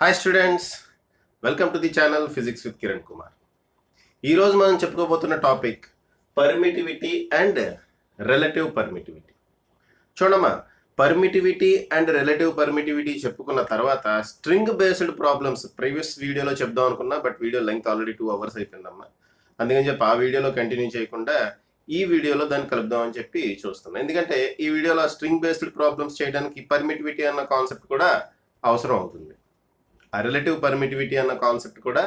Hi students, welcome to the channel physics with Kiran Kumar. ఈరోజు మనం చెప్పుకోబోతున్న topic permittivity and relative permittivity. చూడమ్మా, permittivity and relative permittivity చెప్పుకున్న తర్వాత స్ట్రింగ్ బేస్డ్ ప్రాబ్లమ్స్ ప్రీవియస్ వీడియోలో చెప్దాం అనుకున్నా, but video length already 2 hours అయిపోయిందమ్మా. అందుకని చెప్పి ఆ వీడియోలో కంటిన్యూ చేయకుండా ఈ వీడియోలో దాన్ని కలుపుదామని చెప్పి చూస్తున్నాం. ఎందుకంటే ఈ వీడియోలో స్ట్రింగ్ బేస్డ్ ప్రాబ్లమ్స్ చేయడానికి పర్మిటివిటీ అన్న కాన్సెప్ట్ కూడా అవసరం అవుతుంది, ఆ రిలేటివ్ పర్మిటివిటీ అన్న కాన్సెప్ట్ కూడా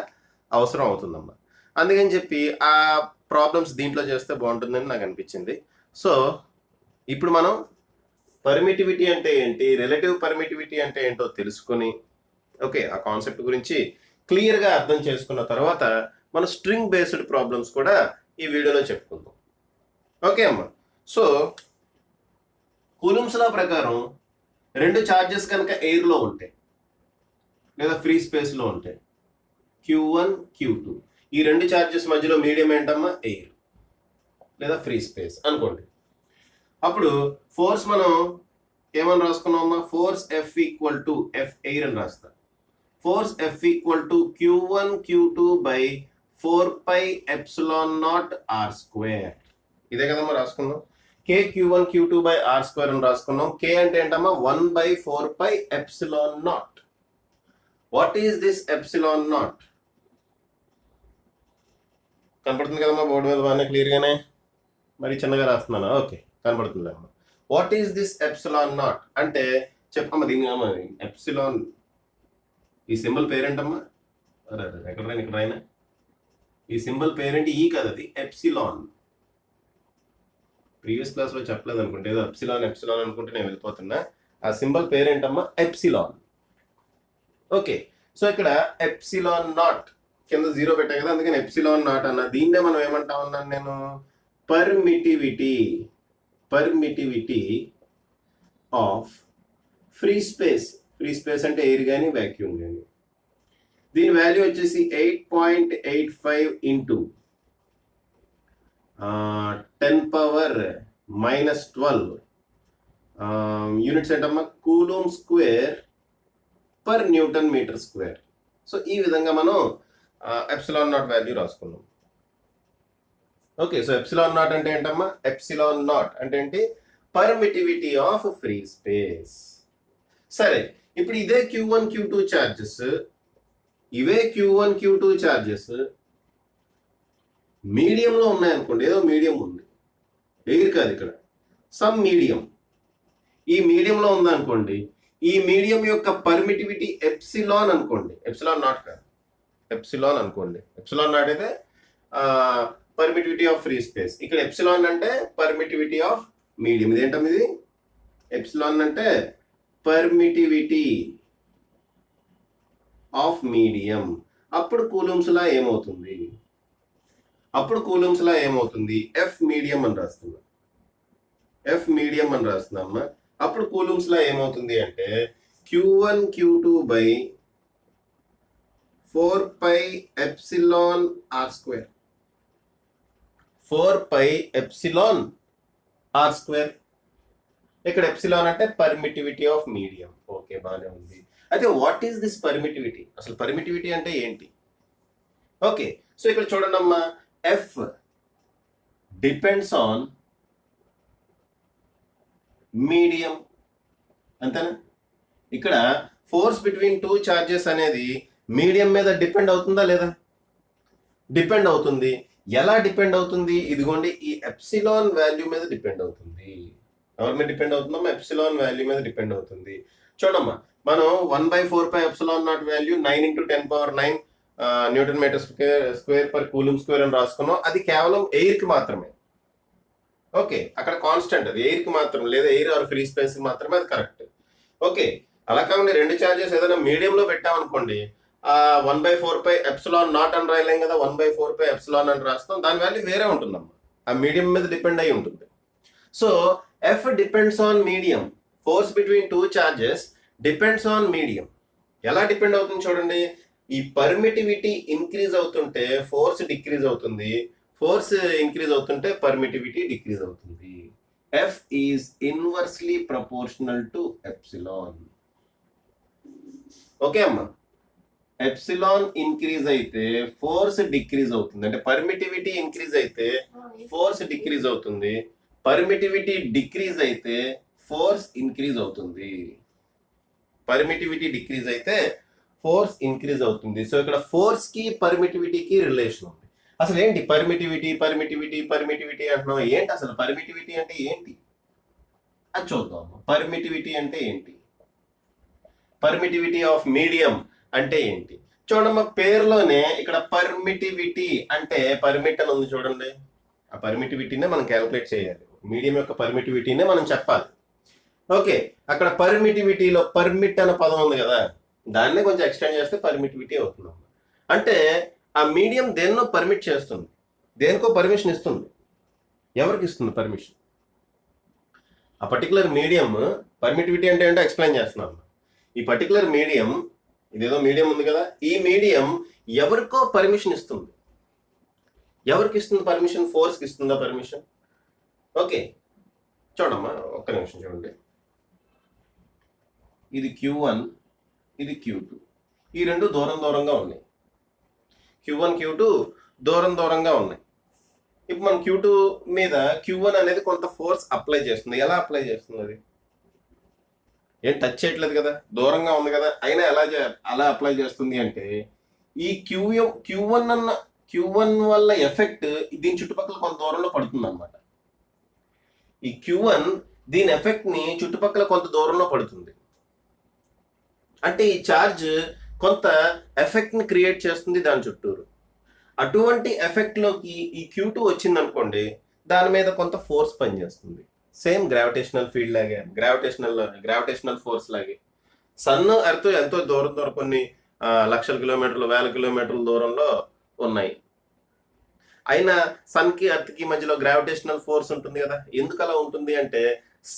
అవసరం అవుతుందమ్మా. అందుకని చెప్పి ఆ ప్రాబ్లమ్స్ దీంట్లో చేస్తే బాగుంటుందని నాకు అనిపించింది. సో ఇప్పుడు మనం పర్మిటివిటీ అంటే ఏంటి, రిలేటివ్ పర్మిటివిటీ అంటే ఏంటో తెలుసుకొని ఓకే ఆ కాన్సెప్ట్ గురించి క్లియర్గా అర్థం చేసుకున్న తర్వాత మన స్ట్రింగ్ బేస్డ్ ప్రాబ్లమ్స్ కూడా ఈ వీడియోలో చెప్పుకుందాం. ఓకే అమ్మా. సో కూలుంబ్స్ లా ప్రకారం రెండు ఛార్జెస్ కనుక ఎయిర్లో ఉంటాయి లేదా ఫ్రీ స్పేస్లో ఉంటాయి, Q1 Q2, ఈ రెండు ఛార్జెస్ మధ్యలో మీడియం ఏంటమ్మా, ఎయిర్ లేదా ఫ్రీ స్పేస్ అనుకోండి. అప్పుడు ఫోర్స్ మనం ఏమని రాసుకున్నామమ్మా, force F equal to F air అని రాస్తాం. Force F equal to Q1 Q2 by 4πε0 r². ఇదే కదమ్మా రాసుకున్నాం. K Q1 Q2 by r² అని రాసుకున్నాం. K అంటే ఏంటమ్మా, 1/4πε0. What is this epsilon naught? కనపడుతుంది కదమ్మా బోర్డు మీద బాగానే క్లియర్గానే, మరి చిన్నగా రాస్తున్నానా? ఓకే, కనపడుతుంది అమ్మా. What is this epsilon naught అంటే చెప్పమ్మా. దీని ఎప్సిలాన్ ఈ సింబల్ పేరేంటమ్మా? ఎక్కడ రాయినా ఇక్కడ రాయినా, ఈ సింబల్ పేరేంటి? ఈ కదా, అది ఎప్సిలాన్. ప్రీవియస్ క్లాస్లో చెప్పలేదు అనుకుంటే, ఏదో ఎప్సిలాన్ ఎప్సిలాన్ అనుకుంటే నేను వెళ్ళిపోతున్నా. ఆ సింబల్ పేరేంటమ్మా, ఎప్సిలాన్. ఓకే, సో ఇక్కడ ఎప్సిలాన్ నాట్ కింద 0 పెట్టాయి కదా, అందుకని ఎప్సిలాన్ నాట్ అన్న. దీన్నే మనం ఏమంటా ఉన్నాను నేను, permittivity. Permittivity of free space. Free space అంటే ఎయిర్ కానీ వ్యాక్యూమ్ కానీ. దీని వాల్యూ వచ్చేసి 8.85 ఇంటూ 10⁻⁻12 యూనిట్స్ ఏంటమ్మా, coulomb square per newton metre square. So ఈ విధంగా మనం ఎప్సిలాన్ నాట్ వాల్యూ రాసుకున్నాం. ఓకే, సో ఎప్సిలాన్ నాట్ అంటే ఏంటమ్మా, ఎప్సిలాన్ నాట్ అంటే ఏంటి, పర్మిటివిటీ ఆఫ్ ఫ్రీ స్పేస్. సరే, ఇప్పుడు ఇదే Q1 Q2 ఛార్జెస్, ఇవే Q1 Q2 ఛార్జెస్ మీడియంలో ఉన్నాయనుకోండి. ఏదో మీడియం ఉంది, ఎయిర్ కాదు ఇక్కడ, సమ్ మీడియం. ఈ మీడియంలో ఉందనుకోండి, ఈ మీడియం యొక్క పర్మిటివిటీ ఎప్సిలాన్ అనుకోండి. ఎప్సిలాన్ నాట్ కాదు, ఎప్సిలాన్ అనుకోండి. ఎప్సిలాన్ నాట్ అయితే పర్మిటివిటీ ఆఫ్ ఫ్రీ స్పేస్. ఇక్కడ ఎప్సిలాన్ అంటే పర్మిటివిటీ ఆఫ్ మీడియం. ఇదేంటమ్మా ఇది, ఎప్సిలాన్ అంటే పర్మిటివిటీ ఆఫ్ మీడియం. అప్పుడు కూలూమ్స్ లా ఏమవుతుంది, అప్పుడు కూలూమ్స్ లా ఏమవుతుంది, ఎఫ్ మీడియం అని రాస్తున్నాం. ఎఫ్ మీడియం అని రాస్తున్నామ్మా. అప్పుడు కూలూమ్స్ లా ఏమవుతుంది అంటే Q1 Q2 by 4πε0r². 4πε0r². ఇక్కడ ఎప్సిలాన్ అంటే పర్మిటివిటీ ఆఫ్ మీడియం. ఓకే, బాగానే ఉంది. అయితే వాట్ ఈస్ దిస్ పర్మిటివిటీ? అసలు పర్మిటివిటీ అంటే ఏంటి? ఓకే, సో ఇక్కడ చూడండి అమ్మా, ఎఫ్ డిపెండ్స్ ఆన్ మీడియం, అంతేనా? ఇక్కడ ఫోర్స్ బిట్వీన్ 2 చార్జెస్ అనేది మీడియం మీద డిపెండ్ అవుతుందా లేదా? డిపెండ్ అవుతుంది. ఎలా డిపెండ్ అవుతుంది? ఇదిగోండి, ఈ ఎప్సిలాన్ వాల్యూ మీద డిపెండ్ అవుతుంది. ఎవరి మీద డిపెండ్ అవుతుందమ్మా, ఎప్సిలాన్ వాల్యూ మీద డిపెండ్ అవుతుంది. చూడమ్మా, మనం 1/4πε0 value 9 × 10⁻9 newton metre square per coulomb square అని రాసుకున్నాం. అది కేవలం ఎయిర్ కి మాత్రమే. ఓకే, అక్కడ కాన్స్టెంట్, అది ఎయిర్ కి మాత్రం, లేదా ఎయిర్ ఆర్ ఫ్రీ స్పేస్ కి మాత్రమే అది కరెక్ట్. ఓకే, అలా కాకుండా రెండు ఛార్జెస్ ఏదైనా మీడియంలో పెట్టామనుకోండి, 1/4πε0 అని రాయలేం కదా, 1/4πε అని రాస్తాం. దాని వాల్యూ వేరే ఉంటుందమ్మా, ఆ మీడియం మీద డిపెండ్ అయి ఉంటుంది. So F depends on medium. Force between 2 charges depends on medium. ఎలా డిపెండ్ అవుతుంది చూడండి, ఈ పర్మిటివిటీ ఇంక్రీజ్ అవుతుంటే ఫోర్స్ డిక్రీజ్ అవుతుంది, ఫోర్స్ ఇంక్రీజ్ అవుతుంటే పర్మిటివిటీ డిక్రీజ్ అవుతుంది. F is inversely proportional to epsilon. Okay అమ్మా, ఎప్సిలాన్ ఇంక్రీజ్ అయితే ఫోర్స్ డిక్రీజ్ అవుతుంది. అంటే పర్మిటివిటీ ఇంక్రీజ్ అయితే ఫోర్స్ డిక్రీజ్ అవుతుంది, పర్మిటివిటీ డిక్రీజ్ అయితే ఫోర్స్ ఇంక్రీజ్ అవుతుంది. పర్మిటివిటీ డిక్రీజ్ అయితే ఫోర్స్ ఇంక్రీజ్ అవుతుంది. సో ఇక్కడ ఫోర్స్ కి పర్మిటివిటీకి రిలేషన్ ఉంది. అసలు ఏంటి పర్మిటివిటీ పర్మిటివిటీ పర్మిటివిటీ అంటున్నాం? ఏంటి అసలు పర్మిటివిటీ అంటే ఏంటి అది చూద్దాం. పర్మిటివిటీ అంటే ఏంటి, పర్మిటివిటీ ఆఫ్ మీడియం అంటే ఏంటి చూడమ్మా. పేరులోనే ఇక్కడ పర్మిటివిటీ అంటే పర్మిట్ అని ఉంది చూడండి. ఆ పర్మిటివిటీనే మనం క్యాలిక్యులేట్ చేయాలి. మీడియం యొక్క పర్మిటివిటీనే మనం చెప్పాలి. ఓకే, అక్కడ పర్మిటివిటీలో పర్మిట్ అనే పదం ఉంది కదా, దాన్నే కొంచెం ఎక్స్టెండ్ చేస్తే పర్మిటివిటీ అవుతుంది. అంటే ఆ మీడియం దేన్నో పర్మిట్ చేస్తుంది, దేనికో పర్మిషన్ ఇస్తుంది. ఎవరికి ఇస్తుంది పర్మిషన్? ఆ పర్టికులర్ మీడియం. పర్మిటివిటీ అంటే ఏంటో ఎక్స్ప్లెయిన్ చేస్తున్నాను. ఈ పర్టికులర్ మీడియం, ఇదేదో మీడియం ఉంది కదా, ఈ మీడియం ఎవరికో పర్మిషన్ ఇస్తుంది. ఎవరికి ఇస్తుంది పర్మిషన్? ఫోర్స్కి ఇస్తుందా పర్మిషన్? ఓకే చూడమ్మా, ఒక్క నిమిషం చూడండి. ఇది Q1, ఇది Q2. ఈ రెండు దూరంగా ఉన్నాయి. Q1 Q2 దూరంగా ఉన్నాయి. ఇప్పుడు మనం Q2 మీద Q1 అనేది కొంత ఫోర్స్ అప్లై చేస్తుంది. ఎలా అప్లై చేస్తుంది? అది ఏం టచ్ చేయట్లేదు కదా, దూరంగా ఉంది కదా, అయినా అలా అప్లై చేస్తుంది అంటే ఈ Q1 వల్ల ఎఫెక్ట్ దీని చుట్టుపక్కల కొంత దూరంలో పడుతుంది అనమాట. ఈ Q1 దీని ఎఫెక్ట్ ని చుట్టుపక్కల కొంత దూరంలో పడుతుంది. అంటే ఈ ఛార్జ్ కొంత ఎఫెక్ట్ ని క్రియేట్ చేస్తుంది దాని చుట్టూరు. అటువంటి ఎఫెక్ట్ లోకి ఈ Q2 వచ్చింది అనుకోండి, దాని మీద కొంత ఫోర్స్ పనిచేస్తుంది. సేమ్ గ్రావిటేషనల్ ఫీల్డ్ లాగే, గ్రావిటేషనల్ ఫోర్స్ లాగే. సన్ ఎర్త్ ఎంతో దూరం కొన్ని లక్షల కిలోమీటర్లు, వేల కిలోమీటర్ల దూరంలో ఉన్నాయి. అయినా సన్ కి ఎర్త్ కి మధ్యలో గ్రావిటేషనల్ ఫోర్స్ ఉంటుంది కదా. ఎందుకు అలా ఉంటుంది అంటే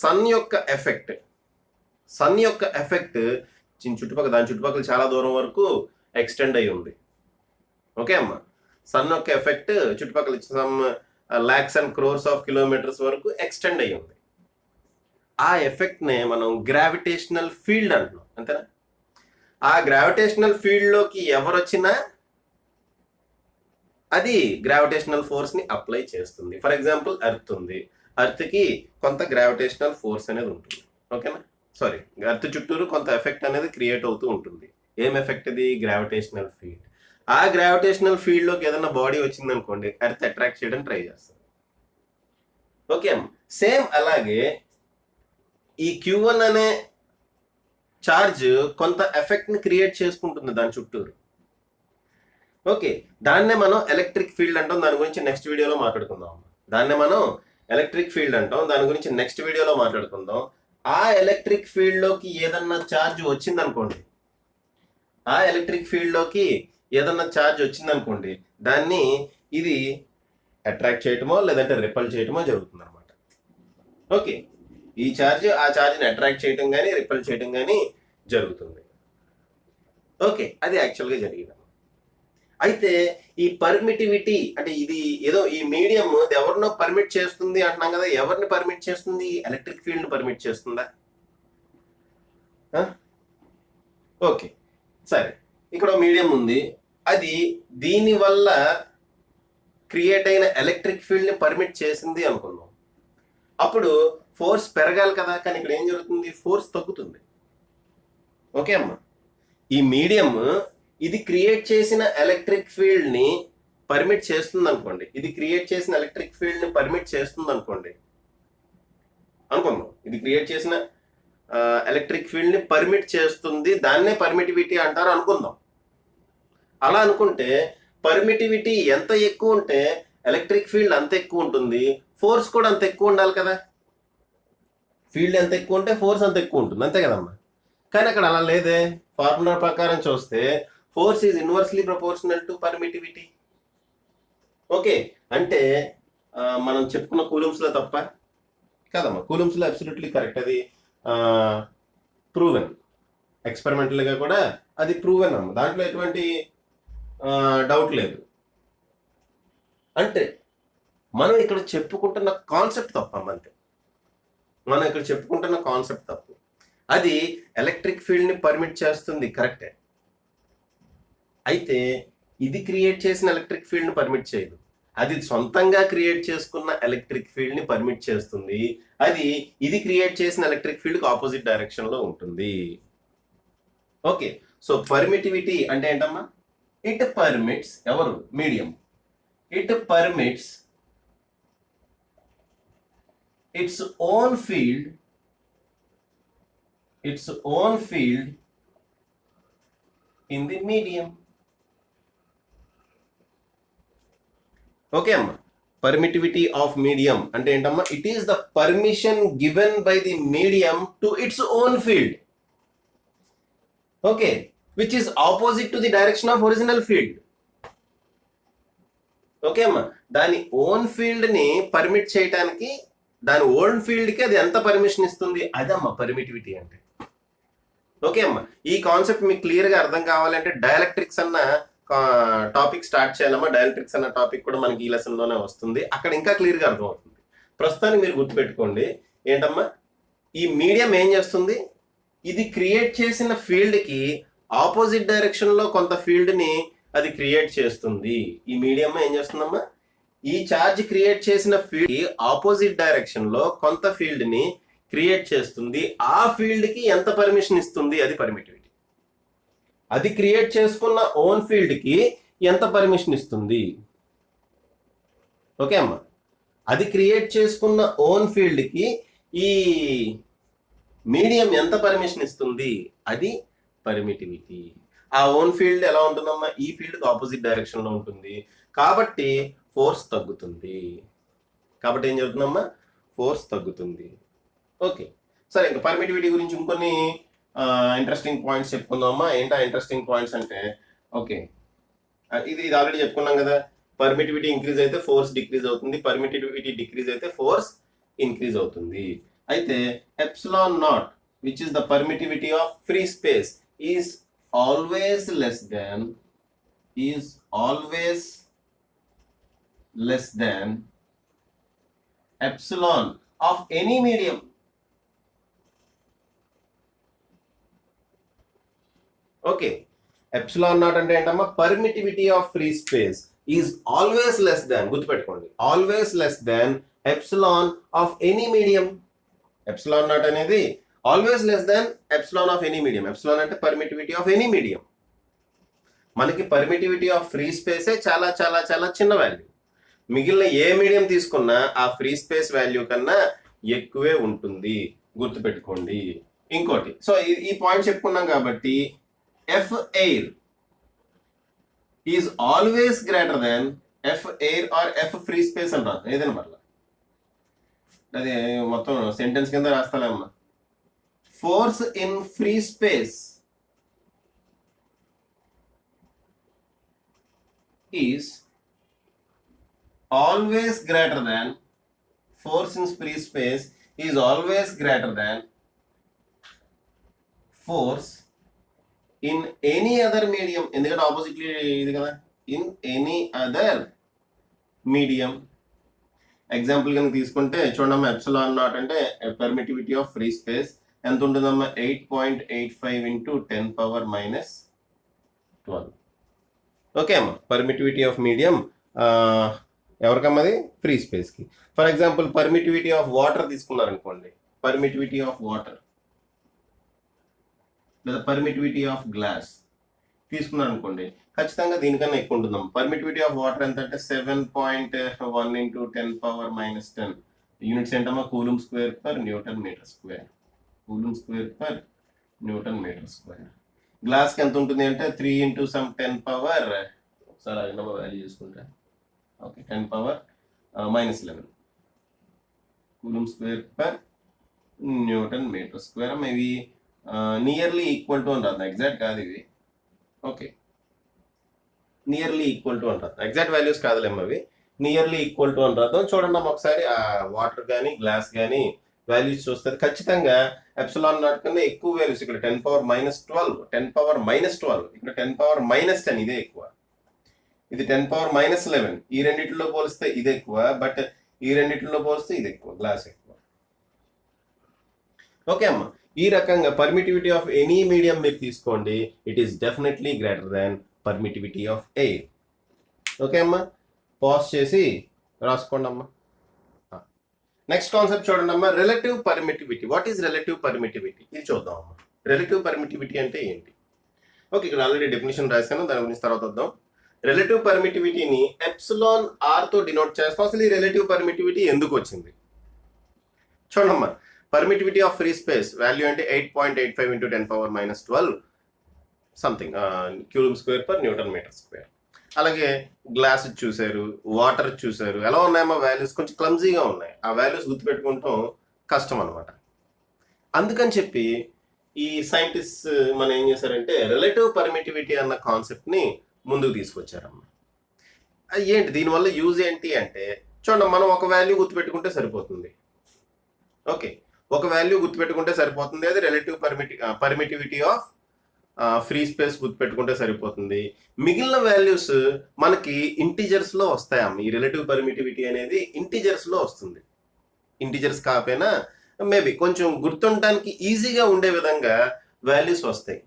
సన్ యొక్క ఎఫెక్ట్ దాని చుట్టుపక్కల చాలా దూరం వరకు ఎక్స్టెండ్ అయి ఉంది. ఓకే అమ్మా, సన్ యొక్క ఎఫెక్ట్ చుట్టుపక్కల some lakhs and crores of kilometres వరకు ఎక్స్టెండ్ అయి ఉంది. ఆ ఎఫెక్ట్ నే మనం గ్రావిటేషనల్ ఫీల్డ్ అంటున్నాం, అంతేనా? ఆ గ్రావిటేషనల్ ఫీల్డ్ లోకి ఎవరు వచ్చినా అది గ్రావిటేషనల్ ఫోర్స్ ని అప్లై చేస్తుంది. ఫర్ ఎగ్జాంపుల్ ఎర్త్ ఉంది, ఎర్త్ కి కొంత గ్రావిటేషనల్ ఫోర్స్ అనేది ఉంటుంది. ఓకేనా? సారీ, ఎర్త్ చుట్టూరు కొంత ఎఫెక్ట్ అనేది క్రియేట్ అవుతూ ఉంటుంది. ఏం ఎఫెక్ట్? ఇది గ్రావిటేషనల్ ఫీల్డ్. ఆ గ్రావిటేషనల్ ఫీల్డ్ లోకి ఏదైనా బాడీ వచ్చింది అనుకోండి, ఎర్త్ అట్రాక్ట్ చేయడం ట్రై చేస్తుంది. ఓకే, సేమ్ అలాగే ఈ Q1 అనే ఛార్జ్ కొంత ఎఫెక్ట్ ని క్రియేట్ చేసుకుంటుంది దాని చుట్టూరు. ఓకే, దాన్నే మనం ఎలక్ట్రిక్ ఫీల్డ్ అంటాం. దాని గురించి నెక్స్ట్ వీడియోలో మాట్లాడుకుందాం. ఆ ఎలక్ట్రిక్ ఫీల్డ్ లోకి ఏదన్నా ఛార్జ్ వచ్చిందనుకోండి, దాన్ని ఇది అట్రాక్ట్ చేయటమో లేదంటే రిపల్ చేయటమో జరుగుతుంది అనమాట. ఓకే, ఈ ఛార్జ్ ఆ ఛార్జ్ని అట్రాక్ట్ చేయటం కానీ రిపల్ చేయటం కానీ జరుగుతుంది. ఓకే, అది యాక్చువల్గా జరిగింది. అయితే ఈ పర్మిటివిటీ అంటే ఇది ఏదో ఈ మీడియం ఎవరినో పర్మిట్ చేస్తుంది అంటున్నాం కదా. ఎవరిని పర్మిట్ చేస్తుంది? ఎలక్ట్రిక్ ఫీల్డ్ ని పర్మిట్ చేస్తుందా? ఓకే, సరే, ఇక్కడ మీడియం ఉంది, అది దీని వల్ల క్రియేట్ అయిన ఎలక్ట్రిక్ ఫీల్డ్ ని పర్మిట్ చేసింది అనుకుందాం. అప్పుడు ఫోర్స్ పెరగాలి కదా, కానీ ఇక్కడ ఏం జరుగుతుంది? ఫోర్స్ తగ్గుతుంది. ఓకే అమ్మా, ఈ మీడియం ఇది క్రియేట్ చేసిన ఎలక్ట్రిక్ ఫీల్డ్ ని పర్మిట్ చేస్తుంది అనుకోండి. అనుకుందాం ఇది క్రియేట్ చేసిన ఎలక్ట్రిక్ ఫీల్డ్ ని పర్మిట్ చేస్తుంది, దాన్నే పర్మిటివిటీ అంటారు అనుకుందాం. అలా అనుకుంటే పర్మిటివిటీ ఎంత ఎక్కువ ఉంటే ఎలక్ట్రిక్ ఫీల్డ్ అంత ఎక్కువ ఉంటుంది, ఫోర్స్ కూడా అంత ఎక్కువ ఉండాలి కదా. ఫీల్డ్ ఎంత ఎక్కువ ఉంటే ఫోర్స్ అంత ఎక్కువ ఉంటుంది, అంతే కదమ్మా. కానీ అక్కడ అలా లేదే. ఫార్ములా ప్రకారం చూస్తే force is inversely proportional to permittivity. Okay, అంటే మనం చెప్పుకున్న కూలుమ్స్ లో తప్ప కదమ్మా. కూలుమ్స్ లో అబ్సల్యూట్లీ కరెక్ట్, అది ప్రూవెన్, ఎక్స్పెరిమెంటల్ గా కూడా అది ప్రూవెన్ అమ్మ, దాంట్లో ఎటువంటి డౌట్ లేదు. అంటే మనం ఇక్కడ చెప్పుకుంటున్న కాన్సెప్ట్ తప్ప, అంతే. మనం ఇక్కడ చెప్పుకుంటున్న కాన్సెప్ట్ తప్పు. అది ఎలక్ట్రిక్ ఫీల్డ్ ని పర్మిట్ చేస్తుంది, కరెక్టే. అయితే ఇది క్రియేట్ చేసిన ఎలక్ట్రిక్ ఫీల్డ్ని పర్మిట్ చేయదు. అది సొంతంగా క్రియేట్ చేసుకున్న ఎలక్ట్రిక్ ఫీల్డ్ని పర్మిట్ చేస్తుంది. అది ఇది క్రియేట్ చేసిన ఎలక్ట్రిక్ ఫీల్డ్కి ఆపోజిట్ డైరెక్షన్లో ఉంటుంది. ఓకే, సో పర్మిటివిటీ అంటే ఏంటమ్మా? ఇట్ పర్మిట్స్, ఎవరు? Medium. It permits its own field in the medium. Okay అమ్మా, పర్మిటివిటీ ఆఫ్ మీడియం అంటే ఏంటమ్మా? It is the permission given by the medium to its own field, okay, which is opposite to the direction of original field. Okay అమ్మా, దాని own field ని permit చేయడానికి, దాని own field కి అది ఎంత పర్మిషన్ ఇస్తుంది, అదమ్మా పర్మిటివిటీ అంటే. ఓకే అమ్మా, ఈ కాన్సెప్ట్ మీకు క్లియర్ గా అర్థం కావాలంటే డైఎలక్ట్రిక్స్ అన్న టాపిక్ స్టార్ట్ చేయాలమ్మా. డైఎలక్ట్రిక్స్ అన్న టాపిక్ కూడా మనకి ఈ లెసన్ లోనే వస్తుంది, అక్కడ ఇంకా క్లియర్ గా అర్థం అవుతుంది. ప్రస్తుతానికి మీరు గుర్తుపెట్టుకోండి ఏంటమ్మా, ఈ మీడియం ఏం చేస్తుంది? ఇది క్రియేట్ చేసిన ఫీల్డ్ కి ఆపోజిట్ డైరెక్షన్ లో కొంత ఫీల్డ్ ని అది క్రియేట్ చేస్తుంది. ఈ మీడియం ఏం చేస్తుందమ్మా? ఈ చార్జ్ క్రియేట్ చేసిన ఫీల్డ్ కి ఆపోజిట్ డైరెక్షన్ లో కొంత ఫీల్డ్ ని క్రియేట్ చేస్తుంది. ఆ ఫీల్డ్ కి ఎంత పర్మిషన్ ఇస్తుంది, అది పర్మిటివిటీ. అది క్రియేట్ చేసుకున్న ఓన్ ఫీల్డ్ కి ఎంత పర్మిషన్ ఇస్తుంది? ఓకే అమ్మా, అది క్రియేట్ చేసుకున్న ఓన్ ఫీల్డ్ కి ఈ మీడియం ఎంత పర్మిషన్ ఇస్తుంది, అది పర్మిటివిటీ. ఆ ఓన్ ఫీల్డ్ ఎలా ఉంటుందమ్మా? ఈ ఫీల్డ్ ఆపోజిట్ డైరెక్షన్ లో ఉంటుంది, కాబట్టి ఫోర్స్ తగ్గుతుంది. కాబట్టి ఏం జరుగుతుందమ్మా? ఫోర్స్ తగ్గుతుంది. ఓకే, సరే, ఇంకా పర్మిటివిటీ గురించి ఇంకొన్ని ఇంట్రెస్టింగ్ పాయింట్స్ చెప్పుకుందామమ్మా. ఏంటా ఇంట్రెస్టింగ్ పాయింట్స్ అంటే, ఓకే, ఇది ఆల్రెడీ చెప్పుకున్నాం కదా, పర్మిటివిటీ ఇంక్రీజ్ అయితే ఫోర్స్ డిక్రీజ్ అవుతుంది, పర్మిటివిటీ డిక్రీజ్ అయితే ఫోర్స్ ఇంక్రీజ్ అవుతుంది. అయితే epsilon naught, which is the permittivity of free space, is always less than epsilon of any medium. Okay, epsilon naught అంటే ఏంటమ్మా? Permittivity of free space is always less than, గుర్తుపెట్టుకోండి, always less than epsilon of any medium. Epsilon naught అనేది always less than epsilon of any medium. Epsilon అంటే permittivity of any medium. మనకి permittivity of free స్పేసే చాలా చాలా చాలా చిన్న value. మిగిలిన ఏ medium తీసుకున్నా ఆ ఫ్రీ స్పేస్ వాల్యూ కన్నా ఎక్కువే ఉంటుంది, గుర్తుపెట్టుకోండి. ఇంకోటి, సో ఈ పాయింట్ చెప్పుకున్నాం కాబట్టి F air is always greater than F air or F free space అని రాదు, ఏదైనా మరలా అదే మొత్తం సెంటెన్స్ కింద రాస్తాలేమ్మా. Force in free space is always greater than, force in free space is always greater than force in any other medium. ఎందుకంటే oppositely ఇది కదా, in any other medium. Example కనుక తీసుకుంటే చూడమ్మా, ఎప్సిలాన్ నాట్ అంటే పర్మిటివిటీ ఆఫ్ ఫ్రీ స్పేస్ ఎంత ఉంటుందమ్మా? 8.85 into 10⁻⁻12. Okay అమ్మా, పర్మిటివిటీ ఆఫ్ మీడియం ఎవరికమ్మది? ఫ్రీ స్పేస్కి. For example permittivity of water తీసుకున్నారనుకోండి, పర్మిటివిటీ ఆఫ్ వాటర్ లేదా పర్మిటివిటీ ఆఫ్ గ్లాస్ తీసుకున్నారనుకోండి, ఖచ్చితంగా దీనికన్నా ఎక్కువ ఉంటుందమ్మా. పర్మిటివిటీ ఆఫ్ వాటర్ ఎంత అంటే 7.1 into 10⁻⁻10 యూనిట్స్ ఏంటమ్మా? Coulomb square per newton metre square. Coulomb square per newton metre square. గ్లాస్కి ఎంత ఉంటుంది అంటే 3 into some 10 power, ఒకసారి నెంబర్ వాల్యూ చేసుకుంటే, okay, 10⁻⁻11 coulomb square per newton metre square. ఇవి నియర్లీ ఈక్వల్ టు అని రాదు, ఎగ్జాక్ట్ కాదు ఇవి. ఓకే, నియర్లీ ఈక్వల్ టు అని రాదు, ఎగ్జాక్ట్ వాల్యూస్ కాదులేమ్మా అవి, నియర్లీ ఈక్వల్ టు అని రాదు. చూడండి అమ్మ ఒకసారి ఆ వాటర్ కానీ గ్లాస్ కానీ వాల్యూస్ చూస్తుంది, ఖచ్చితంగా ఎప్సిలాన్ నాట్ కన్నా ఎక్కువ వాల్యూస్. ఇక్కడ 10⁻⁻12, 10⁻⁻12, ఇక్కడ 10⁻⁻10, ఇదే ఎక్కువ. ఇది 10⁻⁻11. ఈ రెండిట్లో పోలిస్తే ఇది ఎక్కువ, బట్ ఈ రెండిట్లో పోలిస్తే ఇది ఎక్కువ, గ్లాస్ ఎక్కువ. ఓకే అమ్మా, ఈ రకంగా పర్మిటివిటీ ఆఫ్ ఎనీ మీడియం మీరు తీసుకోండి, it is definitely greater than permittivity of air. Okay అమ్మా, పాజ్ చేసి రాసుకోండి అమ్మా. నెక్స్ట్ కాన్సెప్ట్ చూడండి అమ్మా, relative permittivity. What is relative permittivity? ఇది చూద్దాం అమ్మా. రిలేటివ్ పర్మిటివిటీ అంటే ఏంటి? ఓకే, ఇక్కడ ఆల్రెడీ డెఫినేషన్ రాశాను, దాని గురించి తర్వాత వద్దాం. రిలేటివ్ పర్మిటివిటీని ఎప్సిలాన్ ఆర్ తో డినోట్ చేస్తాం. అసలు ఈ రిలేటివ్ పర్మిటివిటీ ఎందుకు వచ్చింది చూడమ్మా. Permittivity of free space value అంటే 8.85 into 10⁻⁻12 something cube square per newton metre square. అలాగే గ్లాస్ చూశారు, వాటర్ చూశారు, ఎలా ఉన్నాయమ్మా వాల్యూస్? కొంచెం క్లమ్జీగా ఉన్నాయి. ఆ వాల్యూస్ గుర్తుపెట్టుకుంటాం కష్టం అనమాట. అందుకని చెప్పి ఈ సైంటిస్ట్ మనం ఏం చేశారంటే రిలేటివ్ పర్మిటివిటీ అన్న కాన్సెప్ట్ని ముందుకు తీసుకొచ్చారమ్మా. ఏంటి దీనివల్ల యూజ్ ఏంటి అంటే చూడండి, మనం ఒక వాల్యూ గుర్తుపెట్టుకుంటే సరిపోతుంది. ఓకే, ఒక వాల్యూ గుర్తుపెట్టుకుంటే సరిపోతుంది. అది relative permittivity of free space గుర్తుపెట్టుకుంటే సరిపోతుంది. మిగిలిన వాల్యూస్ మనకి ఇంటిజర్స్ లో వస్తాయమ్మ. ఈ రిలేటివ్ పర్మిటివిటీ అనేది ఇంటిజర్స్ లో వస్తుంది. ఇంటిజర్స్ కాకపోయినా మేబీ కొంచెం గుర్తుండటానికి ఈజీగా ఉండే విధంగా వాల్యూస్ వస్తాయి.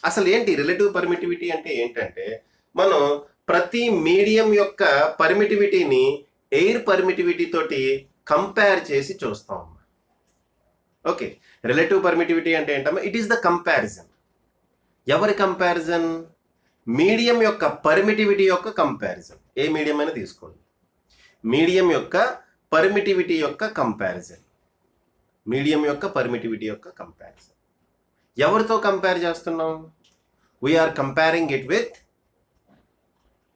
అసలు ఏంటి రిలేటివ్ పర్మిటివిటీ అంటే ఏంటంటే మనం ప్రతి మీడియం యొక్క పర్మిటివిటీని ఎయిర్ పర్మిటివిటీ తోటి కంపేర్ చేసి చూస్తాం. ఓకే, రిలేటివ్ పర్మిటివిటీ అంటే ఏంటమ్మా? It is the comparison. ఎవరి కంపారిజన్? మీడియం యొక్క పర్మిటివిటీ యొక్క కంపారిజన్. ఏ మీడియం అయినా తీసుకోండి, మీడియం యొక్క పర్మిటివిటీ యొక్క కంపారిజన్. మీడియం యొక్క పర్మిటివిటీ యొక్క కంపారిజన్. ఎవరితో కంపేర్ చేస్తున్నాం? We are comparing it with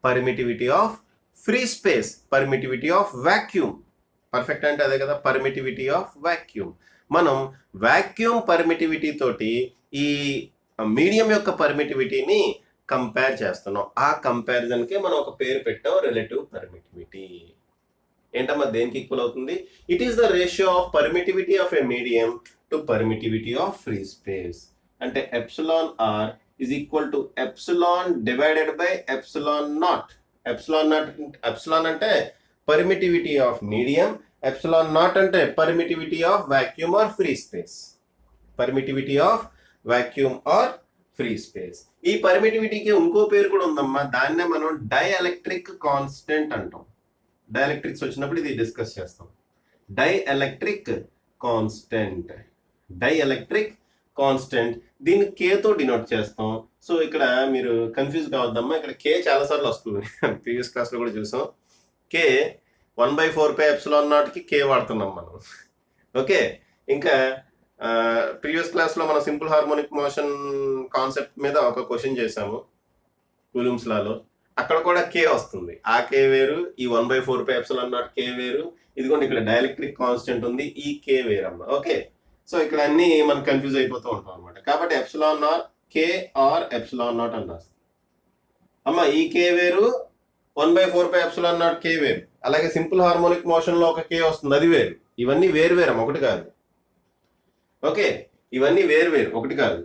permittivity of free space, permittivity of vacuum. Perfect అంటే అదే కదా, పర్మిటివిటీ ఆఫ్ వాక్యూమ్. మనం వాక్యూమ్ పర్మిటివిటీ తోటి ఈ మీడియం యొక్క పర్మిటివిటీని కంపేర్ చేస్తున్నాం. ఆ కంపారిజన్కే మనం ఒక పేరు పెట్టాం, రిలేటివ్ పర్మిటివిటీ. ఏంటమ్మా దేనికి ఈక్వల్ అవుతుంది? It is the ratio of permittivity of a medium to permittivity of free space. అంటే epsilon R is equal to epsilon divided by epsilon naught. Epsilon అంటే permittivity of medium, epsilon naught అంటే permittivity of vacuum or free space. Permittivity of vacuum or free space. ఈ పర్మిటివిటీకి ఇంకో పేరు కూడా ఉందమ్మా, దాన్నే మనం డైఎలక్ట్రిక్ కాన్స్టెంట్ అంటాం. డైఎలక్ట్రిక్స్ వచ్చినప్పుడు ఇది డిస్కస్ చేస్తాం. Dielectric constant, dielectric constant. దీన్ని కేతో డినోట్ చేస్తాం. సో ఇక్కడ మీరు కన్ఫ్యూజ్ కావద్దమ్మా, ఇక్కడ కే చాలాసార్లు వస్తుంది, ప్రీవియస్ క్లాస్లో కూడా చూసాం. కే 1/4πε0 కి కే వాడుతున్నాం మనం. ఓకే, ఇంకా ప్రీవియస్ క్లాస్లో మనం సింపుల్ హార్మోనిక్ మోషన్ కాన్సెప్ట్ మీద ఒక క్వశ్చన్ చేసాము కూలుమ్స్ లాలో. అక్కడ కూడా కే వస్తుంది. ఆ కే వేరు, ఈ 1/4πε0 కే వేరు. ఇదిగోండి ఇక్కడ డైఎలక్ట్రిక్ కాన్స్టెంట్ ఉంది, ఈ కే వేరమ్మా. ఓకే, సో ఇక్కడ అన్ని మనం కన్ఫ్యూజ్ అయిపోతూ ఉంటాం అనమాట. కాబట్టి epsilon r k r epsilon naught అని రాస్తాం అమ్మా. ఈ కే వేరు, 1/4πε0 కే వేరు. అలాగే సింపుల్ హార్మోనిక్ మోషన్ లో ఒక కే వస్తుంది, అది వేరు. ఇవన్నీ వేరు వేరం, ఒకటి కాదు. ఓకే, ఇవన్నీ వేరు వేరు, ఒకటి కాదు.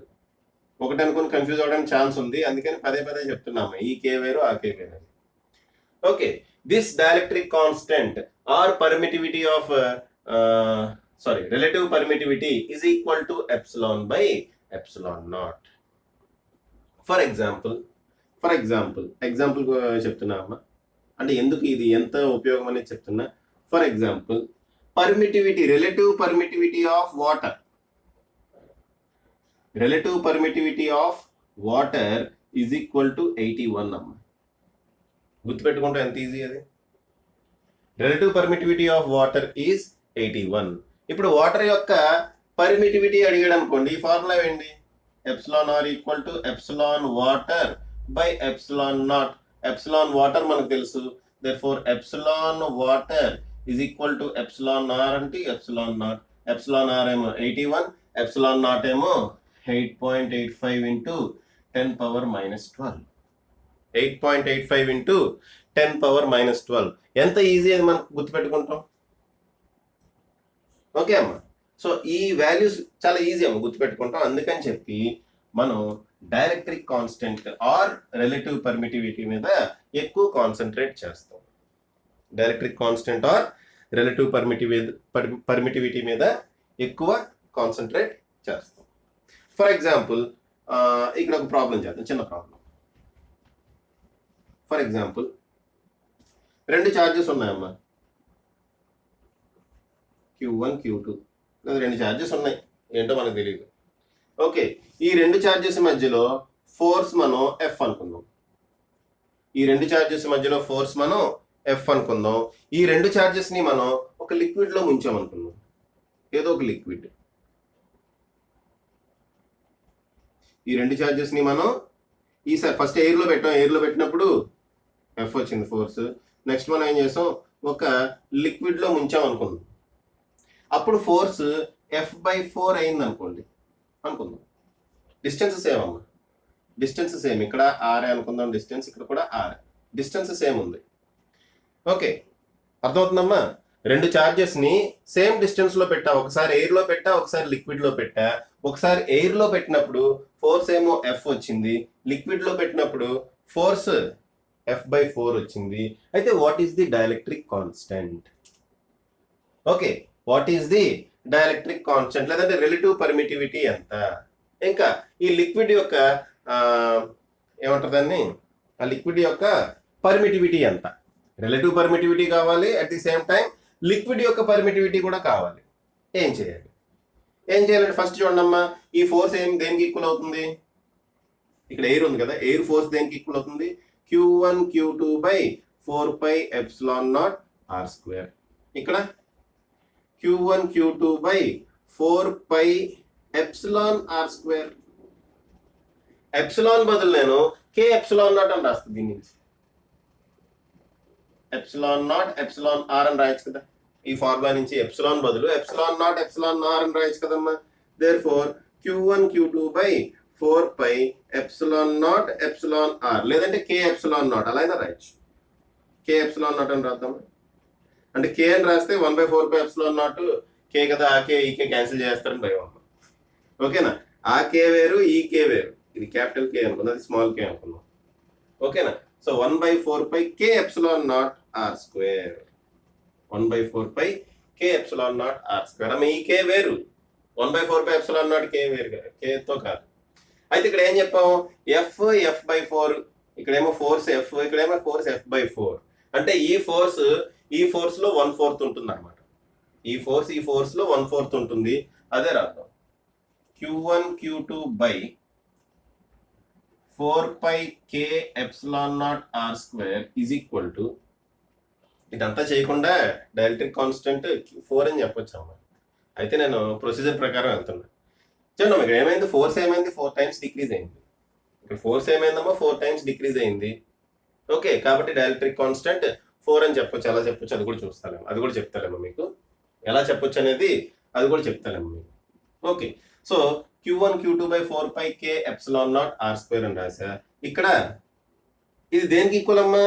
ఒకటి అనుకుని కన్ఫ్యూజ్ అవ్వడానికి ఛాన్స్ ఉంది, అందుకని పదే పదే చెప్తున్నాము ఈ కే వేరు ఆ కే వేరు. Okay, this dielectric constant or permittivity of relative permittivity is equal to epsilon by epsilon not. For example చెప్తున్నా అమ్మా, అంటే ఎందుకు ఇది ఎంత ఉపయోగం అనేది చెప్తున్నా. For example permittivity, relative permittivity of water. Relative permittivity of water is equal to 81 అమ్మ. గుర్తుపెట్టుకుంటే ఎంత ఈజీ అది. Relative permittivity of water is 81. ఇప్పుడు వాటర్ యొక్క పర్మిటివిటీ అడిగాడు అనుకోండి, ఈ ఫార్ములా ఏంటి? Epsilon r equal to epsilon water by epsilon naught. Epsilon water మనకు తెలుసు, therefore epsilon water is equal to epsilon r అంటే ఎప్సిలాన్ నాట్. ఎప్సిలాన్ ఆర్ ఏమో 81, ఎప్సిలాన్ నాట్ ఏమో 8.85 into 10⁻⁻12. 8.85 into 10⁻⁻12. ఎంత ఈజీ అది మనకు గుర్తుపెట్టుకుంటాం. ఓకే అమ్మా, సో ఈ వాల్యూస్ చాలా ఈజీ అమ్మ గుర్తుపెట్టుకుంటాం. అందుకని చెప్పి మనం dielectric constant or relative permittivity మీద ఎక్కువ కాన్సన్ట్రేట్ చేస్తాం. Dielectric constant or relative permittivity మీద ఎక్కువ కాన్సన్ట్రేట్ చేస్తాం. ఫర్ ఎగ్జాంపుల్ ఇక్కడ ఒక ప్రాబ్లం చేద్దాం, చిన్న ప్రాబ్లం. ఫర్ ఎగ్జాంపుల్ రెండు ఛార్జెస్ ఉన్నాయమ్మా, Q1 Q2, రెండు ఛార్జెస్ ఉన్నాయి, ఏంటో మనకు తెలియదు. ఓకే, ఈ రెండు ఛార్జెస్ మధ్యలో ఫోర్స్ మనం ఎఫ్ అనుకుందాం. ఈ రెండు ఛార్జెస్ మధ్యలో ఫోర్స్ మనం ఎఫ్ అనుకుందాం. ఈ రెండు ఛార్జెస్ ని మనం ఒక లిక్విడ్ లో ముంచామనుకుందాం, ఏదో ఒక లిక్విడ్. ఈ రెండు ఛార్జెస్ ని మనం ఈసారి ఫస్ట్ ఎయిర్ లో పెట్టాం, ఎయిర్ లో పెట్టినప్పుడు ఎఫ్ వచ్చింది ఫోర్స్. నెక్స్ట్ మనం ఏం చేసాం, ఒక లిక్విడ్ లో ముంచాం అనుకుందాం, అప్పుడు ఫోర్స్ F/4 అయింది అనుకుందాం. డిస్టెన్స్ సేమ్ అమ్మా, డిస్టెన్స్ సేమ్, ఇక్కడ ఆర్ఏ అనుకుందాం డిస్టెన్స్, ఇక్కడ కూడా ఆర్ఏ, డిస్టెన్స్ సేమ్ ఉంది. ఓకే, అర్థమవుతుందమ్మా? రెండు ఛార్జెస్ ని సేమ్ డిస్టెన్స్ లో పెట్టా, ఒకసారి ఎయిర్ లో పెట్టా, ఒకసారి లిక్విడ్ లో పెట్టా. ఒకసారి ఎయిర్ లో పెట్టినప్పుడు ఫోర్స్ ఏమో ఎఫ్ వచ్చింది, లిక్విడ్ లో పెట్టినప్పుడు ఫోర్స్ F/4 వచ్చింది. అయితే what is the dielectric constant? Okay, what is the dielectric constant, లేదంటే రిలేటివ్ పర్మిటివిటీ ఎంత? ఇంకా ఈ లిక్విడ్ యొక్క ఏమంటారు దాన్ని, ఆ లిక్విడ్ యొక్క పర్మిటివిటీ ఎంత? రిలేటివ్ పర్మిటివిటీ కావాలి, at the same time liquid యొక్క పర్మిటివిటీ కూడా కావాలి. ఏం చేయాలంటే ఫస్ట్ చూడండమ్మా, ఈ ఫోర్స్ దేనికి ఈక్వల్ అవుతుంది? ఇక్కడ ఎయిర్ ఉంది కదా, ఎయిర్ ఫోర్స్ దేనికి ఈక్వల్ అవుతుంది? Q1 Q2/4πε0r². ఇక్కడ Q1 Q2/4πεr². ఎప్సిలాన్ బదులు నేను K0 అని రాస్తాను, దీని నుంచి ε0 ε r అని రాయొచ్చు కదా. ఈ ఫార్ములా నుంచి ఎప్సిలాన్ బదులు ε0 ε r అని రాయొచ్చు కదమ్మా. దేర్ఫోర్ Q1 Q2/4πε0 εr, లేదంటే K0 అలా అయినా రాయొచ్చు. K0 అని రాద్దాం. అంటే K అని రాస్తే 1/4πε0, K కదా, ఆ K ఈ K క్యాన్సిల్ చేస్తారని భయం అమ్మ. ఓకేనా? ఆ K వేరు, ఈ K వేరు. ఇది క్యాపిటల్ K అనుకుందాం, అది స్మాల్ K అనుకుందాం. ఓకేనా? So 1/4πKε0 r², 1/4πKε0 r². అమ్మ ఈ K వేరు, 1/4πε0 K వేరు, K తో కాదు. అయితే ఇక్కడ ఏం చెప్పాము, F/4, ఇక్కడేమో ఫోర్స్ F, ఇక్కడేమో ఫోర్స్ F/4. అంటే ఈ ఫోర్స్ లో 1/4 ఉంటుంది అనమాట. ఈ ఫోర్స్ లో 1/4 ఉంటుంది. అదే రాద్దాం, Q1 Q2/4πKε0 r² is equal to, ఇదంతా చేయకుండా డైఎలక్ట్రిక్ కాన్స్టెంట్ 4 అని చెప్పొచ్చు అమ్మా. అయితే నేను ప్రొసీజర్ ప్రకారం వెళ్తున్నా. చూడండి ఇక్కడ ఏమైంది, ఫోర్స్ ఏమైంది, 4 టైమ్స్ డిక్రీజ్ అయింది. ఇక్కడ ఫోర్స్ ఏమైందమ్మా, 4 టైమ్స్ డిక్రీజ్ అయింది. ఓకే, కాబట్టి డైఎలక్ట్రిక్ కాన్స్టెంట్ 4 అని చెప్పొచ్చు. ఎలా చెప్పొచ్చు అది కూడా చూస్తాలేమో, అది కూడా చెప్తాలేమో మీకు. ఎలా చెప్పొచ్చు అనేది అది కూడా చెప్తాలేమో మీకు. Okay, so Q1 Q2/4πKε0 r² అని రాసా. ఇక్కడ ఇది దేనికి ఈక్వల్ అమ్మా,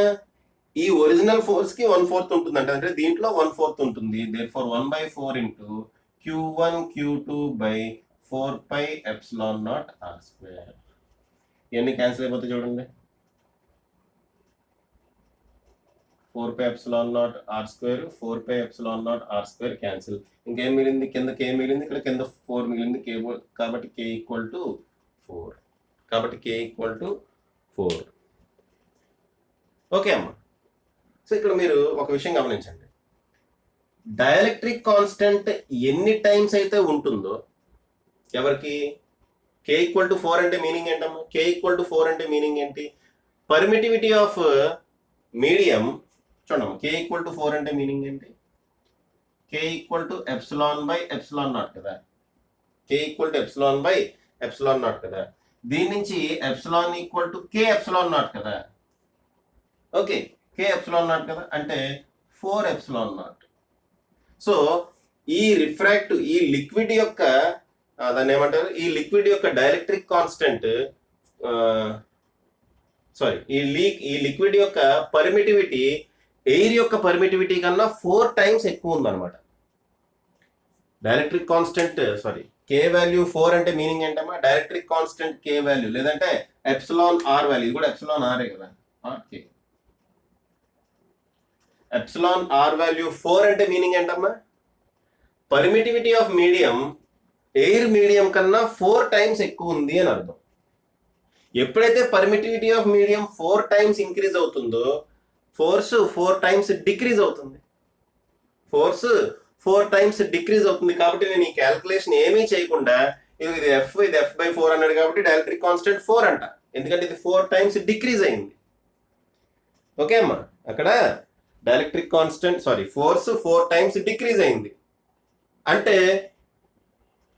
ఈ ఒరిజినల్ ఫోర్స్ కి 1/4 ఉంటుందంట, అంటే దీంట్లో 1/4 ఉంటుంది. Therefore 1/4 into Q1 Q2/4πε0 r². ఇవన్నీ క్యాన్సిల్ అయిపోతే చూడండి, 4πε0 r² 4πε0 r² క్యాన్సిల్. ఇంకేం మిగిలింది, కింద K మిగిలింది, ఇక్కడ కింద 4 మిగిలింది. K, కాబట్టి K = 4. కాబట్టి K = 4. ఓకే అమ్మా. సో ఇక్కడ మీరు ఒక విషయం గమనించండి, డైఎలక్ట్రిక్ కాన్స్టెంట్ ఎన్ని టైమ్స్ అయితే ఉంటుందో ఎవరికి, K = 4 అంటే మీనింగ్ ఏంటమ్మా? K = 4 అంటే మీనింగ్ ఏంటి? Permittivity of medium. చూడమ్మా, K = 4 అంటే మీనింగ్ ఏంటి? K = ε/ε0 కదా. K = ε/ε0 కదా. దీని నుంచి ε = Kε0 కదా. ఓకే, Kε0 కదా, అంటే 4ε0. సో ఈ లిక్విడ్ యొక్క దాన్ని ఏమంటారు, ఈ లిక్విడ్ యొక్క డైఎలక్ట్రిక్ కాన్స్టెంట్, ఈ లిక్విడ్ యొక్క పర్మిటివిటీ ఎయిర్ యొక్క పర్మిటివిటీ కన్నా 4 టైమ్స్ ఎక్కువ ఉందన్నమాట. డైఎలక్ట్రిక్ కాన్స్టెంట్ K వాల్యూ 4 అంటే మీనింగ్ ఏంటమ్మా, డైఎలక్ట్రిక్ కాన్స్టెంట్ K వాల్యూ, లేదంటే εr వాల్యూ, ఇది కూడా εr కదా. εr వాల్యూ 4 అంటే మీనింగ్ ఏంటమ్మా, permittivity of medium air medium కన్నా 4 టైమ్స్ ఎక్కువ ఉంది అని అర్థం. ఎప్పుడైతే permittivity of medium 4 times increase అవుతుందో ఫోర్స్ 4 టైమ్స్ డిక్రీజ్ అవుతుంది. ఫోర్స్ 4 టైమ్స్ డిక్రీజ్ అవుతుంది. కాబట్టి నేను ఈ క్యాల్కులేషన్ ఏమీ చేయకుండా ఇది F/4 అన్నాడు కాబట్టి డైఎలక్ట్రిక్ కాన్స్టెంట్ 4 అంట, ఎందుకంటే ఇది 4 టైమ్స్ డిక్రీజ్ అయింది. ఓకే అమ్మా, అక్కడ dielectric constant force 4 times decrease అయింది అంటే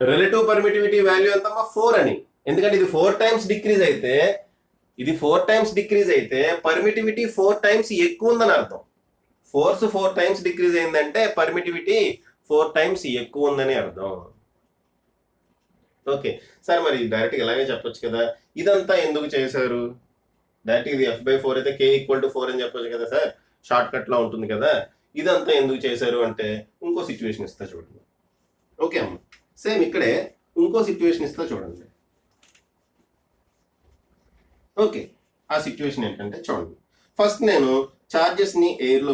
రిలేటివ్ పర్మిటివిటీ వాల్యూ ఎంతమ్మా 4 అని. ఎందుకంటే ఇది 4 టైమ్స్ డిక్రీజ్ అయితే పర్మిటివిటీ 4 టైమ్స్ ఎక్కువ ఉందని అర్థం. ఫోర్స్ 4 టైమ్స్ డిక్రీజ్ అయిందంటే పర్మిటివిటీ 4 టైమ్స్ ఎక్కువ ఉందని అర్థం. ఓకే సార్, మరి డైరెక్ట్ ఇలాగే చెప్పొచ్చు కదా, ఇదంతా ఎందుకు చేశారు? డైరెక్ట్ ఇది F/4 అయితే K=4 అని చెప్పొచ్చు కదా సార్, షార్ట్ కట్ లో ఉంటుంది కదా, ఇదంతా ఎందుకు చేశారు అంటే ఇంకో సిచ్యువేషన్ ఇస్తా చూడండి. ఓకే అమ్మ, సేమ్ ఇక్కడే ఇంకో సిచ్యువేషన్ ఇస్తా చూడండి. ఓకే, ఆ సిచ్యువేషన్ ఏంటంటే చూడండి, ఫస్ట్ నేను చార్జెస్ ని ఎయిర్ లో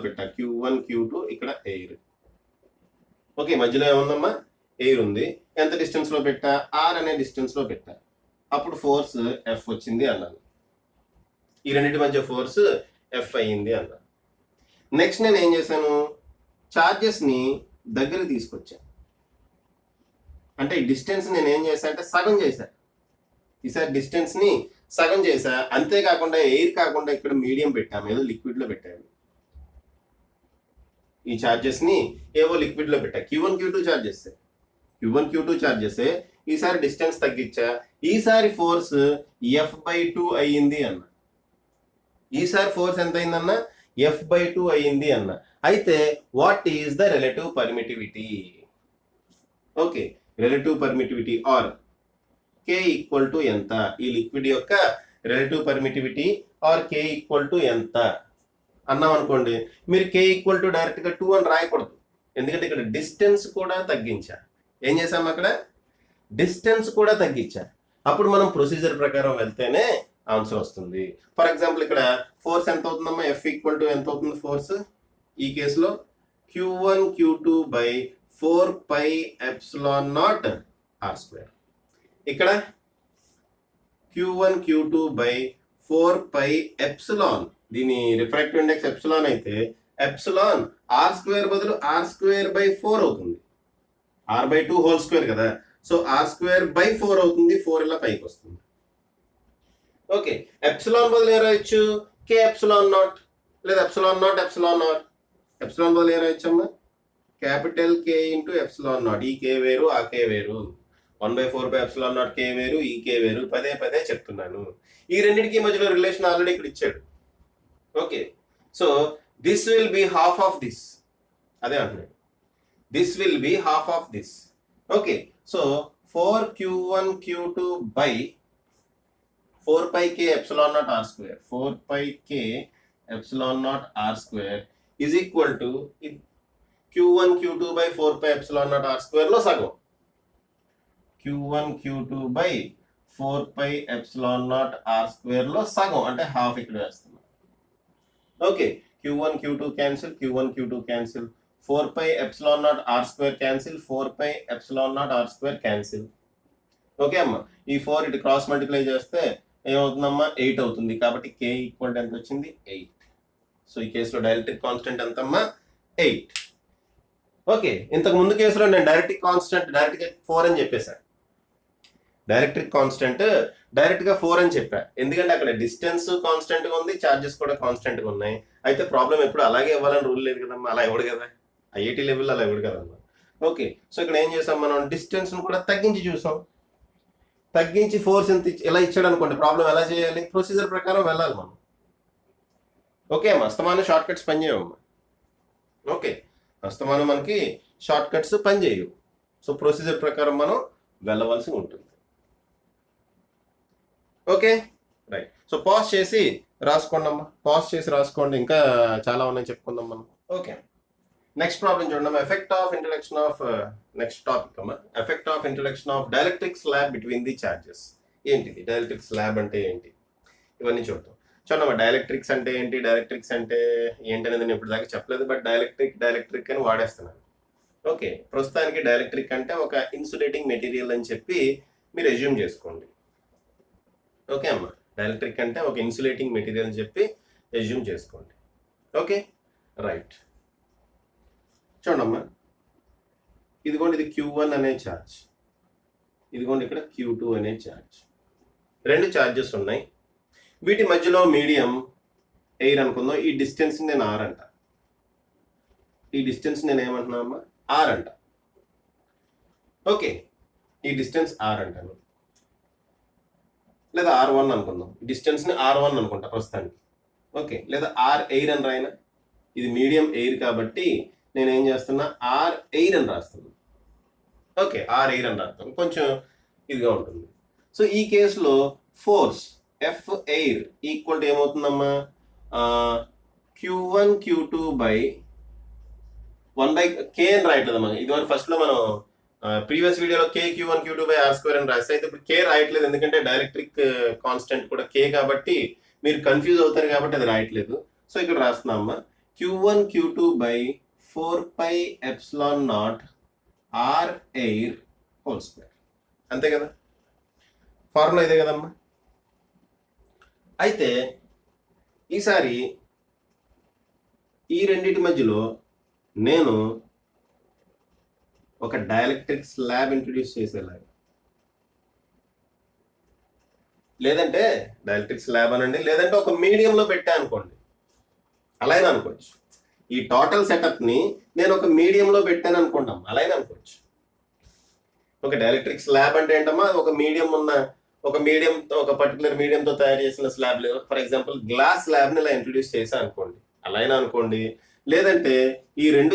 పెట్టా. Q1 Q2 ఇక్కడ ఎయిర్. ఓకే, మధ్యలో ఏముందమ్మా ఎయిర్ ఉంది. ఎంత డిస్టెన్స్ లో పెట్టా? R అనే డిస్టెన్స్ లో పెట్టా. అప్పుడు ఫోర్స్ F వచ్చింది అన్నాను. ఈ రెండింటి మధ్య ఫోర్స్ F అయ్యింది అన్నాను. నెక్స్ట్ నేను ఏం చేశాను, చార్జెస్ ని దగ్గర తీసుకొచ్చా. అంటే ఈ డిస్టెన్స్ నేను ఏం చేశా అంటే సగం చేశా. ఈసారి డిస్టెన్స్ ని సగం చేశా. అంతేకాకుండా ఎయిర్ కాకుండా ఇక్కడ మీడియం పెట్టాము, ఏదో లిక్విడ్ లో పెట్టాము. ఈ చార్జెస్ ని ఏవో లిక్విడ్ లో పెట్టా. Q1 Q2 చార్జెస్ ఈసారి డిస్టెన్స్ తగ్గించా. ఈసారి ఫోర్స్ F/2 అయ్యింది అన్న. ఈసారి ఫోర్స్ ఎంత అయిందన్న? F/2 అయ్యింది అన్న. అయితే what is the relative permittivity? Okay, relative permittivity r K= ఎంత? ఈ లిక్విడ్ యొక్క రిలేటివ్ పర్మిటివిటీ ఆర్ K= ఎంత అన్నాం అనుకోండి, మీరు K= డైరెక్ట్ గా 2 అని రాయకూడదు. ఎందుకంటే ఇక్కడ డిస్టెన్స్ కూడా తగ్గించా. ఏం చేసాం అక్కడ? డిస్టెన్స్ కూడా తగ్గించా. అప్పుడు మనం ప్రొసీజర్ ప్రకారం వెళ్తేనే ఆన్సర్ వస్తుంది. ఫర్ ఎగ్జాంపుల్ ఇక్కడ ఫోర్స్ ఎంత అవుతుందమ్మా? F= ఎంత అవుతుంది ఫోర్స్? ఈ కేసులో Q1 Q2 by 4πε0 r². ఇక్కడ Q1 Q2 by 4πε. దీని రిఫ్రాక్టివ్ ఇండెక్స్ ఎప్సిలాన్ అయితే ఎప్సిలాన్ r² బదులు r²/4 అవుతుంది. r/2 హోల్ స్క్వేర్ కదా, సో r²/4 అవుతుంది. 4 ఇలా పైకి వస్తుంది. ఓకే, ఎప్సిలాన్ బదులు ఏ రాయొచ్చు? K∈0 లేదా ε0 ఎప్సిలాన్ బదులు ఏ రాయొచ్చమ్మా? Capital K × ε0. ఈ K వేరు, ఆ K వేరు. 1/4πε0 K వేరు, ఈ K వేరు. పదే చెప్తున్నాను. ఈ రెండింటికి మధ్యలో రిలేషన్ ఆల్రెడీ ఇక్కడ ఇచ్చాడు. Okay, so this will be half of this. అదే అంటున్నాడు, this will be half of this. Okay, so 4Q1 Q2 by 4πk ε0 r². 4πk ε0 r² is equal to Q1 Q2 by 4πε0 r² లో సగం. Q1 Q2 by 4πε0 r² లో సగం అంటే half ఇక్కడ వేస్తున్నాం. Okay, Q1 Q2 cancel, Q1 Q2 cancel, 4πε0 r² cancel, 4πε0 r² cancel. Okay అమ్మా, ఈ 4 ఇటు క్రాస్ మల్టిప్లై చేస్తే ఏమవుతుందమ్మా? 8 అవుతుంది. కాబట్టి K= ఎంత వచ్చింది? 8. సో ఈ కేసులో డైఎలక్ట్రిక్ కాన్స్టెంట్ ఎంతమ్మా? 8. ఓకే, ఇంతకు ముందు కేసులో నేను డైరెక్ట్రిక్ కాన్స్టెంట్ డైరెక్ట్గా 4 అని చెప్పేశాను. డైరెక్ట్రిక్ కాన్స్టెంట్ డైరెక్ట్ గా 4 అని చెప్పా. ఎందుకంటే అక్కడ డిస్టెన్స్ కాన్స్టెంట్ గా ఉంది, చార్జెస్ కూడా కాన్స్టెంట్ గా ఉన్నాయి. అయితే ప్రాబ్లం ఎప్పుడు అలాగే ఇవ్వాలని రూల్ లేదు కదమ్మా, అలా ఇవ్వడు కదా, IIT లెవెల్ అలా ఇవ్వడు కదమ్మా. ఓకే, సో ఇక్కడ ఏం చేసాం మనం? డిస్టెన్స్ కూడా తగ్గించి చూసాం. తగ్గించి ఫోర్స్ ఎంత ఎలా ఇచ్చాడు అనుకోండి, ప్రాబ్లం ఎలా చేయాలి? ప్రొసీజర్ ప్రకారం వెళ్ళాలి మనం. ఓకే అమ్మా, అస్తమానం షార్ట్ కట్స్ పనిచేయమ్మా. ఓకే, అస్తమానం మనకి షార్ట్ కట్స్ పనిచేయవు. సో ప్రొసీజర్ ప్రకారం మనం వెళ్ళవలసి ఉంటుంది. Okay right. సో పాజ్ చేసి రాసుకోండి అమ్మా, పాజ్ చేసి రాసుకోండి, ఇంకా చాలా ఉన్నాయి చెప్పుకుందాం మనం. ఓకే, నెక్స్ట్ ప్రాబ్లం చూడండి. Effect of introduction of next topic అమ్మా, effect of introduction of dielectric slab between the charges. ఏంటిది డైఎలక్ట్రిక్ స్లాబ్ అంటే ఏంటి, ఇవన్నీ చూద్దాం. చూడమ్మా, డైఎలక్ట్రిక్స్ అంటే ఏంటి, డైఎలక్ట్రిక్స్ అంటే ఏంటనేది నేను ఇప్పుడు దాకా చెప్పలేదు, బట్ డైఎలక్ట్రిక్ అని వాడేస్తున్నాను. ఓకే, ప్రస్తుతానికి డైఎలక్ట్రిక్ అంటే ఒక ఇన్సులేటింగ్ మెటీరియల్ అని చెప్పి మీరు అజ్యూమ్ చేసుకోండి. ఓకే అమ్మా, డైఎలక్ట్రిక్ అంటే ఒక ఇన్సులేటింగ్ మెటీరియల్ అని చెప్పి అజ్యూమ్ చేసుకోండి. Okay right. చూడమ్మా, ఇదిగోండి ఇది Q1 అనే ఛార్జ్, ఇదిగోండి ఇక్కడ Q2 అనే ఛార్జ్. రెండు ఛార్జెస్ ఉన్నాయి, వీటి మధ్యలో మీడియం ఎయిర్ అనుకుందాం. ఈ డిస్టెన్స్ నేను R అంట, ఈ డిస్టెన్స్ నేను ఏమంటున్నా అమ్మా R అంట. ఓకే, ఈ డిస్టెన్స్ R అంటాను, లేదా R1 అనుకుందాం. డిస్టెన్స్ని R1 అనుకుంటా ప్రస్తుతానికి. ఓకే, లేదా R ఎయిర్ అని రాయినా, ఇది మీడియం ఎయిర్ కాబట్టి నేను ఏం చేస్తున్నా R ఎయిర్ అని రాస్తున్నాను. ఓకే, R ఎయిర్ అని రాస్తాను, కొంచెం ఇదిగా ఉంటుంది. సో ఈ కేసులో force F air equal to ఏమవుతుందమ్మా, Q1 Q2 బై 1/K అని రాయట్లేదమ్మా. ఇదివరకు ఫస్ట్లో మనం ప్రీవియస్ వీడియోలో K Q1 Q2 by R² అని రాస్తే, అయితే ఇప్పుడు K రాయట్లేదు, ఎందుకంటే డైఎలక్ట్రిక్ కాన్స్టెంట్ కూడా K కాబట్టి మీరు కన్ఫ్యూజ్ అవుతారు కాబట్టి అది రాయట్లేదు. సో ఇక్కడ రాస్తున్నామ్మా Q1 Q2 by 4πε0 R air whole square. అంతే కదా, ఫార్ములా ఇదే కదమ్మా. అయితే ఈసారి ఈ రెండింటి మధ్యలో నేను ఒక డైఎలక్ట్రిక్ స్లాబ్ ఇంట్రొడ్యూస్ చేసేలాగా, లేదంటే డైఎలక్ట్రిక్ స్లాబ్ అనండి, లేదంటే ఒక మీడియంలో పెట్టా అనుకోండి, అలా అయినా అనుకోవచ్చు. ఈ టోటల్ సెటప్ని నేను ఒక మీడియంలో పెట్టాను అనుకుంటాం, అలా అయినా అనుకోవచ్చు. ఒక డైఎలక్ట్రిక్ స్లాబ్ అంటే ఏంటమ్మా, ఒక మీడియం ఉన్న ఒక పర్టికులర్ మీడియంతో తయారు చేసిన స్లాబ్, ఫర్ ఎగ్జాంపుల్ గ్లాస్ స్లాబ్ని ఇలా ఇంట్రొడ్యూస్ చేసా అనుకోండి, అలా అయినా అనుకోండి. లేదంటే ఈ రెండు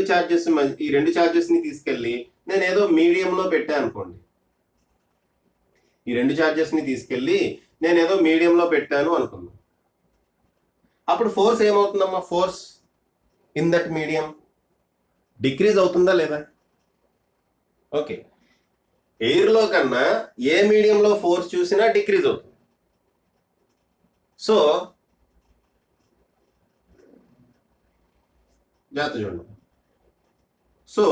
ఛార్జెస్ని తీసుకెళ్ళి నేను ఏదో మీడియంలో పెట్టా అనుకోండి, ఈ రెండు ఛార్జెస్ని తీసుకెళ్ళి నేను ఏదో మీడియంలో పెట్టాను అనుకుందాం. అప్పుడు ఫోర్స్ ఏమవుతుందమ్మా, force in that medium decrease అవుతుందా లేదా? ఓకే, ఎయిర్లో కన్నా ఏ మీడియంలో ఫోర్స్ చూసినా డిక్రీజ్ అవుతుంది. సో జాగ్రత్త చూడండి. సో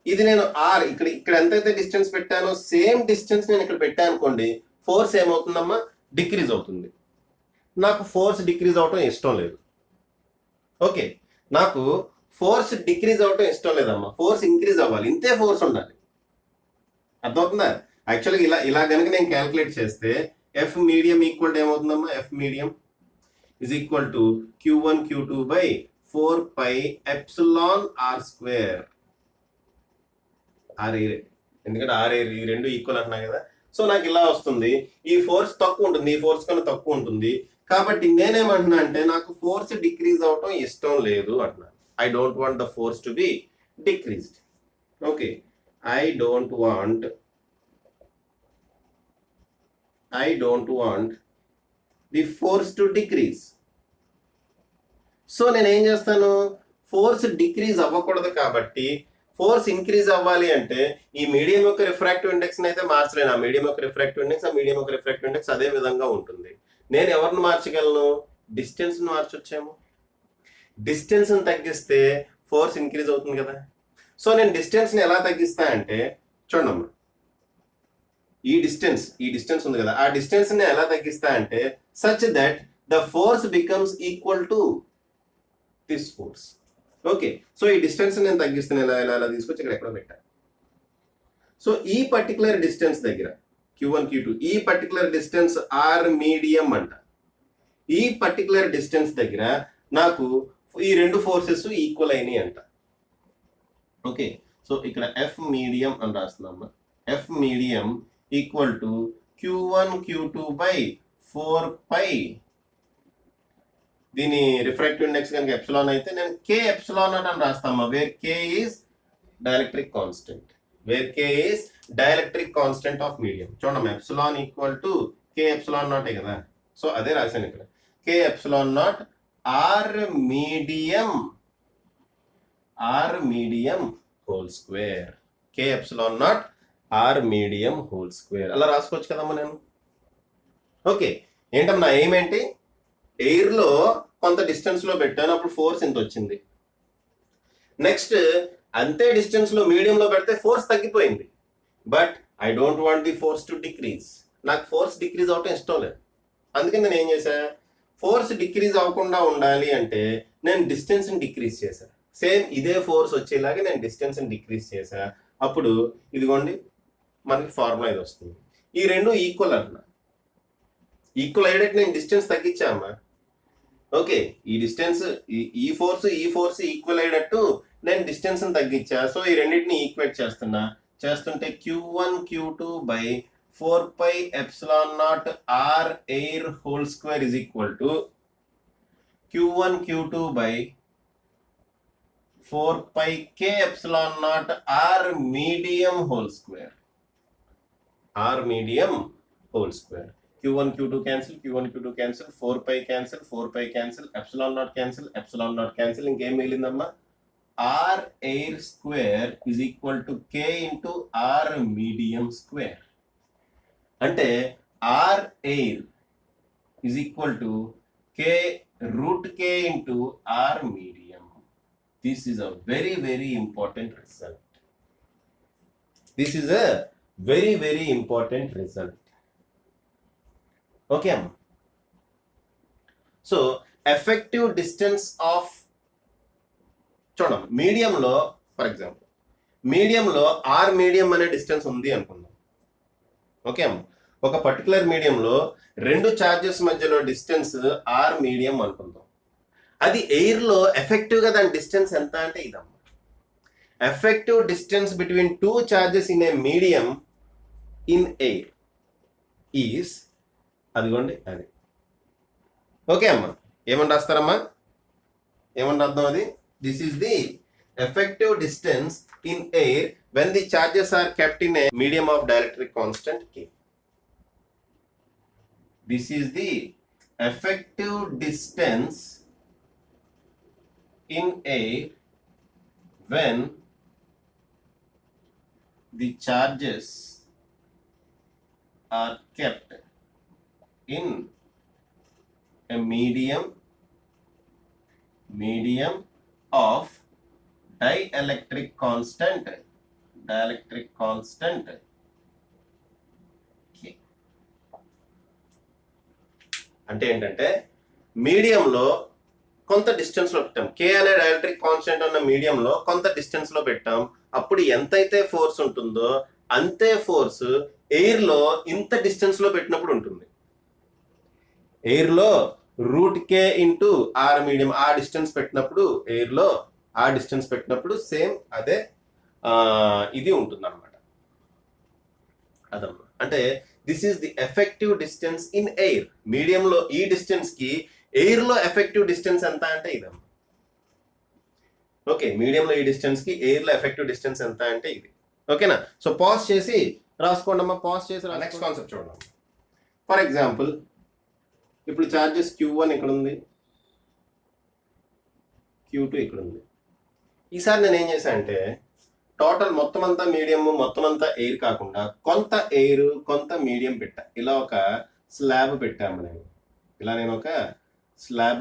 ఇది నేను R ఇక్కడ ఎంతైతే డిస్టెన్స్ పెట్టానో సేమ్ డిస్టెన్స్ నేను ఇక్కడ పెట్టాను అనుకోండి, ఫోర్స్ ఏమవుతుందమ్మా, డిక్రీజ్ అవుతుంది. నాకు ఫోర్స్ డిక్రీజ్ అవటం ఇష్టం లేదు. ఓకే, నాకు ఫోర్స్ డిక్రీజ్ అవటం ఇష్టం లేదమ్మా, ఫోర్స్ ఇంక్రీజ్ అవ్వాలి, ఇంతే ఫోర్స్ ఉండాలి. అర్థమవుతుందా? యాక్చువల్గా ఇలా కనుక నేను క్యాల్కులేట్ చేస్తే F మీడియం ఈక్వల్ టు ఏమవుతుందమ్మా, F medium is equal to Q1 Q2 by 4πε0R². R air, ఎందుకంటే R ఎయిర్ ఈ రెండు ఈక్వల్ అంటున్నా కదా. సో నాకు ఇలా వస్తుంది, ఈ ఫోర్స్ తక్కువ ఉంటుంది, ఈ ఫోర్స్ కన్నా తక్కువ ఉంటుంది. కాబట్టి నేనేమంటున్నా అంటే నాకు ఫోర్స్ డిక్రీజ్ అవటం ఇష్టం లేదు అంటున్నా. I don't want the force to be decreased. Okay, I don't want the force to decrease. So నేను ఏం చేస్తాను, ఫోర్స్ డిక్రీజ్ అవ్వకూడదు కాబట్టి ఫోర్స్ ఇంక్రీజ్ అవ్వాలి అంటే ఈ మీడియం యొక్క రిఫ్రాక్టివ్ ఇండెక్స్ని అయితే మార్చలేను. ఆ మీడియం యొక్క రిఫ్రాక్టివ్ ఇండెక్స్ అదే విధంగా ఉంటుంది. నేను ఎవరిని మార్చగలను, డిస్టెన్స్ని మార్చొచ్చేమో. డిస్టెన్స్ని తగ్గిస్తే ఫోర్స్ ఇంక్రీజ్ అవుతుంది కదా. సో నేను డిస్టెన్స్ని ఎలా తగ్గిస్తా అంటే చూడమ్మా, ఈ డిస్టెన్స్ ఉంది కదా, ఆ డిస్టెన్స్ని ఎలా తగ్గిస్తా అంటే such that the force becomes equal to this force. Okay, so ఈ డిస్టెన్స్ నేను తగ్గిస్తాను, ఎలా తీసుకొచ్చి ఇక్కడ ఎక్కడో పెట్టాను. సో ఈ పర్టికులర్ డిస్టెన్స్ దగ్గర Q1 Q2, ఈ పర్టికులర్ డిస్టెన్స్ R మీడియం అంట. ఈ పర్టికులర్ డిస్టెన్స్ దగ్గర నాకు ఈ రెండు ఫోర్సెస్ ఈక్వల్ అయినాయి అంట. ఓకే, సో ఇక్కడ F మీడియం అని రాస్తున్నాం. F medium equal to Q1 Q2 by 4π, దీని రిఫ్రాక్టివ్ ఇండెక్స్ కనుక ఎప్సిలాన్ అయితే నేను K ఎప్సిలాన్ అని రాస్తామా, where K is dielectric constant of medium. చూడమ్మా, epsilon equal to K epsilon నాటే కదా. సో అదే రాశాను ఇక్కడ, K epsilon naught R medium whole square. K epsilon naught R medium whole square అలా రాసుకోవచ్చు కదమ్మా నేను. ఓకే, ఏంటమ్మా నా ఎయిమ్ ఏంటి, ఎయిర్లో కొంత డిస్టెన్స్లో పెట్టాను, అప్పుడు ఫోర్స్ ఇంత వచ్చింది. నెక్స్ట్ అంతే డిస్టెన్స్లో మీడియంలో పెడితే ఫోర్స్ తగ్గిపోయింది, but I don't want the force to decrease. నాకు ఫోర్స్ డిక్రీజ్ అవటం ఇష్టం లేదు. అందుకని నేను ఏం చేశా, ఫోర్స్ డిక్రీజ్ అవ్వకుండా ఉండాలి అంటే నేను డిస్టెన్స్ని డిక్రీజ్ చేశా. సేమ్ ఇదే ఫోర్స్ వచ్చేలాగా నేను డిస్టెన్స్ని డిక్రీజ్ చేశా. అప్పుడు ఇదిగోండి మనకి ఫార్ములా ఇది వస్తుంది. ఈ రెండు ఈక్వల్ అన్నా. ఈక్వల్ అయ్యేటట్టు నేను డిస్టెన్స్ తగ్గించా అమ్మా. ఓకే, ఈ డిస్టెన్స్ ఈ ఫోర్స్ ఈక్వల్ అయ్యేటట్టు నేను డిస్టెన్స్ తగ్గించా. సో ఈ రెండింటిని ఈక్వేట్ చేస్తుంటే Q1 Q2 by 4 pi epsilon naught R air whole square is equal to Q1 Q2 by 4 pi K epsilon naught R medium whole square. R medium whole square. Q1 Q2 cancel, Q1 Q2 cancel, 4 pi cancel, 4 pi cancel, epsilon naught cancel. ఇంకేం మిగిలిందమ్మా, R air square is equal to K into R medium square. అంటే R air is equal to K root K into R medium. This is a very, very important result. This is a very, very important result. Okay. So effective distance of చూడండి, మీడియంలో for example మీడియంలో are medium అనే distance ఉంది అనుకుందాం. Okay అమ్మ, ఒక particular మీడియంలో రెండు చార్జెస్ మధ్యలో డిస్టెన్స్ ఆర్ మీడియం అనుకుందాం. అది ఎయిర్లో ఎఫెక్టివ్గా దాని డిస్టెన్స్ ఎంత అంటే ఇదమ్మా. Effective distance between two charges in a medium in air is అదిగోండి అది. ఓకే అమ్మా, ఏమని రాస్తారమ్మా, ఏమని రాద్దాం అది. This is the effective distance in air when the charges are kept in a medium of dielectric constant K. This is the effective distance in air when the charges are kept in a medium of dielectric constant K. అంటే ఏంటంటే మీడియంలో కొంత distance లో పెట్టాం, K అనే dielectric constant ఉన్న మీడియంలో కొంత డిస్టెన్స్ లో పెట్టాం. అప్పుడు ఎంతైతే ఫోర్స్ ఉంటుందో అంతే ఫోర్స్ ఎయిర్ లో ఇంత డిస్టెన్స్ లో పెట్టినప్పుడు ఉంటుంది. ఎయిర్ లో root K into r medium ఆ డిస్టెన్స్ పెట్టినప్పుడు ఎయిర్ లో ఆ డిస్టెన్స్ పెట్టినప్పుడు సేమ్ అదే ఇది ఉంటుంది అనమాట. అదమ్మా, అంటే this is the effective distance in air. మీడియంలో ఈ డిస్టెన్స్ కి ఎయిర్ లో ఎఫెక్టివ్ డిస్టెన్స్ ఎంత అంటే ఇదమ్మా. ఓకే, మీడియంలో ఈ డిస్టెన్స్ కి ఎయిర్ లో ఎఫెక్టివ్ డిస్టెన్స్ ఎంత అంటే ఇది. ఓకేనా, సో పాజ్ చేసి రాసుకోండి అమ్మా. పాజ్ చేసి నెక్స్ట్ కాన్సెప్ట్ చూడండి. ఫర్ ఎగ్జాంపుల్ ఇప్పుడు చార్జెస్ Q1 ఇక్కడ ఉంది, Q2 ఇక్కడ ఉంది. ఈసారి నేను ఏం చేశా అంటే టోటల్ మొత్తం అంతా మీడియం మొత్తం అంతా ఎయిర్ కాకుండా కొంత ఎయిర్ కొంత మీడియం పెట్టా. ఇలా ఒక స్లాబ్ పెట్టాము నేను. నేను ఒక స్లాబ్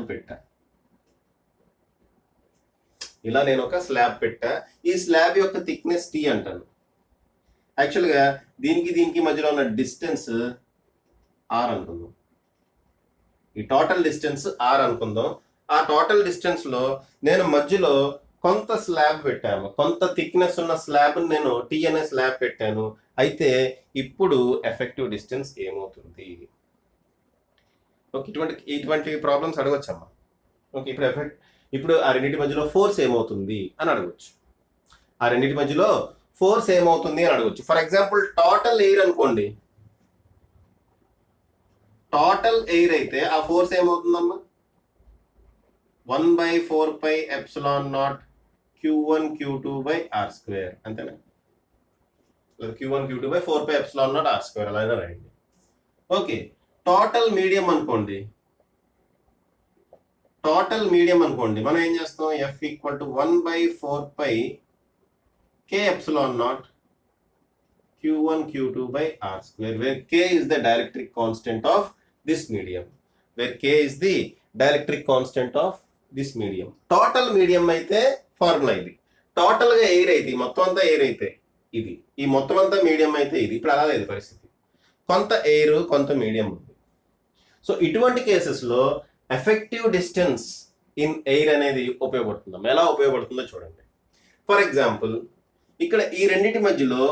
పెట్టా. ఈ స్లాబ్ యొక్క థిక్నెస్ T అంటాను. యాక్చువల్గా దీనికి మధ్యలో ఉన్న డిస్టెన్స్ R అనుకుందాం. ఈ టోటల్ డిస్టెన్స్ R అనుకుందాం. ఆ టోటల్ డిస్టెన్స్ లో నేను మధ్యలో కొంత స్లాబ్ పెట్టాను, కొంత థిక్నెస్ ఉన్న స్లాబ్ నేను T అనే స్లాబ్ పెట్టాను. అయితే ఇప్పుడు ఎఫెక్టివ్ డిస్టెన్స్ ఏమవుతుంది? ఓకే, ఇటువంటి ప్రాబ్లమ్స్ అడగొచ్చమ్మా. ఓకే, ఇప్పుడు ఆ రెండింటి మధ్యలో ఫోర్స్ ఏమవుతుంది అని అడగవచ్చు. ఫర్ ఎగ్జాంపుల్ టోటల్ ఎయిర్ అనుకోండి. టోటల్ ఎయిర్ అయితే ఆ force ఏమవుతుందమ్మా, 1/4 pi epsilon naught Q1 Q2 by R square అంతేనా? Q1 Q2 by 4 pi epsilon naught R square అలా రాయండి. ఓకే, టోటల్ మీడియం అనుకోండి. మనం ఏం చేస్తాం, F equal to 1/4 pi K epsilon naught Q1 Q2 by R square where K is the dielectric constant of this medium. Total medium అయితే formula ఇది. Total గా air అయితే మొత్తం అంతా ఎయిర్ అయితే ఇది, ఈ మొత్తం అంతా మీడియం అయితే ఇది. ఇప్పుడు అలా లేదు పరిస్థితి, కొంత ఎయిర్ కొంత మీడియం ఉంది. సో ఇటువంటి కేసెస్లో ఎఫెక్టివ్ డిస్టెన్స్ ఇన్ ఎయిర్ అనేది ఉపయోగపడుతుందా? ఎలా ఉపయోగపడుతుందో చూడండి. ఫర్ ఎగ్జాంపుల్, ఇక్కడ ఈ రెండింటి మధ్యలో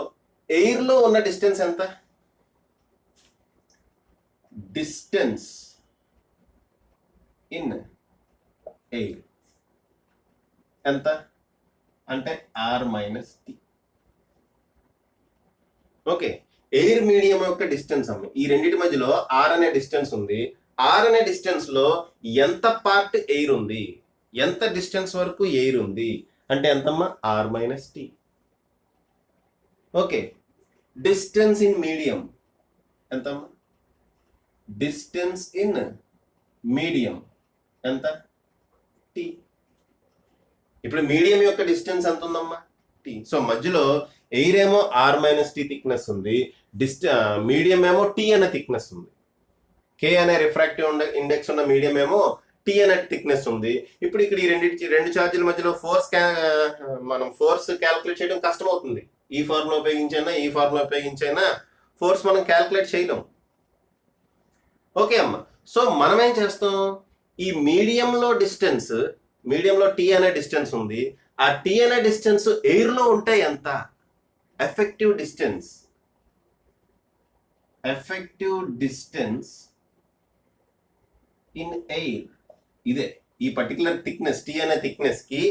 ఎయిర్లో ఉన్న డిస్టెన్స్ ఎంత? డిస్టెన్స్ ఇన్ ఎయిర్ ఎంత అంటే r minus t. Okay, air medium యొక్క డిస్టెన్స్ అమ్మ, ఈ రెండింటి మధ్యలో r అనే డిస్టెన్స్ ఉంది. r అనే డిస్టెన్స్ లో ఎంత పార్ట్ ఎయిర్ ఉంది, ఎంత డిస్టెన్స్ వరకు ఎయిర్ ఉంది అంటే ఎంతమ్మా? r minus t. Okay, distance in medium ఎంతమ్మా? డిస్టెన్స్ ఇన్ మీడియం ఎంత? t. ఇప్పుడు మీడియం యొక్క డిస్టెన్స్ ఎంత ఉందమ్మా? t. సో మధ్యలో ఎయిర్ ఏమో r మైనస్ టీ థిక్నెస్ ఉంది, మీడియం ఏమో t అనే థిక్నెస్ ఉంది. k అనే రిఫ్రాక్టివ్ ఇండెక్స్ ఉన్న మీడియం ఏమో t అనే థిక్నెస్ ఉంది. ఇప్పుడు ఇక్కడ ఈ రెండు ఛార్జీల మధ్యలో మనం ఫోర్స్ క్యాల్కులేట్ చేయడం కష్టం అవుతుంది. ఈ ఫార్ములా ఉపయోగించైనా ఈ ఫార్ములా ఉపయోగించైనా ఫోర్స్ మనం క్యాల్కులేట్ చేయలేం. ఓకే అమ్మ, సో మనం ఏం చేస్తాం, ఈ మీడియంలో టీ అనే డిస్టెన్స్ ఉంది. ఆ టీ అనే డిస్టెన్స్ ఎయిర్ లో ఉంటే ఎంత? ఎఫెక్టివ్ డిస్టెన్స్ ఇన్ ఎయిర్, ఇదే ఈ పర్టికులర్ థిక్నెస్ టీ అనే థిక్నెస్ కి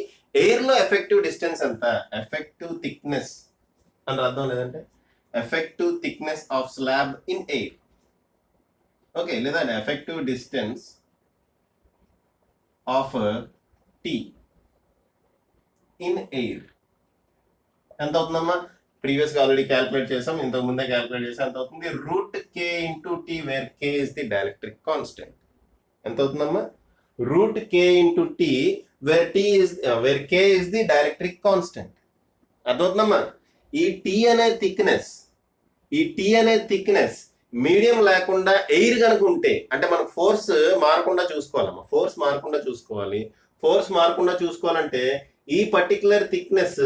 ఎయిర్ లో ఎఫెక్టివ్ డిస్టెన్స్ ఎంత? ఎఫెక్టివ్ థిక్నెస్ అని అర్థం లేదంటే effective thickness of slab in air. Okay, లేదా effective distance of T in air ఎంత అవుతుందమ్మా? ప్రీవియస్ గా ఆల్రెడీ క్యాల్కులేట్ చేసాం, ఇంతకు ముందే క్యాల్కులేట్ చేసాం. ఎంత అవుతుంది? Root K into T where K is the dielectric constant. ఎంత అవుతుందమ్మా? Root K into T where K is the dielectric constant. అర్థమవుతుందమ్మా? ఈ టీ అనే థిక్నెస్ మీడియం లేకుండా ఎయిర్ కనుక ఉంటే, అంటే మనకు ఫోర్స్ మారకుండా చూసుకోవాలమ్మా. ఫోర్స్ మారకుండా చూసుకోవాలంటే ఈ పర్టికులర్ థిక్నెస్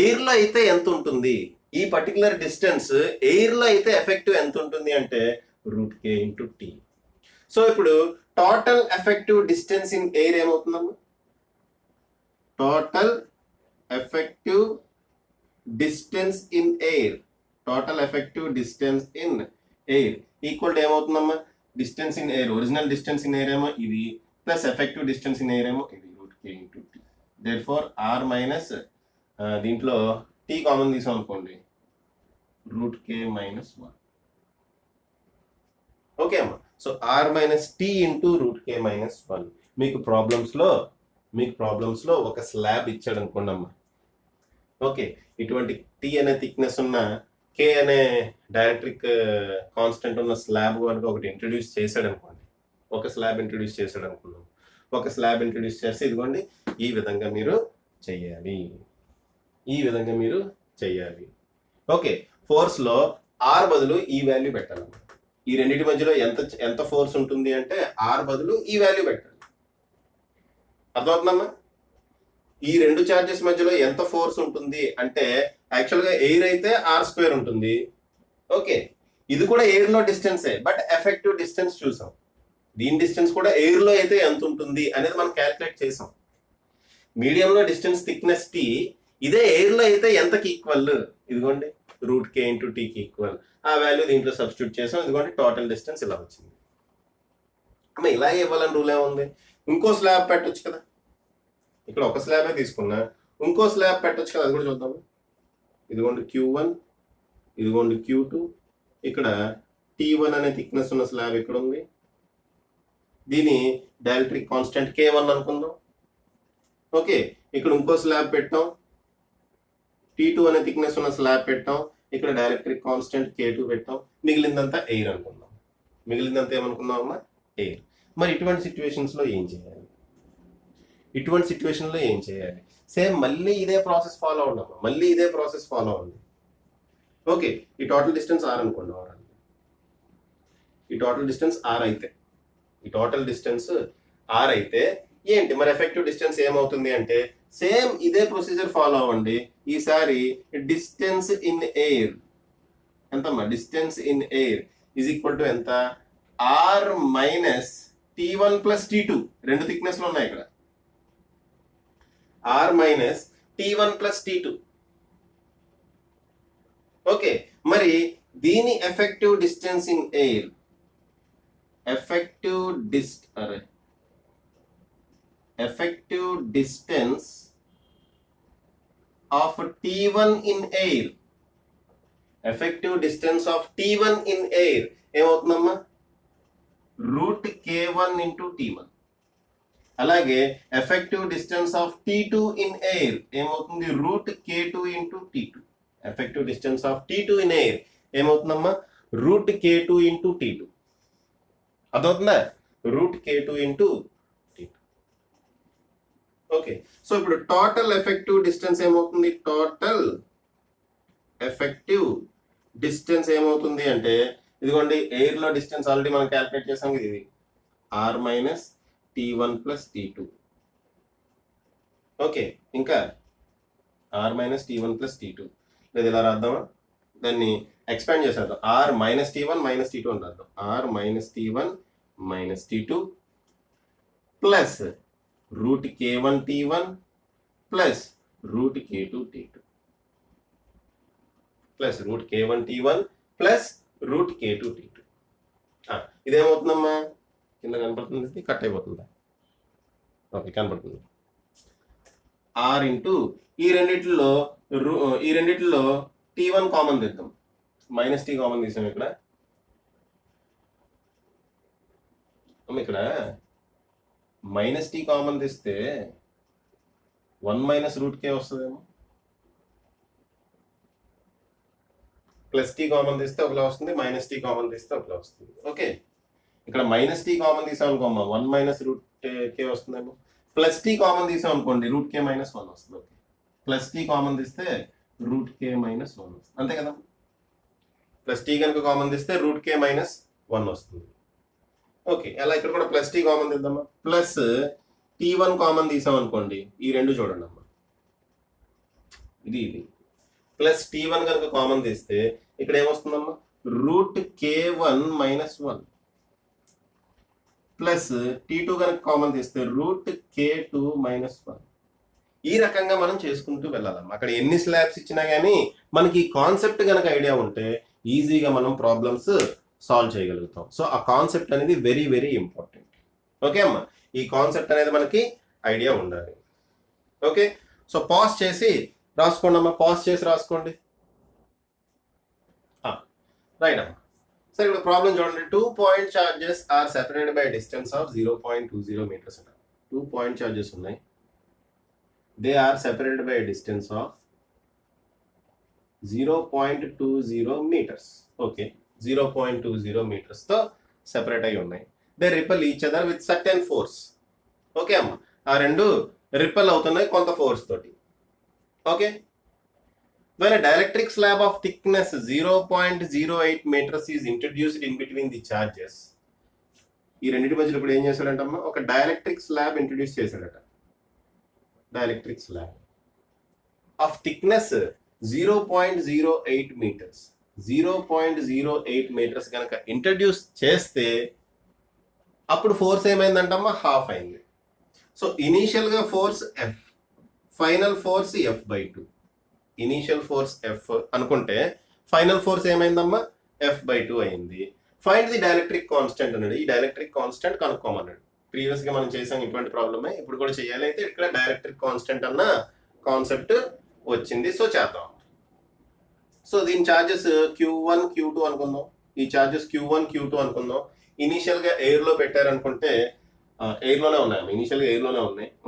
ఎయిర్ లో అయితే ఎంత ఉంటుంది, ఈ పర్టికులర్ డిస్టెన్స్ ఎయిర్ లో అయితే ఎఫెక్టివ్ ఎంత ఉంటుంది అంటే రూట్ కే ఇంటూ టీ. సో ఇప్పుడు total effective distance in air ఏమవుతుందమ్మా? Total effective distance in air equal to ఏమవుతుందమ్మా? Distance in air, original distance in air ఏమో ఇది, plus effective distance in air ఏమో ఇది, రూట్ కే into T. Therefore R minus దీంట్లో T common తీసాం అనుకోండి, root K minus 1. Okay అమ్మా, so R minus T into root K minus 1. మీకు problems లో ఒక స్లాబ్ ఇచ్చాడు అనుకోండి అమ్మా. ఓకే, ఇటువంటి టీ అనే థిక్నెస్ ఉన్న కే అనే డైఎలక్ట్రిక్ కాన్స్టెంట్ ఉన్న స్లాబ్ కనుక ఒకటి ఇంట్రడ్యూస్ చేశాడు అనుకోండి, ఒక స్లాబ్ ఇంట్రడ్యూస్ చేస్తే ఇదిగోండి ఈ విధంగా మీరు చెయ్యాలి. ఓకే, ఫోర్స్ లో ఆర్ బదులు ఈ వాల్యూ పెట్టాలి. ఈ రెండింటి మధ్యలో ఎంత ఫోర్స్ ఉంటుంది అంటే ఆర్ బదులు ఈ వాల్యూ పెట్టాలి. అర్థమవుతుందమ్మా? ఈ రెండు చార్జెస్ మధ్యలో ఎంత ఫోర్స్ ఉంటుంది అంటే యాక్చువల్ గా ఎయిర్ అయితే r² ఉంటుంది. ఓకే, ఇది కూడా ఎయిర్ లో డిస్టెన్సే, బట్ ఎఫెక్టివ్ డిస్టెన్స్ చూసాం. దీని డిస్టెన్స్ కూడా ఎయిర్ లో అయితే ఎంత ఉంటుంది అనేది మనం క్యాల్కులేట్ చేసాం. మీడియంలో డిస్టెన్స్ థిక్నెస్ టీ, ఇదే ఎయిర్ లో అయితే ఎంతకి ఈక్వల్? ఇదిగోండి రూట్ కే ఇంటూ టీకి ఈక్వల్. ఆ వాల్యూ దీంట్లో సబ్స్టిట్యూట్ చేసాం. ఇదిగోండి టోటల్ డిస్టెన్స్ ఇలా వచ్చింది. ఇలాగే ఇవ్వాలని రూల్ ఏముంది? ఇంకో స్లాబ్ పెట్టొచ్చు కదా. ఇక్కడ ఒక స్లాబే తీసుకున్నా, ఇంకో స్లాబ్ పెట్టొచ్చు కదా, అది కూడా చూద్దాము. ఇదిగోండి Q1, ఇదిగోండి Q2, ఇక్కడ T1 అనే థిక్నెస్ ఉన్న స్లాబ్ ఇక్కడ ఉంది. దీని డైఎలక్ట్రిక్ కాన్స్టెంట్ K1 అనుకుందాం. ఓకే, ఇక్కడ ఇంకో స్లాబ్ పెట్టాం, T2 అనే థిక్నెస్ ఉన్న స్లాబ్ పెట్టాం. ఇక్కడ డైఎలక్ట్రిక్ కాన్స్టెంట్ K2 పెట్టాం. మిగిలిందంతా ఎయిర్ అనుకుందాం. ఏమనుకుందామమ్మా? ఎయిర్. మరి ఇటువంటి సిచ్యువేషన్స్ లో ఏం చేయాలి? సేమ్ మళ్ళీ ఇదే ప్రాసెస్ ఫాలో అవ్వండి. ఓకే, ఈ టోటల్ డిస్టెన్స్ ఆర్ అనుకోండి. ఈ టోటల్ డిస్టెన్స్ ఆర్ అయితే ఏంటి మరి ఎఫెక్టివ్ డిస్టెన్స్ ఏమవుతుంది అంటే సేమ్ ఇదే ప్రొసీజర్ ఫాలో అవ్వండి. ఈసారి డిస్టెన్స్ ఇన్ ఎయిర్ ఎంతమ్మా, distance in air is equal to ఎంత, R minus T1 plus T2, రెండు థిక్నెస్లు ఉన్నాయి ఇక్కడ, are minus T1 plus T2. Okay, మరి దీని effective distance in air, effective distance of T1 in air, effective distance of T1 in air ఏమవుతుందమ్మా, root K1 into T1. అలాగే effective distance of T2 in air ఏమవుతుంది, root K2 into T2. Effective distance of T2 in air ఏమవుతుందమ్మా, root K2 into T2. అదవుతుందా, root K2 into T2. Okay, so ఇప్పుడు total effective distance ఏమవుతుంది, total effective distance ఏమవుతుంది అంటే ఇదిగోండి, air లో distance already మనం క్యాల్కులేట్ చేసాం, ఇది R minus T1 plus T2. Okay, ఇంకా R minus T1 plus T2 లేదు, ఇలా రాద్దామా, దాన్ని ఎక్స్పాండ్ చేసేద్దాం, are minus T1 minus T2 అని రాద్దాం, r minus T1 minus T2 plus root K1 T1 plus root K2 T2 plus root K1 T1 plus root K2 T2. ఇదేమవుతుందమ్మా, కింద కనపడుతుంది, cut అయిపోతుందా, ఓకే కనపడుతుంది, ఆర్ ఇంటూ ఈ రెండిట్లో T1 కామన్ తీద్దాం, మైనస్ T కామన్ తీసాం ఇక్కడ, ఇక్కడ మైనస్ T కామన్ తీస్తే 1 మైనస్ రూట్ K వస్తుందేమో, ప్లస్ T కామన్ తీస్తే ఒకలా వస్తుంది, మైనస్ T కామన్ తీస్తే ఒకలా వస్తుంది. ఓకే, ఇక్కడ మైనస్ T కామన్ తీసాం అనుకోమ్మా, 1 మైనస్ రూట్ K వస్తుందేమో, ప్లస్ T కామన్ తీసాం అనుకోండి, రూట్ K మైనస్ 1 వస్తుంది. ఓకే, ప్లస్ T కామన్ తీస్తే రూట్ K మైనస్ 1 వస్తుంది, అంతే కదా, ప్లస్ T కనుక కామన్ తీస్తే రూట్ K మైనస్ 1 వస్తుంది. ఓకే, అలా ఇక్కడ కూడా ప్లస్ T కామన్ తీద్దామా, ప్లస్ T1 కామన్ తీసాం అనుకోండి, ఈ రెండు చూడండి అమ్మా, ఇది ప్లస్ T1 కనుక కామన్ తీస్తే ఇక్కడ ఏమొస్తుందమ్మా, route K1 minus 1 plus T2 కనుక కామన్ తీస్తే రూట్ K2 మైనస్ 1. ఈ రకంగా మనం చేసుకుంటూ వెళ్ళాలమ్మా. అక్కడ ఎన్ని స్లాబ్స్ ఇచ్చినా కానీ మనకి ఈ కాన్సెప్ట్ కనుక ఐడియా ఉంటే ఈజీగా మనం ప్రాబ్లమ్స్ సాల్వ్ చేయగలుగుతాం. సో ఆ కాన్సెప్ట్ అనేది వెరీ వెరీ ఇంపార్టెంట్. ఓకే అమ్మా, ఈ కాన్సెప్ట్ అనేది మనకి ఐడియా ఉండాలి. ఓకే, సో పాజ్ చేసి రాసుకోండి అమ్మా, పాజ్ చేసి రాసుకోండి. రైట్ అమ్మా. సరే, ఇప్పుడు ప్రాబ్లం చూడండి. 2 point charges are separated by distance of 0.20 metres అంట. 2 పాయింట్ చార్జెస్ ఉన్నాయి, they are separated by distance of 0.20 metres. Okay, 0.20 metres తో సెపరేట్ అయి ఉన్నాయి. They repel each other with certain force. Okay అమ్మా, ఆ రెండు రిపల్ అవుతున్నాయి కొంత ఫోర్స్ తోటి. Okay, when a dielectric slab of thickness 0.08 meters is introduced in between the charges, ఈ రెండింటి మధ్యలో ఇప్పుడు ఏం చేశాడంటమ్మా, ఒక డైఎలక్ట్రిక్ స్లాబ్ ఇంట్రడ్యూస్ చేశాడట. Dielectric slab of thickness 0.08 metres, 0.08 metres కనుక ఇంట్రడ్యూస్ చేస్తే అప్పుడు ఫోర్స్ ఏమైందంటమ్మా, హాఫ్ అయింది. సో ఇనీషియల్ గా force F, final force F/2. Initial force F అనుకుంటే ఫైనల్ ఫోర్స్ ఏమైందమ్మా, F/2 అయింది. ఫైండ్ ది డైఎలక్ట్రిక్ కాన్స్టెంట్ అన్నాడు. ఈ డైఎలక్ట్రిక్ కాన్స్టెంట్ కనుక్కోమన్నాడు. ప్రీవియస్ గా మనం చేసాం ఇటువంటి ప్రాబ్లమే, ఇప్పుడు కూడా చేయాలి. అయితే ఇక్కడ డైఎలక్ట్రిక్ కాన్స్టెంట్ అన్న కాన్సెప్ట్ వచ్చింది. సో చేద్దాం. సో దీని చార్జెస్ Q1 Q2 అనుకుందాం. ఈ చార్జెస్ Q1 Q2 అనుకుందాం. ఇనీషియల్ గా ఎయిర్ లో పెట్టారనుకుంటే ఎయిర్ లోనే ఉన్నాయి, ఇనీషియల్ గా ఎయిర్ లోనే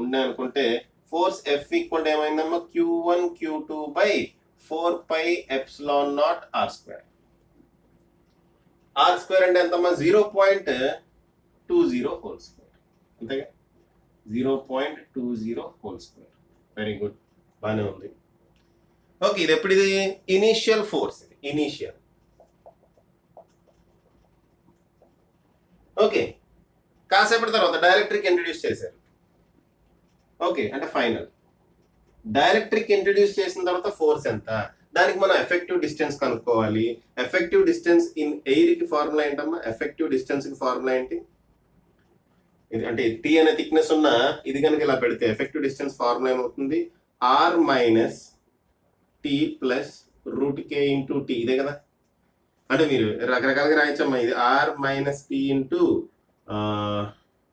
ఉన్నాయి అనుకుంటే ఫోర్స్ F ఈక్వల్ ఏమైందమ్మా, Q1 Q2 by 4πε0 r². r² అంటే ఎంతమ్మా, 0.20 హోల్ స్క్వేర్, అంతేగా, 0.20 హోల్ స్క్వేర్. వెరీ గుడ్, బాగానే ఉంది. ఓకే, ఇది ఎప్పుడు, ఇది ఇనీషియల్ ఫోర్స్, ఇది ఇనీషియల్. ఓకే, కాసేపటి తర్వాత డైఎలక్ట్రిక్ ఇంట్రడ్యూస్ చేశారు. ఓకే, అంటే ఫైనల్. డైరెక్ట్రిక్ ఇంట్రడ్యూస్ చేసిన తర్వాత ఫోర్స్ ఎంత, దానికి మనం ఎఫెక్టివ్ డిస్టెన్స్ కనుక్కోవాలి. ఎఫెక్టివ్ డిస్టెన్స్ ఇన్ ఎయిర్ కి ఫార్ములా ఏంటమ్మా? ఎఫెక్టివ్ డిస్టెన్స్ కి ఫార్ములా ఏంటి? ఇది అంటే టీ అనే థిక్నెస్ ఉన్న ఇది కనుక ఇలా పెడితే ఎఫెక్టివ్ డిస్టెన్స్ ఫార్ములా ఏమవుతుంది? R minus tea plus root కే ఇంటూ టీ. ఇదే కదా. అంటే మీరు రకరకాలుగా రాయొచ్చమ్మా. ఇది R minus T into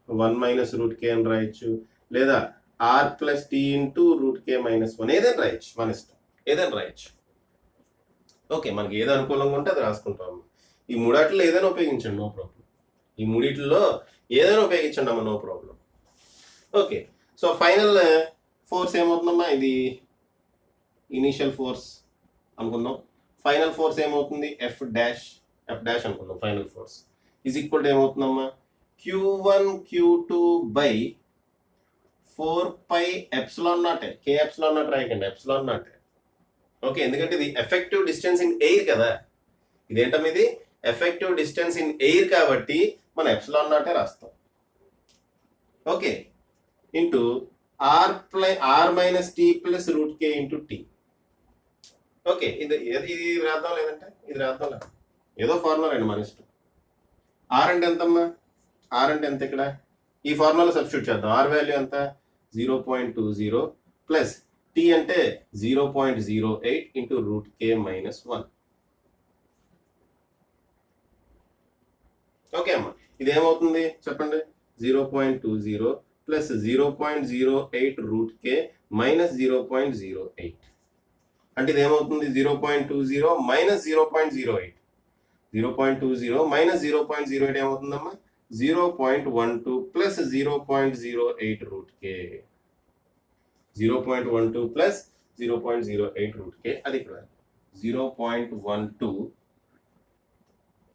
1 minus root K అని రాయొచ్చు, లేదా R plus T into root K minus 1, ఏదైనా రాయొచ్చు, మన ఇష్టం, ఏదైనా రాయొచ్చు. ఓకే, మనకి ఏది అనుకూలంగా ఉంటే అది రాసుకుంటాము. ఈ మూడాటిలో ఏదైనా ఉపయోగించండి, నో ప్రాబ్లం. ఈ మూడిట్లో ఏదైనా ఉపయోగించండి అమ్మా, no problem. Okay, so final force ఏమవుతుందమ్మా? ఇది ఇనీషియల్ ఫోర్స్ అనుకుందాం. ఫైనల్ ఫోర్స్ ఏమవుతుంది? ఎఫ్ డాష్ అనుకుందాం. Final force is equal to ఏమవుతుందమ్మా? Q1 Q2 by 4 epsilon naught. K epsilon naught రాయకండి, ఎప్సిలాన్ నాట్. ఓకే, ఎందుకంటే ఇది ఎఫెక్టివ్ డిస్టెన్స్ ఇన్ ఎయిర్ కదా. ఇదేంటమ్మా? ఇది ఎఫెక్టివ్ డిస్టెన్స్ ఇన్ ఎయిర్ కాబట్టి మనం ఎప్సిలాన్ నాటే రాస్తాం. Okay, into r minus tea plus root కే ఇంటూ టీ. ఓకే, ఇది రాద్దాం, లేదంటే ఇది రాద్దాం, లేదా ఏదో ఫార్ములా రండి, మన ఇష్టం. ఆర్ అంటే ఎంతమ్మా? ఆర్ అంటే ఎంత? ఇక్కడ ఈ ఫార్ములాలో సబ్స్టిట్యూట్ చేద్దాం. ఆర్ వాల్యూ ఎంత? 0.20 ప్లస్ టీ అంటే 0.08 into root K minus 1. Okay అమ్మా, ఇదేమవుతుంది చెప్పండి? 0.20 ప్లస్ 0.08 రూట్ కే మైనస్ 0.08 అంటే ఇదేమవుతుంది? 0.20 మైనస్ 0.08. 0.20 మైనస్ 0.08 ఏమవుతుందమ్మా? 0.12 plus 0.08 root k. 0.12 plus 0.08 root k. అది ఇక్కడ 0.12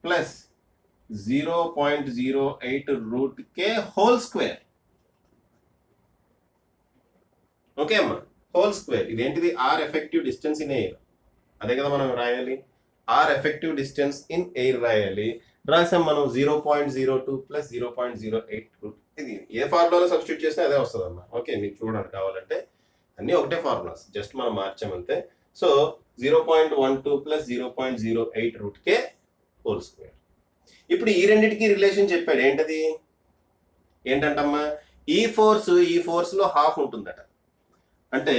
plus 0.08 root k whole square. Okay అమ్మా, హోల్ స్క్వేర్. ఇదేంటిది? R effective distance in air. అదే కదా మనం రాయాలి. R effective distance in air రాయాలి. రాసాం మనం 0.02 ప్లస్ 0.08 రూట్. ఇది ఏ ఫార్ములాలో సబ్స్టిట్యూట్ చేసినా అదే వస్తుంది అమ్మా. ఓకే, మీకు చూడండి కావాలంటే అన్నీ ఒకటే ఫార్ములాస్, జస్ట్ మనం మార్చామంతే. So 0.12 plus 0.08 root k whole square. ఇప్పుడు ఈ రెండింటికి రిలేషన్ చెప్పాడు. ఏంటది? ఏంటంటమ్మా? ఈ ఫోర్స్ లో హాఫ్ ఉంటుందట. అంటే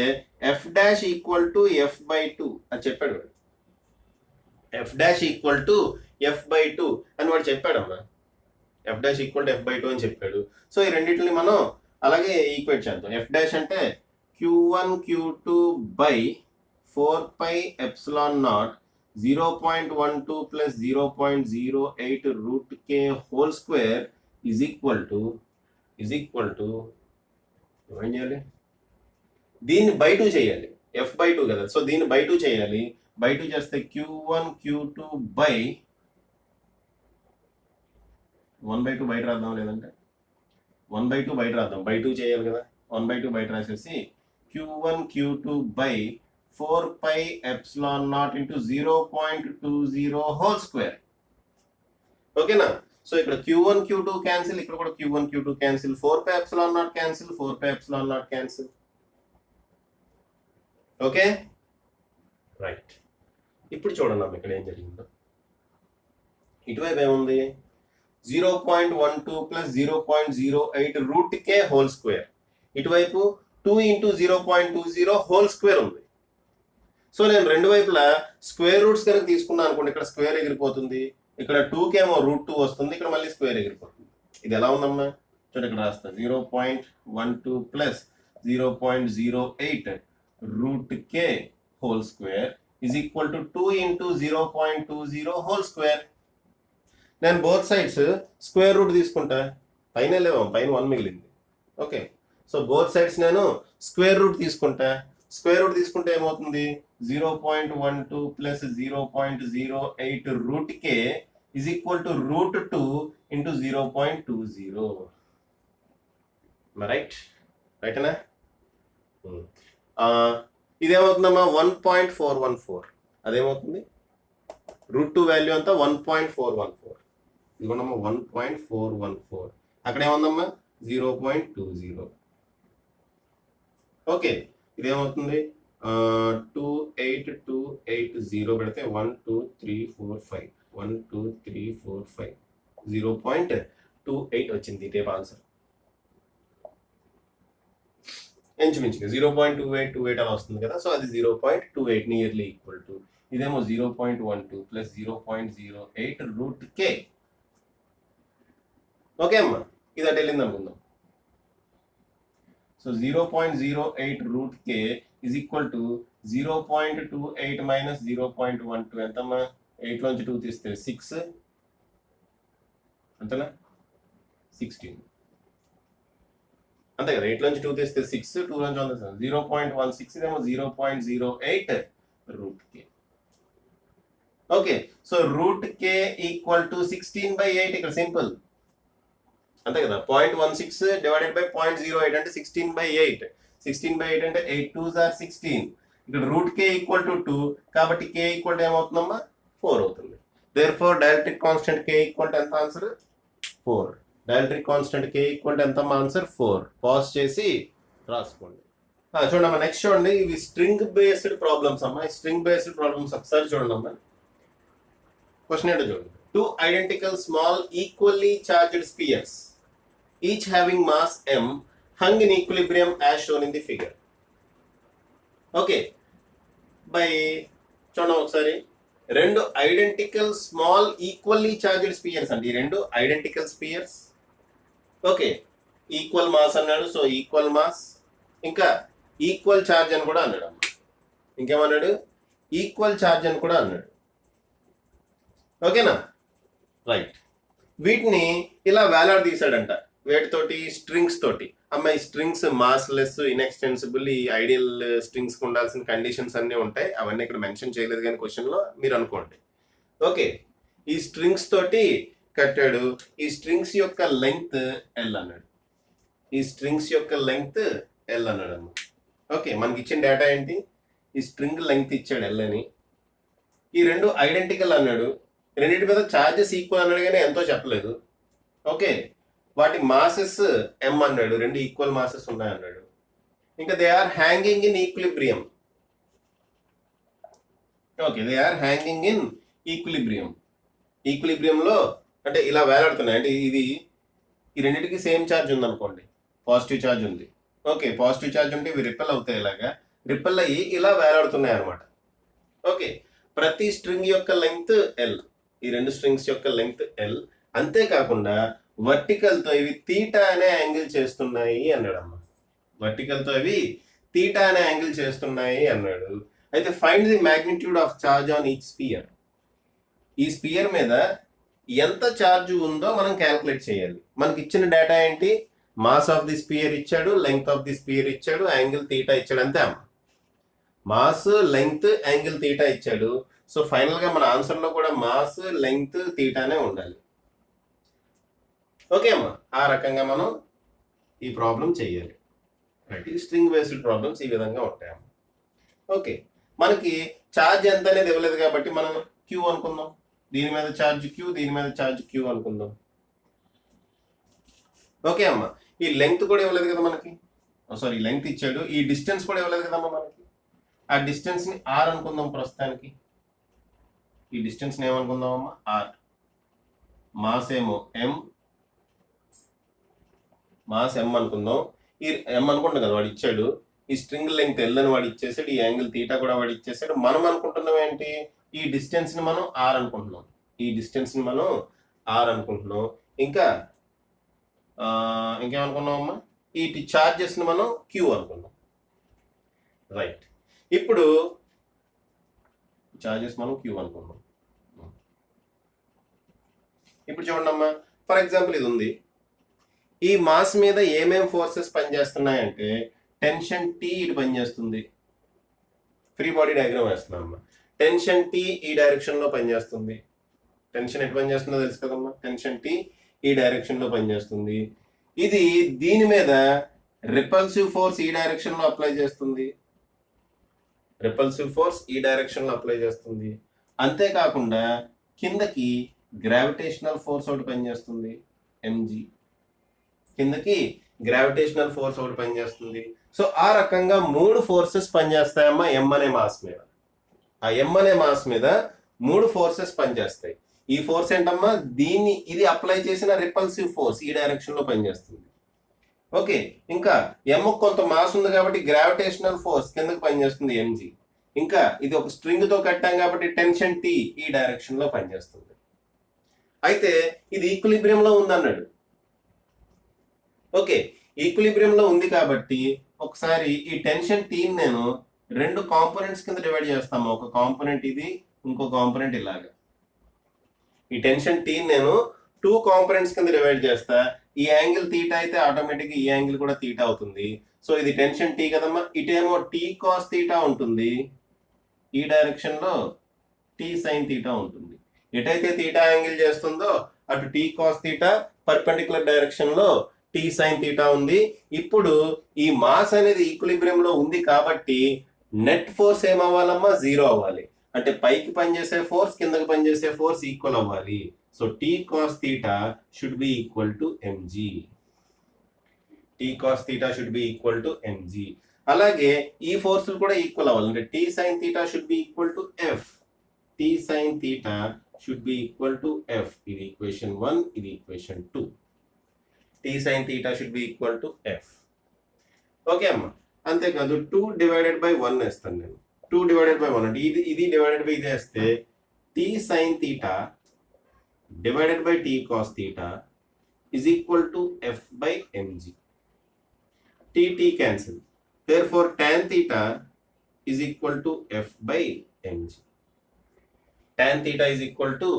F dash equal to F by 2 అని చెప్పాడు. F dash equal to F by 2 అని వాడు చెప్పాడమ్మా. F dash equal to F by 2 అని చెప్పాడు. సో ఈ రెండింటిని మనం అలాగే ఈక్వేట్ చేద్దాం. ఎఫ్ డాష్ అంటే Q1 Q2 by 4 epsilon naught 0.12 plus 0.08 root k whole square is equal to ఏం చేయాలి? దీన్ని బై 2 చేయాలి. ఎఫ్ బై 2 కదా, సో దీన్ని బై 2 చేయాలి. బై 2 చేస్తే Q1 Q2 బై 1/2 బయట రాద్దాం, లేదంటే 1/2 బయట రాద్దాం. బై 2 చేయాలి కదా, 1/2 బయట రాసేసి Q1 Q2 by 4 epsilon naught into 0.20 whole square. ఓకేనా? సో ఇక్కడ Q1 Q2 క్యాన్సిల్, ఇక్కడ కూడా Q1 Q2 cancel, 4 epsilon not cancel, 4 epsilon not cancel. Okay right. ఇప్పుడు చూడండి అమ్మ, ఇక్కడ ఏం జరిగిందో. ఇటువైపు ఏముంది? 0.12 plus 0.08 root k whole square. ఇటువైపు 2 ఇంటూ 0.20 హోల్ స్క్వేర్ ఉంది. సో నేను రెండు వైపులా స్క్వేర్ రూట్స్ కనుక తీసుకున్నాను అనుకోండి, ఇక్కడ స్క్వేర్ ఎగిరిపోతుంది, ఇక్కడ 2 కేమో √2 వస్తుంది, ఇక్కడ మళ్ళీ స్క్వేర్ ఎగిరిపోతుంది. ఇది ఎలా ఉందమ్మా? చూడండి ఇక్కడ రాస్తా. 0.12 plus 0.08 root k whole square is equal to 2 into 0.20 whole square. నేను బోత్ సైడ్స్ స్క్వేర్ రూట్ తీసుకుంటా. పైన 1 మిగిలింది. ఓకే, సో బోత్ సైడ్స్ నేను స్క్వేర్ రూట్ తీసుకుంటా. స్క్వేర్ రూట్ తీసుకుంటే ఏమవుతుంది? 0.12 plus 0.08 root k is equal to √2 into 0.20. రైటేనా? ఇదేమవుతుందమ్మా? 1.414. అదేమవుతుంది? √2 వాల్యూ అంతా 1.414. ఇదిగోండమ్మా 1.414. అక్కడ ఏముందమ్మా? 0.20. ఓకే, ఇదేమవుతుంది 28280 పెడితే 1 2 3 4 5 1 2 3 4 5 0.28 వచ్చింది ఇదే ఆన్సర్. ఇంచుమించుగా 0.2828 అలా వస్తుంది కదా. సో అది 0.28 నియర్లీ ఈక్వల్ టు ఇదేమో 0.12 ప్లస్ 0.08 రూట్ కే. ఓకే అమ్మా, ఇది అటు వెళ్ళింది అనుకుందాం. So 0.08 root k is equal to 0.28 minus 0.12 ఎంతమ్మా? 8 లోంచి 2 తీస్తే 6 అంతేనా? 16 అంతే కదా. 8 లోంచి 2 తీస్తే 6, 2 లోంచి 0.16 ఇదేమో 0.08 root k. Okay, so root k equal to 16/8 ఇక్కడ సింపుల్ అంతే కదా. 0.16 డివైడెడ్ బై 0.08 అంటే 16/8. 16/8 అంటే 8 2s are 16. ఇక్కడ రూట్ కే ఈక్వల్ టు 2 కాబట్టి కే ఈక్వల్ టు ఏమవుతుందమ్మా? 4 అవుతుంది. Therefore dielectric constant K equal to ఎంత answer? 4. Dielectric constant K equal to ఎంత ఆన్సర్? 4. పాజ్ చేసి రాసుకోండి. చూడండి అమ్మా, నెక్స్ట్ చూడండి. ఇవి స్ట్రింగ్ బేస్డ్ ప్రాబ్లమ్స్ అమ్మా. స్ట్రింగ్ బేస్డ్ ప్రాబ్లమ్స్ ఒకసారి చూడండి అమ్మా. క్వశ్చన్ ఏంటో చూడండి. 2 identical small equally charged spheres each having mass m hung in equilibrium as shown in the figure. Okay, by చూడండి ఒకసారి. 2 identical small equally charged spheres అండి. ఈ 2 identical spheres. Okay, equal mass అన్నాడు. సో ఈక్వల్ మాస్, ఇంకా equal charge అని కూడా అన్నాడు అమ్మ. ఇంకేమన్నాడు? ఈక్వల్ ఛార్జ్ అని కూడా అన్నాడు. ఓకేనా? రైట్. వీటిని ఇలా వేలాడదీశాడంట. వేటితోటి? స్ట్రింగ్స్ తోటి. అమ్మ ఈ స్ట్రింగ్స్ మాస్లెస్, ఇన్ఎక్స్టెన్సిబుల్, ఈ ఐడియల్ స్ట్రింగ్స్కి ఉండాల్సిన కండిషన్స్ అన్నీ ఉంటాయి. అవన్నీ ఇక్కడ మెన్షన్ చేయలేదు కానీ క్వశ్చన్లో మీరు అనుకోండి. ఓకే, ఈ స్ట్రింగ్స్ తోటి కట్టాడు. ఈ స్ట్రింగ్స్ యొక్క లెంగ్త్ ఎల్ అన్నాడు. ఈ స్ట్రింగ్స్ యొక్క లెంగ్త్ ఎల్ అన్నాడు అమ్మ. ఓకే, మనకి ఇచ్చిన డేటా ఏంటి? ఈ స్ట్రింగ్ లెంగ్త్ ఇచ్చాడు ఎల్ అని. ఈ 2 ఐడెంటికల్ అన్నాడు. రెండింటి మీద ఛార్జెస్ ఈక్వల్ అన్నాడు కానీ ఎంతో చెప్పలేదు. ఓకే, వాటి మాసెస్ ఎం అన్నాడు. 2 ఈక్వల్ మాసెస్ ఉన్నాయన్నాడు. ఇంకా they are hanging in equilibrium. Okay, they are hanging in equilibrium. ఈక్విలిబ్రియంలో అంటే ఇలా వేలాడుతున్నాయి. అంటే ఇది ఈ రెండింటికి సేమ్ ఛార్జ్ ఉంది అనుకోండి, పాజిటివ్ ఛార్జ్ ఉంది. ఓకే, పాజిటివ్ ఛార్జ్ ఉంటే ఇవి రిపెల్ అవుతాయి. ఇలాగా రిపెల్ అయ్యి ఇలా వేలాడుతున్నాయి అనమాట. ఓకే, ప్రతి స్ట్రింగ్ యొక్క లెంగ్త్ ఎల్. ఈ 2 స్ట్రింగ్స్ యొక్క లెంగ్త్ ఎల్. అంతేకాకుండా వర్టికల్తో ఇవి తీటా అనే యాంగిల్ చేస్తున్నాయి అన్నాడు అమ్మ. వర్టికల్తో ఇవి తీటా అనే యాంగిల్ చేస్తున్నాయి అన్నాడు. అయితే find the magnitude of charge on each sphere. ఈ స్పియర్ మీద ఎంత ఛార్జ్ ఉందో మనం క్యాల్కులేట్ చేయాలి. మనకి ఇచ్చిన డేటా ఏంటి? మాస్ ఆఫ్ ది స్పియర్ ఇచ్చాడు, లెంగ్త్ ఆఫ్ ది స్పియర్ ఇచ్చాడు, యాంగిల్ తీటా ఇచ్చాడు. అంతే అమ్మ. మాస్, లెంగ్త్, యాంగిల్ తీటా ఇచ్చాడు. సో ఫైనల్ గా మన ఆన్సర్ లో కూడా మాస్, లెంగ్త్, తీటానే ఉండాలి. ఓకే అమ్మా, ఆ రకంగా మనం ఈ ప్రాబ్లం చేయాలి. రైట్, ఈ స్ట్రింగ్ బేస్డ్ ప్రాబ్లమ్స్ ఈ విధంగా ఉంటాయమ్మా. ఓకే, మనకి ఛార్జ్ ఎంత అనేది ఇవ్వలేదు కాబట్టి మనం క్యూ అనుకుందాం. దీని మీద ఛార్జ్ క్యూ, దీని మీద ఛార్జ్ క్యూ అనుకుందాం. ఓకే అమ్మా, ఈ లెంగ్త్ కూడా ఇవ్వలేదు కదా మనకి. సారీ, లెంగ్త్ ఇచ్చాడు. ఈ డిస్టెన్స్ కూడా ఇవ్వలేదు కదమ్మా మనకి. ఆ డిస్టెన్స్ ని ఆర్ అనుకుందాం ప్రస్తుతానికి. ఈ డిస్టెన్స్ ని ఏమనుకుందామమ్మా? ఆర్. మాస్ ఏమో ఎం, మాస్ ఎం అనుకుందాం. ఈ ఎం అనుకుంటాం కదా, వాడు ఇచ్చాడు. ఈ స్ట్రింగ్ లెంగ్త్ ఎల్ అని వాడు ఇచ్చేసాడు. ఈ యాంగిల్ తీటా కూడా వాడు ఇచ్చేసాడు. మనం అనుకుంటున్నాం ఏంటి? ఈ డిస్టెన్స్ ని మనం ఆర్ అనుకుంటున్నాం. ఈ డిస్టెన్స్ ని మనం ఆర్ అనుకుంటున్నాం. ఇంకా ఇంకేమనుకున్నామమ్మా? ఈ చార్జెస్ ని మనం క్యూ అనుకున్నాం. రైట్, ఇప్పుడు చార్జెస్ మనం క్యూ అనుకున్నాం. ఇప్పుడు చూడండి అమ్మా, ఫర్ ఎగ్జాంపుల్ ఇది ఉంది. ఈ మాస్ మీద ఏమేం ఫోర్సెస్ పనిచేస్తున్నాయంటే టెన్షన్ టీ ఇటు పనిచేస్తుంది. ఫ్రీ బాడీ డయాగ్రామ్ వేస్తున్నాం అమ్మా. టెన్షన్ టీ ఈ డైరెక్షన్ లో పనిచేస్తుంది. టెన్షన్ ఎటు పనిచేస్తుందో తెలుసు కదమ్మా. టెన్షన్ టీ ఈ డైరెక్షన్ లో పనిచేస్తుంది. ఇది దీని మీద రిపల్సివ్ ఫోర్స్ ఈ డైరెక్షన్ లో అప్లై చేస్తుంది. రిపల్సివ్ ఫోర్స్ ఈ డైరెక్షన్ లో అప్లై చేస్తుంది. అంతేకాకుండా కిందకి గ్రావిటేషనల్ ఫోర్స్ ఒకటి పనిచేస్తుంది, ఎంజీ. కిందకి గ్రావిటేషనల్ ఫోర్స్ ఒకటి పనిచేస్తుంది. సో ఆ రకంగా 3 ఫోర్సెస్ పనిచేస్తాయమ్మా ఎం అనే మాస్ మీద. ఆ ఎం అనే మాస్ మీద 3 ఫోర్సెస్ పనిచేస్తాయి. ఈ ఫోర్స్ ఏంటమ్మా, ఇది అప్లై చేసిన రిపల్సివ్ ఫోర్స్ ఈ డైరెక్షన్ లో పనిచేస్తుంది. ఓకే, ఇంకా ఎం కొంత మాస్ ఉంది కాబట్టి గ్రావిటేషనల్ ఫోర్స్ కిందకి పనిచేస్తుంది ఎంజీ. ఇంకా ఇది ఒక స్ట్రింగ్ తో కట్టాం కాబట్టి టెన్షన్ టీ ఈ డైరెక్షన్ లో పనిచేస్తుంది. అయితే ఇది ఈక్విలిబ్రియం లో ఉందన్నాడు. ఓకే, ఈక్విలిబ్రియం లో ఉంది కాబట్టి ఒకసారి ఈ టెన్షన్ టీని నేను 2 కాంపోనెంట్స్ కింద డివైడ్ చేస్తాము. ఒక కాంపోనెంట్ ఇది, ఇంకో కాంపోనెంట్ ఇలాగా. ఈ టెన్షన్ టీని నేను 2 కాంపోనెంట్స్ కింద డివైడ్ చేస్తా. ఈ యాంగిల్ తీటా అయితే ఆటోమేటిక్ ఈ యాంగిల్ కూడా తీటా అవుతుంది. సో ఇది టెన్షన్ టీ కదమ్మా. ఇటేమో టీ కాస్ తీటా ఉంటుంది, ఈ డైరెక్షన్ లో టీ సైన్ తీటా ఉంటుంది. ఎటైతే తీటా యాంగిల్ చేస్తుందో అటు T cos theta, perpendicular direction లో టీ సైన్ తీటా ఉంది. ఇప్పుడు ఈ మాస్ అనేది ఈక్విలిబ్రియం లో ఉంది కాబట్టి నెట్ ఫోర్స్ ఏమవ్వాలమ్మా, 0 అవ్వాలి. అంటే పైకి పనిచేసే ఫోర్స్ కిందకి పనిచేసే ఫోర్స్ ఈక్వల్ అవ్వాలి. So T cos theta should be equal to mg. T cos theta should be equal to mg. అలాగే ఈ ఫోర్సులు కూడా ఈక్వల్ అవ్వాలి. అంటే T sine theta should be equal to F. T sine theta should be equal to F. ఇది equation 1, ఇది equation 2. T sine theta should be equal to F. Okay అమ్మా, అంతేకాదు 2 డివైడెడ్ బై 1 వేస్తాను నేను. 2 డివైడెడ్ బై 1 అంటే ఇది divided by ఇది వేస్తే T sine theta divided by T cos theta is equal to f by mg. T cancel. Therefore tan theta is equal to f by mg. Tan theta is equal to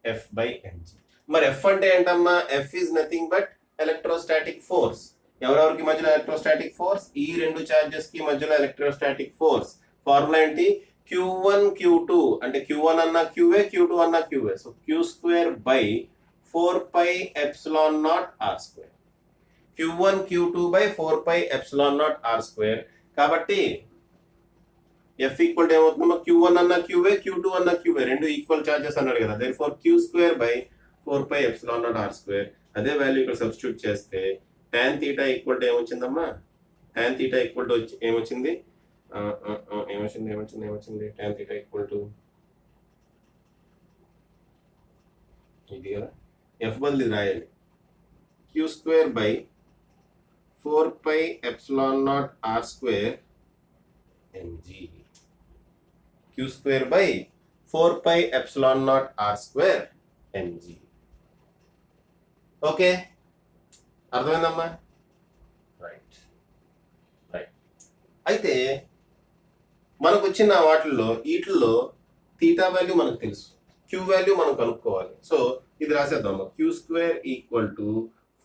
f by mg. మరి f అంటే ఏంటమ్మా, f is nothing but electrostatic force. ఎవరెవరికి మధ్యలో electrostatic force, ఈ 2 charges కి మధ్యలో electrostatic force. Formula ఏంటి, q1 q2 అంటే q1 అన్నా qA, q2 అన్నా qA. So q² by 4 pi epsilon naught r square. q1 q2 by 4 pi epsilon naught r square. కాబట్టి f ఈక్వల్ టు ఏమవుతుందమ్మా, q1 అన్నా qA, q2 అన్నా qA, రెండు equal charges అన్నాడు కదా. therefore q² by 4 pi epsilon naught r square. అదే value ఇక్కడ substitute చేస్తే tan theta ఈక్వల్ టు ఏమొచ్చిందమ్మా, tan theta ఈక్వల్ టు ఏమొచ్చింది, ఏమొచ్చింది tan theta ఈక్వల్ టు ఇది కదా, f బదులు ఇది రాయాలి, q² by 4 pi epsilon naught r square mg. q² by 4 pi epsilon naught r square mg. Okay, అర్థమైందమ్మా? రైట్. అయితే మనకు వచ్చిన వీటిల్లో తీటా వాల్యూ మనకు తెలుసు, క్యూ వాల్యూ మనం కనుక్కోవాలి. సో ఇది రాసేద్దాం, q² equal to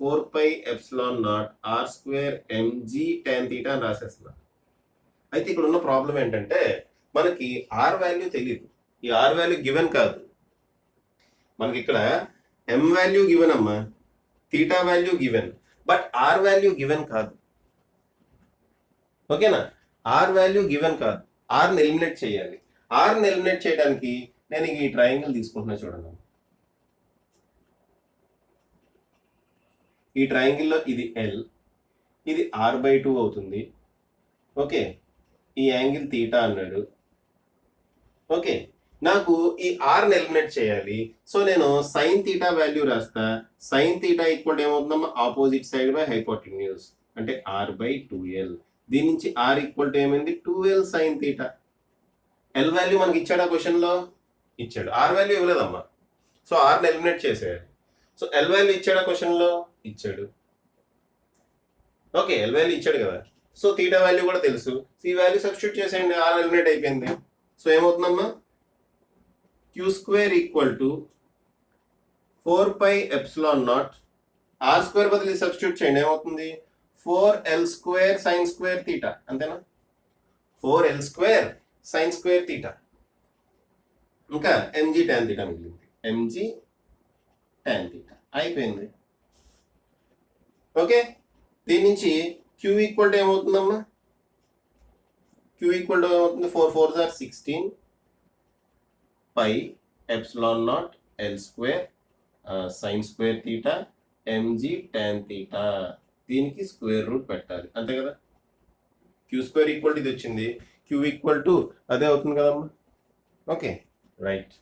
4 pi epsilon naught r square mg tan theta అని రాసేస్తున్నా. అయితే ఇక్కడ ఉన్న ప్రాబ్లం ఏంటంటే మనకి ఆర్ వాల్యూ తెలియదు. ఈ ఆర్ వాల్యూ గివెన్ కాదు మనకి, ఇక్కడ ఎం వాల్యూ గివెన్ అమ్మా, theta value given, but R value given కాదు. ఓకేనా, ఆర్ వాల్యూ గివెన్ కాదు, ఆర్ని ఎలిమినేట్ చేయాలి. ఆర్ని ఎలిమినేట్ చేయడానికి నేను ఈ ట్రయాంగిల్ తీసుకుంటున్నా చూడండి. ఈ ట్రయాంగిల్లో ఇది ఎల్, ఇది r/2 అవుతుంది. ఓకే, ఈ యాంగిల్ తీటా అన్నాడు. ఓకే, నాకు ఈ ఆర్ని ఎలిమినేట్ చేయాలి. సో నేను సైన్ తీటా వాల్యూ రాస్తా. సైన్ తీటా ఈక్వల్ ఏమవుతుందమ్మా, ఆపోజిట్ సైడ్ బై హైపోటెన్యూస్ అంటే r/2l. దీని నుంచి ఆర్ ఈక్వల్ టు ఏమైంది, 2l sine theta. L value మనకి ఇచ్చాడు, ఆ క్వశ్చన్ లో ఇచ్చాడు, are value ఇవ్వలేదమ్మా. So Arni eliminate చేసేయాలి. సో ఎల్ వాల్యూ ఇచ్చాడు, ఆ క్వశ్చన్ లో ఇచ్చాడు. ఓకే, ఎల్ వాల్యూ ఇచ్చాడు కదా, సో తీటా వాల్యూ కూడా తెలుసు. ఈ వాల్యూ సబ్స్టిట్యూట్ చేసేయండి, ఆర్ ఎలిమినేట్ అయిపోయింది. సో ఏమవుతుందమ్మా, q² equal to 4 pi epsilon naught r² బదులు సబ్స్టిట్యూట్ చేయండి, ఏమవుతుంది, 4l² sin square theta. అంతేనా, 4l² sin square theta. ఇంకా mg tan theta మిగిలింది, mg tan theta అయిపోయింది. ఓకే, దీని నుంచి q ఈక్వల్ టు ఏమవుతుందమ్మా, q ఈక్వల్ టు ఏమవుతుంది, 4 4s are 16 pi epsilon naught l² sin square theta mg tan theta. దీనికి square root పెట్టాలి, అంతే కదా. క్యూ స్క్వేర్ ఈక్వల్ టు ఇది వచ్చింది, క్యూ ఈక్వల్ టు అదే అవుతుంది కదమ్మా. Okay right.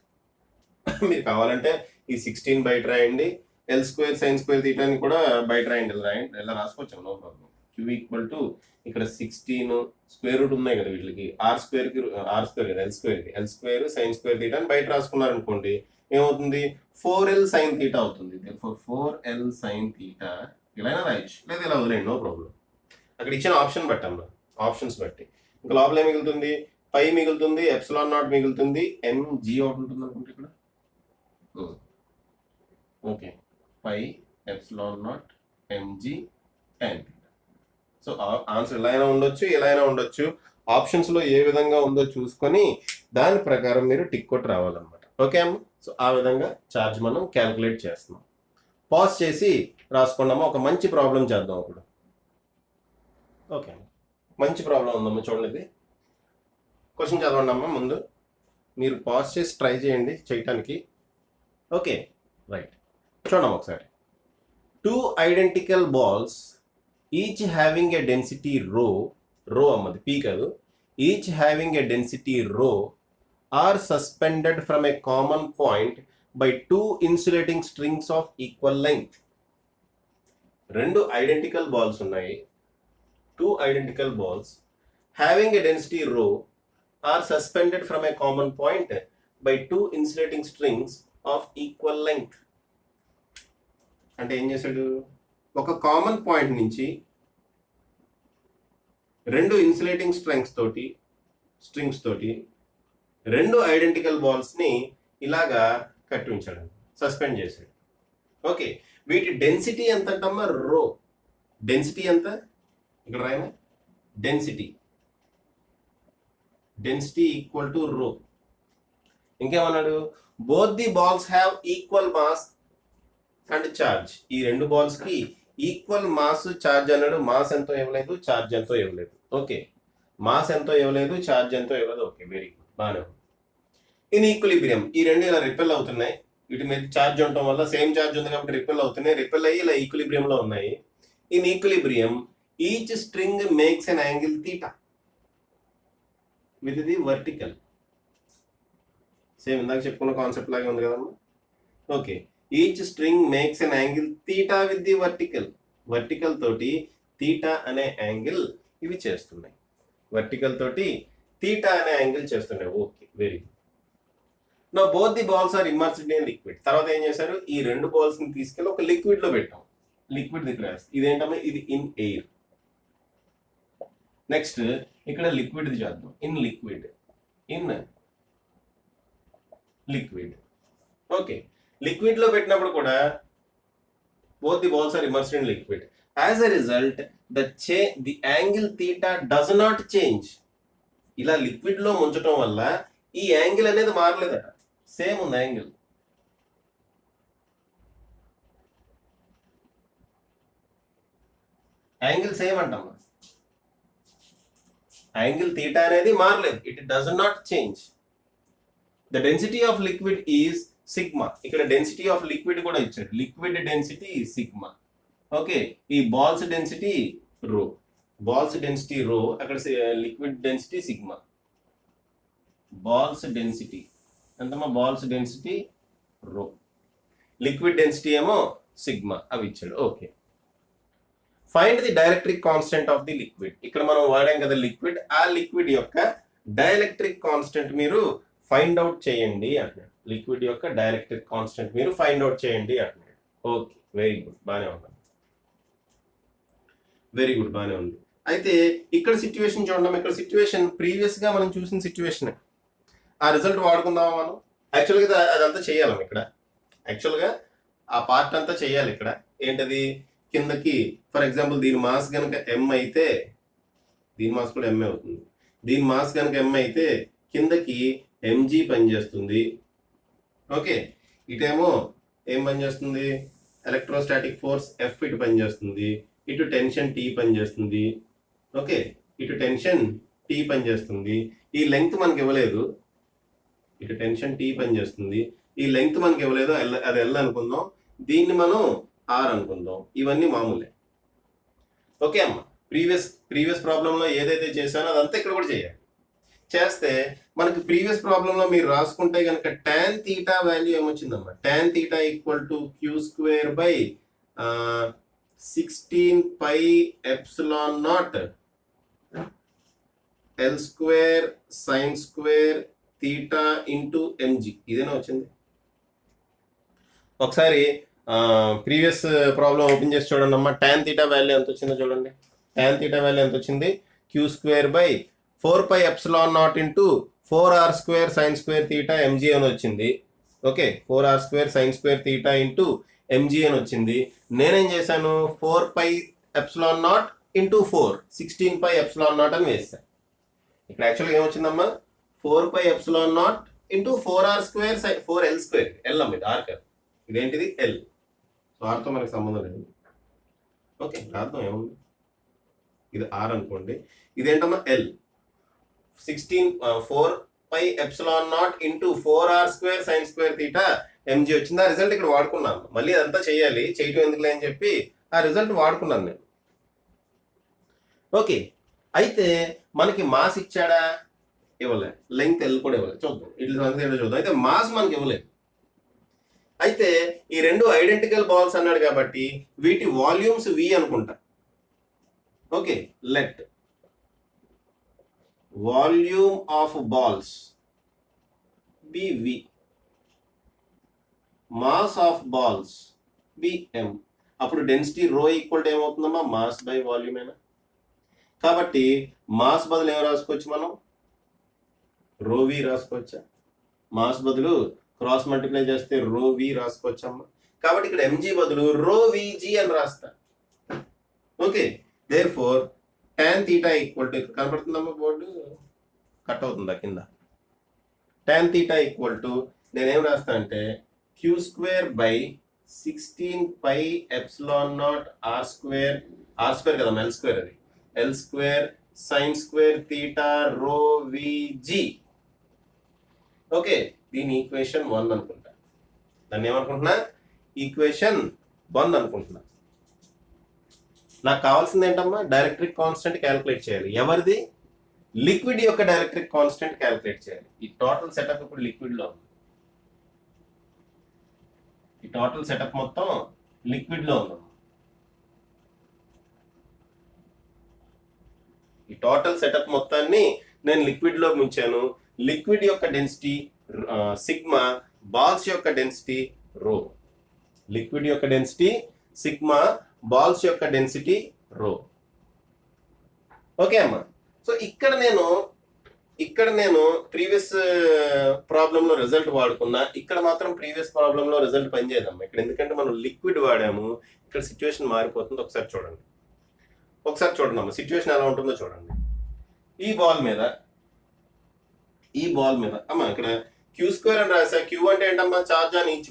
మీరు కావాలంటే ఈ 16 బయట రాయండి, ఎల్ స్క్వేర్ సైన్ స్క్వేర్ తీయటానికి కూడా బయట రాయండి, ఇలా రాసుకోవచ్చు, no problem. Q equal to ఇక్కడ 16 స్క్వేర్ రూట్ ఉన్నాయి కదా వీటికి, ఆర్ స్క్వేర్ కదా, ఎల్ స్క్వేర్ సైన్ స్క్వేర్ తీయటాన్ని బయట రాసుకున్నారు అనుకోండి, ఏమవుతుంది 4L సైన్ తీటా అవుతుంది. 4L సైన్ తీటా ఇలా రాయొచ్చు, లేదా ఇలా వదిలేండి, నో ప్రాబ్లం. అక్కడ ఇచ్చిన ఆప్షన్ బట్టమ్మా, ఆప్షన్స్ బట్టి. ఇంకా లోపల ఏం మిగులుతుంది, పై మిగులుతుంది, ఎప్సిలాన్ నాట్ మిగులుతుంది, ఎంజీ ఒకటి ఉంటుంది అనుకుంటే ఇక్కడ. Okay, pi epsilon naught mg ten. So answer ఇలా అయినా ఉండొచ్చు, ఇలా అయినా ఉండొచ్చు. ఆప్షన్స్ లో ఏ విధంగా ఉందో చూసుకొని దాని ప్రకారం మీరు టిక్ కొట్టి రావాలన్నమాట. ఓకే అమ్మ. సో ఆ విధంగా ఛార్జ్ మనం క్యాలిక్యులేట్ చేస్తున్నాం. పాజ్ చేసి రాసుకున్నామా, ఒక మంచి ప్రాబ్లం చేద్దాం ఇప్పుడు. ఓకే అమ్మ, మంచి ప్రాబ్లం ఉందమ్మా, చూడండి. క్వశ్చన్ చదవండి అమ్మా ముందు, మీరు పాజ్ చేసి ట్రై చేయండి చేయటానికి. ఓకే రైట్, చూడమ్మా ఒకసారి. 2 identical balls each having a density rho అమ్మది పీ కాదు, each having a density rho are suspended from a common point by 2 insulating strings of equal length. 2 identical balls ఉన్నాయి, 2 identical balls having a density rho are suspended from a common point by 2 insulating strings of equal length. అంటే ఏం చేశాడు, ఒక common point నుంచి 2 insulating strings తోటి 2 identical balls ని ఇలాగా కట్టి ఉంచాడు, సస్పెండ్ చేశాడు. ఓకే, వీటి డెన్సిటీ ఎంత అంటమ్మా, రో. డెన్సిటీ ఎంత ఇక్కడ రాయనా, డెన్సిటీ ఈక్వల్ టు రో. ఇంకేమన్నాడు, both the balls have equal mass and charge. ఈ 2 బాల్స్ కి ఈక్వల్ మాస్ ఛార్జ్ అన్నాడు. మాస్ ఎంతో ఇవ్వలేదు, ఛార్జ్ ఎంతో ఇవ్వలేదు. ఓకే, మాస్ ఎంతో ఇవ్వలేదు, ఛార్జ్ ఎంతో ఇవ్వలేదు. ఓకే వెరీ గుడ్, బాగానే ఉంది. ఇన్ ఈక్విలిబ్రియం ఈ 2 ఇలా రిపెల్ అవుతున్నాయి, వీటి మీద ఛార్జ్ ఉండటం వల్ల సేమ్ ఛార్జ్ ఉంది కాబట్టి రిపెల్ అవుతున్నాయి, రిపెల్ అయ్యి ఇలా ఈక్విలిబ్రియం లో ఉన్నాయి. In equilibrium each string makes an angle theta with the vertical. Same ఇందాక చెప్పుకున్న కాన్సెప్ట్ లాగే ఉంది కదమ్మా. Okay, each string makes an angle theta with the vertical తోటి థీటా అనే యాంగిల్ ఇవి చేస్తున్నాయి, వర్టికల్ తోటి థీటా అనే యాంగిల్ చేస్తున్నాయి. Okay very good. నా both the balls are immersed in liquid. తర్వాత ఏం చేశారు, ఈ 2 బాల్స్ ని తీసుకెళ్ళి ఒక లిక్విడ్ లో పెట్టాం. లిక్విడ్ దగ్గర ఇదేంటమ్మా, ఇది ఇన్ ఎయిర్. నెక్స్ట్ ఇక్కడ లిక్విడ్ చేద్దాం, ఇన్ లిక్విడ్. ఓకే, లిక్విడ్ లో పెట్టినప్పుడు కూడా both the balls are immersed in liquid. As a result, the angle theta does not change. ఇలా లిక్విడ్ లో ముంచడం వల్ల ఈ యాంగిల్ అనేది మారలేదట, సేమ్ ఉంది యాంగిల్. యాంగిల్ సేమ్ అంటాం, యాంగిల్ థీటా అనేది మారలేదు, it does not change. The density of liquid is sigma. ఇక్కడ డెన్సిటీ ఆఫ్ లిక్విడ్ కూడా ఇచ్చాడు, లిక్విడ్ డెన్సిటీ సిగ్మా. ఓకే, ఈ బాల్స్ డెన్సిటీ రో, అక్కడ liquid density sigma. Balls density ఎంతమ్మా, balls density rho, liquid density ఏమో sigma, అవి ఇచ్చాడు. Okay, find the dielectric constant of the liquid. ఇక్కడ మనం వాడాం కదా లిక్విడ్, ఆ లిక్విడ్ యొక్క డైఎలక్ట్రిక్ కాన్స్టెంట్ మీరు ఫైండ్ అవుట్ చేయండి అంటున్నాడు. లిక్విడ్ యొక్క డైఎలక్ట్రిక్ కాన్స్టెంట్ మీరు ఫైండ్ అవుట్ చేయండి అంటున్నాడు. ఓకే వెరీ గుడ్, బాగానే ఉంది. అయితే ఇక్కడ సిచ్యువేషన్ చూడడం, ఇక్కడ సిచ్యువేషన్ ప్రీవియస్ గా మనం చూసిన సిచ్యువేషన్, ఆ రిజల్ట్ వాడుకుందామా మనం. యాక్చువల్గా అదంతా చేయాలి ఇక్కడ, యాక్చువల్గా ఆ పార్ట్ అంతా చేయాలి ఇక్కడ. ఏంటది, కిందకి ఫర్ ఎగ్జాంపుల్ దీని మాస్ కనుక ఎం అయితే, దీని మాస్ కూడా ఎంఏ అవుతుంది. దీని మాస్ కనుక ఎం అయితే కిందకి ఎంజీ పనిచేస్తుంది. ఓకే, ఇటేమో ఏం పనిచేస్తుంది, ఎలక్ట్రోస్టాటిక్ ఫోర్స్ ఎఫ్ ఇటు పనిచేస్తుంది, ఇటు టెన్షన్ టీ పనిచేస్తుంది. ఓకే, ఇటు టెన్షన్ టీ పనిచేస్తుంది. ఈ లెంగ్త్ మనకి ఇవ్వలేదు, ఇటు టెన్షన్ టీ పనిచేస్తుంది, ఈ లెంగ్త్ మనకి ఇవ్వలేదు, అది ఎల్ అనుకుందాం, దీన్ని మనం ఆర్ అనుకుందాం. ఇవన్నీ మామూలే. ఓకే అమ్మ, ప్రీవియస్ ప్రాబ్లంలో ఏదైతే చేశానో అదంతా ఇక్కడ కూడా చేయాలి. చేస్తే మనకి ప్రీవియస్ ప్రాబ్లంలో మీరు రాసుకుంటే కనుక tan తీటా వాల్యూ ఏమొచ్చిందమ్మా, tan theta equal to Q square by 16 pi epsilon naught L square sine square theta into MG, ఇదేనా వచ్చింది. ఒకసారి ప్రీవియస్ ప్రాబ్లం ఓపెన్ చేసి చూడండి అమ్మా. tan తీటా వాల్యూ ఎంత వచ్చిందో చూడండి. tan తీటా వాల్యూ ఎంత వచ్చింది, Q square by 4 pi epsilon naught into 4r square sine square theta mg అని వచ్చింది. Okay, 4r square sine square theta into mg అని వచ్చింది. నేనేం చేశాను, 4 pi epsilon naught into 4 16 pi epsilon naught అని వేస్తాను. ఇక్కడ యాక్చువల్గా ఏమొచ్చిందమ్మా, 4 pi epsilon naught into 4r square 4l square, L అమ్మ ఇది, ఆర్ కాదు, ఇదేంటిది ఎల్. సో ఆర్తో మనకి సంబంధం లేదు. ఓకే, అర్థం ఏముంది, ఇది ఆర్ అనుకోండి, ఇదేంటమ్మా L. 4 pi epsilon naught into 4r square sine square theta MG వచ్చింది. ఆ రిజల్ట్ ఇక్కడ వాడుకున్నాను. మళ్ళీ అదంతా చేయాలి, చేయటం ఎందుకులే అని చెప్పి ఆ రిజల్ట్ వాడుకున్నాను నేను. ఓకే, అయితే మనకి మాస్ ఇచ్చాడా, ఇవ్వలే. లెంగ్త్ ఎల్ కూడా ఇవ్వలేదు. చూద్దాం ఇట్లా సంగతి ఏంటో చూద్దాం. అయితే మాస్ మనకి ఇవ్వలేదు. అయితే ఈ రెండు ఐడెంటికల్ బాల్స్ అన్నాడు కాబట్టి వీటి వాల్యూమ్స్ వి అనుకుంటా. Okay, let volume of balls be V, mass of balls be M. అప్పుడు డెన్సిటీ రో ఈక్వల్ టు ఏమవుతుందమ్మా, మాస్ బై వాల్యూమ్ అయినా. కాబట్టి మాస్ బదులు ఏం రాసుకోవచ్చు మనం, రో వి రాసుకోవచ్చా. మాస్ బదులు క్రాస్ మల్టిప్లై చేస్తే రో వి రాసుకోవచ్చమ్మా. కాబట్టి ఇక్కడ ఎంజీ బదులు రో విజీ అని రాస్తా. Okay, therefore tan theta equal to, కనపడుతుందమ్మా బోర్డు, కట్ అవుతుందా కింద. tan తీటా ఈక్వల్ టు నేనేం రాస్తా అంటే Q square by 16 pi epsilon naught R square కదా ఎల్ స్క్వేర్, అది L square sine square theta rho V g. Okay, దీని equation 1 అనుకుంటా. దాన్ని ఏమనుకుంటున్నా, ఈక్వేషన్ 1 అనుకుంటున్నా. నాకు కావాల్సింది ఏంటమ్మా, డైరెక్ట్రిక్ కాన్స్టెంట్ క్యాలిక్యులేట్ చేయాలి. ఎవరిది, లిక్విడ్ యొక్క డైరెక్ట్రిక్ కాన్స్టెంట్ క్యాలిక్యులేట్ చేయాలి. ఈ టోటల్ సెటప్ ఇప్పుడు లిక్విడ్ లో ఉంది. ఈ టోటల్ సెటప్ మొత్తం లిక్విడ్ లో ఉంది. ఈ టోటల్ సెటప్ మొత్తాన్ని నేను లిక్విడ్ లో ఉంచాను. లిక్విడ్ యొక్క డెన్సిటీ సిగ్మా, బాల్స్ యొక్క డెన్సిటీ రో. లిక్విడ్ యొక్క డెన్సిటీ సిగ్మా, బాల్స్ యొక్క డెన్సిటీ రో. ఓకే అమ్మా. సో ఇక్కడ నేను ప్రీవియస్ ప్రాబ్లంలో రిజల్ట్ వాడుకున్నా. ఇక్కడ మాత్రం ప్రీవియస్ ప్రాబ్లంలో రిజల్ట్ పనిచేయదమ్మా ఇక్కడ, ఎందుకంటే మనం లిక్విడ్ వాడాము. ఇక్కడ సిచ్యువేషన్ మారిపోతుంది. ఒకసారి చూడండి అమ్మా, సిచ్యువేషన్ ఎలా ఉంటుందో చూడండి. ఈ బాల్ మీద అమ్మా ఇక్కడ క్యూ స్క్వేర్ అని రాసా. క్యూ అంటే ఏంటమ్మా, చార్జ్ ఆన్ ఈచ్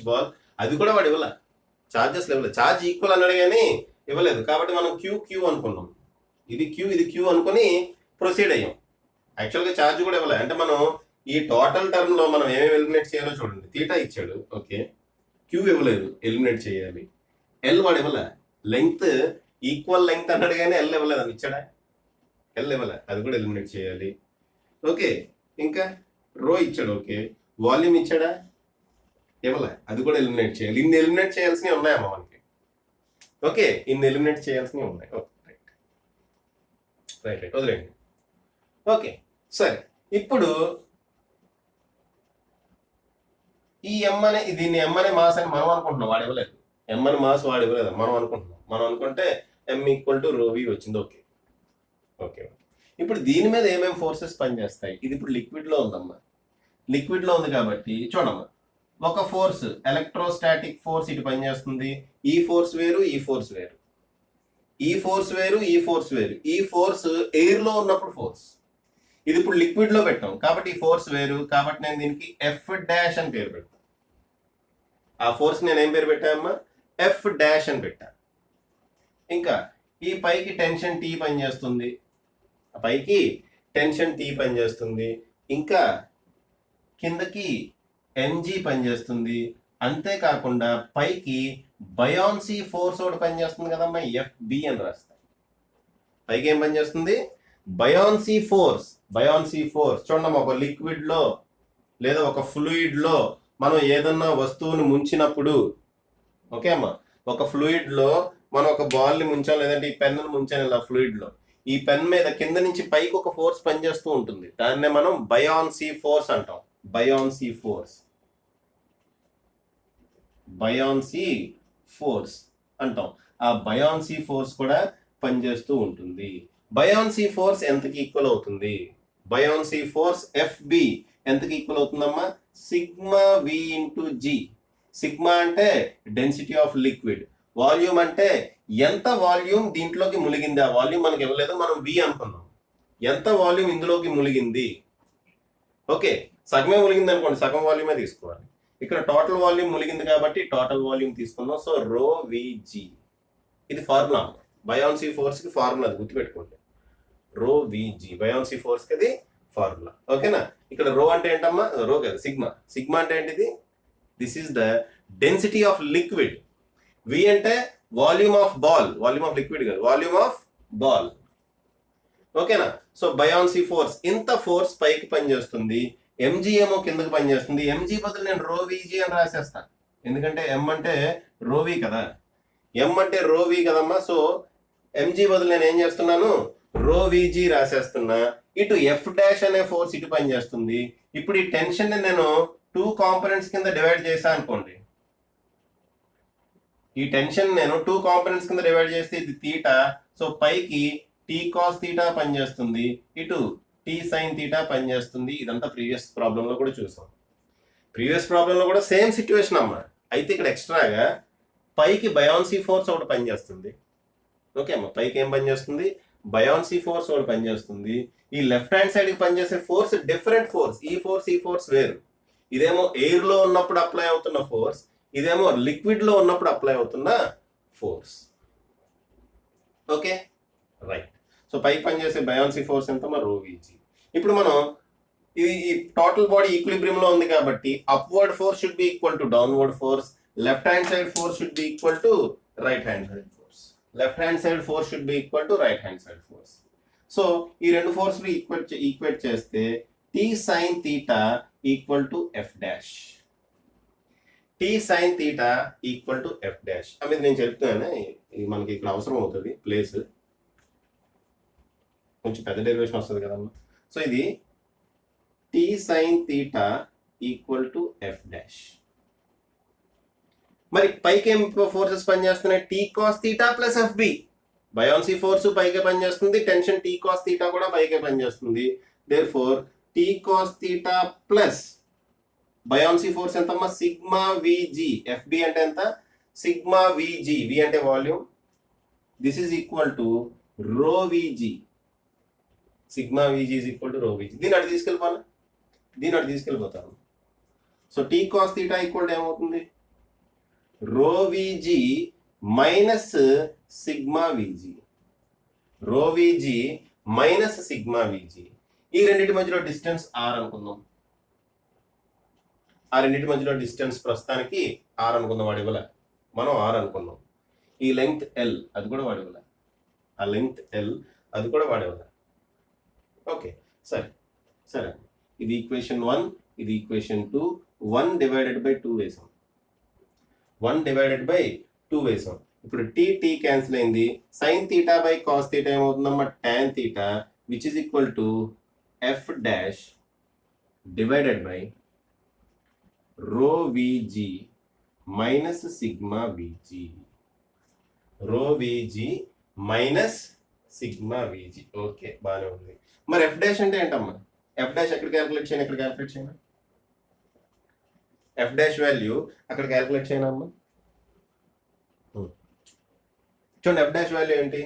బాల్. అది కూడా వాడు ఇవ్వలే, చార్జెస్ ఇవ్వలేదు. చార్జ్ ఈక్వల్ అన్నాడు కానీ ఇవ్వలేదు. కాబట్టి మనం క్యూ అనుకున్నాం. ఇది క్యూ అనుకుని ప్రొసీడ్ అయ్యాం. యాక్చువల్గా ఛార్జ్ కూడా ఇవ్వలేదు. అంటే మనం ఈ టోటల్ టర్మ్ లో మనం ఏమేమి ఎలిమినేట్ చేయాలో చూడండి. తీటా ఇచ్చాడు, ఓకే, క్యూ ఇవ్వలేదు, ఎలిమినేట్ చేయాలి. ఎల్ వాడు ఇవ్వలే. లెంగ్త్ ఈక్వల్ లెంగ్త్ అన్నాడు కానీ ఎల్ ఇవ్వలేదు. అని ఇచ్చాడా, ఎల్ ఇవ్వలే, అది కూడా ఎలిమినేట్ చేయాలి. ఓకే, ఇంకా రో ఇచ్చాడు, ఓకే, వాల్యూమ్ ఇచ్చాడా, ఇవ్వలే, అది కూడా ఎలిమినేట్ చేయాలి. ఇన్ని ఎలిమినేట్ చేయాల్సినవి ఉన్నాయమ్మా మనకి. ఓకే, ఇన్ని ఎలిమినేట్ చేయాల్సినవి ఉన్నాయి. ఓకే, రైట్ వదిలేండి. ఓకే, సరే. ఇప్పుడు ఈ ఎం అనే దీన్ని ఎం అనే మాస్ అని మనం అనుకుంటున్నాం, వాడు ఇవ్వలేదు. ఎం అనే మాస్ వాడు ఇవ్వలేదు, మనం అనుకుంటున్నాం. మనం అనుకుంటే ఎం ఈక్వల్ టు రో వి వచ్చింది. ఓకే ఓకే ఇప్పుడు దీని మీద ఏమేమి ఫోర్సెస్ పనిచేస్తాయి? ఇది ఇప్పుడు లిక్విడ్ లో ఉందమ్మా. లిక్విడ్ లో ఉంది కాబట్టి చూడమ్మా, ఒక ఫోర్స్ ఎలక్ట్రోస్టాటిక్ ఫోర్స్ ఇటు పనిచేస్తుంది. ఈ ఫోర్స్ వేరు, ఈ ఫోర్స్ వేరు, ఈ ఫోర్స్ వేరు, ఈ ఫోర్స్ వేరు. ఈ ఫోర్స్ ఎయిర్ లో ఉన్నప్పుడు ఫోర్స్, ఇది ఇప్పుడు లిక్విడ్ లో పెట్టాం కాబట్టి ఈ ఫోర్స్ వేరు. కాబట్టి నేను దీనికి ఎఫ్ డాష్ అని పేరు పెడతాను. ఆ ఫోర్స్ నేను ఏం పేరు పెట్టానమ్మా, ఎఫ్ డాష్ అని పెట్టా. ఇంకా ఈ పైకి టెన్షన్ టీ పనిచేస్తుంది, పైకి టెన్షన్ టీ పనిచేస్తుంది. ఇంకా కిందకి ఎంజీ పనిచేస్తుంది. అంతేకాకుండా పైకి బయాన్సీ ఫోర్స్ ఒకటి పనిచేస్తుంది కదమ్మా, ఎఫ్బి అని రాస్తాం. పైకి ఏం పనిచేస్తుంది? Buoyancy force. బయాన్సీ ఫోర్స్ చూడమ్మా, ఒక లిక్విడ్ లో లేదా ఒక ఫ్లూయిడ్ లో మనం ఏదన్నా వస్తువుని ముంచినప్పుడు, ఓకే అమ్మా, ఒక ఫ్లూయిడ్ లో మనం ఒక బాల్ ని ముంచాం, లేదంటే ఈ పెన్ ని ముంచాను ఇలా ఫ్లూయిడ్ లో, ఈ పెన్ మీద కింద నుంచి పైకి ఒక ఫోర్స్ పనిచేస్తూ ఉంటుంది. దాన్నే మనం బయాన్సీ ఫోర్స్ అంటాం. బయాన్సీ ఫోర్స్, బయాన్సీ ఫోర్స్ అంటాం. ఆ బయాన్సీ ఫోర్స్ కూడా పనిచేస్తూ ఉంటుంది. బయాన్సీ ఫోర్స్ ఎంతకి ఈక్వల్ అవుతుంది? బయాన్సీ ఫోర్స్ ఎఫ్బి ఎంతకి ఈక్వల్ అవుతుందమ్మా? Sigma V into G. Sigma అంటే డెన్సిటీ ఆఫ్ లిక్విడ్, వాల్యూమ్ అంటే ఎంత వాల్యూమ్ దీంట్లోకి ములిగింది. ఆ వాల్యూమ్ మనకి ఇవ్వలేదు, మనం వి అనుకున్నాం. ఎంత వాల్యూమ్ ఇందులోకి ములిగింది, ఓకే, సగమే ములిగింది అనుకోండి, సగం వాల్యూమే తీసుకోవాలి. ఇక్కడ టోటల్ వాల్యూమ్ ములిగింది కాబట్టి టోటల్ వాల్యూమ్ తీసుకున్నాం. సో రో విజి, ఇది ఫార్ములా. బయాన్సీ ఫోర్స్ కి ఫార్ములా, అది గుర్తుపెట్టుకోండి. రో విజి బయాన్సీ ఫోర్స్ కి అది ఫార్ములా, ఓకేనా. ఇక్కడ రో అంటే ఏంటమ్మా? రో కదా, సిగ్మా. సిగ్మా అంటే ఏంటిది? This is the density of liquid. V అంటే volume of ball, volume of liquid కాదు, వాల్యూమ్ ఆఫ్ బాల్, ఓకేనా. సో బయాన్సీ ఫోర్స్, ఇంత ఫోర్స్ పైకి పనిచేస్తుంది, ఎంజీ ఏమో కిందకి పనిచేస్తుంది. ఎంజీ బదులు నేను రో విజి అని రాసేస్తా, ఎందుకంటే ఎం అంటే రోవి కదా, ఎం అంటే రోవి కదమ్మా. సో ఎంజీ బదులు నేను ఏం చేస్తున్నాను? రో విజి రాసేస్తున్నా. ఇటు ఎఫ్ డాష్ అనే ఫోర్స్ ఇటు పనిచేస్తుంది. ఇప్పుడు ఈ టెన్షన్ ని నేను 2 కాంపోనెంట్స్ కింద డివైడ్ చేసా అనుకోండి. ఈ టెన్షన్ నేను 2 కాంపోనెంట్స్ కింద డివైడ్ చేస్తే ఇది తీటా. సో పైకి టీ కాస్ తీటా పనిచేస్తుంది, ఇటు టీ సైన్ తీటా పనిచేస్తుంది. ఇదంతా ప్రీవియస్ ప్రాబ్లం లో కూడా చూసాం. ప్రీవియస్ ప్రాబ్లం లో కూడా సేమ్ సిచ్యువేషన్ అమ్మా. అయితే ఇక్కడ ఎక్స్ట్రాగా పైకి బయాన్సీ ఫోర్స్ ఒకటి పనిచేస్తుంది, ఓకే అమ్మా. పైకి ఏం పనిచేస్తుంది? బయాన్సీ ఫోర్స్ ఒకటి పనిచేస్తుంది. ఈ లెఫ్ట్ హ్యాండ్ సైడ్ కి పనిచేసే ఫోర్స్ డిఫరెంట్ ఫోర్స్. ఈ ఫోర్స్ వేరు. ఇదేమో ఎయిర్ లో ఉన్నప్పుడు అప్లై అవుతున్న ఫోర్స్, ఇదేమో లిక్విడ్ లో ఉన్నప్పుడు అప్లై అవుతున్న ఫోర్స్, ఓకే రైట్. సో పైకి పనిచేసే బయాన్సీ ఫోర్స్ ఎంత? రో విజి. ఇప్పుడు మనం ఈ టోటల్ బాడీ ఈక్విలిబ్రియం లో ఉంది కాబట్టి upward force should be equal to downward force, left hand side force should be equal to right hand side force. Left hand side force should be equal to right hand side force. So ఈ రెండు force equate చేస్తే T sine theta equal to F dash. T sine theta equal to F dash అనేది నేను చెప్తున్నాను. ఇది మనకి ఇక్కడ అవసరం అవుతుంది, ప్లేస్ కొంచెం పెద్ద డెరివేషన్ వస్తుంది కదమ్మా. సో ఇది T sine theta equal to F dash. మరి పైకి ఏం ఫోర్సెస్ పనిచేస్తున్నాయి? T cos theta plus F B. Buoyancy force పైకే పనిచేస్తుంది, టెన్షన్ టీ కాస్ తీటా కూడా పైకే పనిచేస్తుంది. Therefore T cos theta plus buoyancy force ఎంతమ్మా? Sigma V g. ఎఫ్బి అంటే ఎంత? Sigma V g. వి అంటే volume. This is equal to rho V g. Sigma V g is equal to rho V g. దీన్ని అటు తీసుకెళ్ళిపోనా? దీన్ని అటు తీసుకెళ్ళిపోతాను. So T cos theta equal to ఏమవుతుంది? Rho V g minus sigma V g. Rho V g minus sigma విజి. ఈ రెండింటి మధ్యలో డిస్టెన్స్ ఆర్ అనుకుందాం. ఆ రెండింటి మధ్యలో డిస్టెన్స్ ప్రస్తుతానికి ఆర్ అనుకుందాం. వాడి ఇవ్వలే, మనం ఆర్ అనుకుందాం. ఈ లెంగ్త్ ఎల్, అది కూడా వాడి ఇవ్వలే. ఆ లెంగ్త్ ఎల్, అది కూడా వాడి ఇవ్వలే. ఓకే సరే సరే. ఇది ఈక్వేషన్ 1, ఇది ఈక్వేషన్ 2. 1 డివైడెడ్ బై 2 వేసాం. 1 డివైడెడ్ బై 2 వేసాం. ఇప్పుడు టీ క్యాన్సిల్ అయింది. Sine theta by cos theta ఏమవుతుందమ్మా? Tan theta, which is equal to F dash divided by rho V g minus sigma V g. Rho V g minus sigma V g. Okay బాగానే ఉంది. మరి F dash అంటే ఏంటమ్మా? F dash ఎక్కడ calculate చేయను, ఎక్కడ calculate చేయను? ఎఫ్ డాష్ వాల్యూ అక్కడ క్యాల్కులేట్ చేయను అమ్మా. చూడండి ఎఫ్ డాష్ వాల్యూ ఏంటి?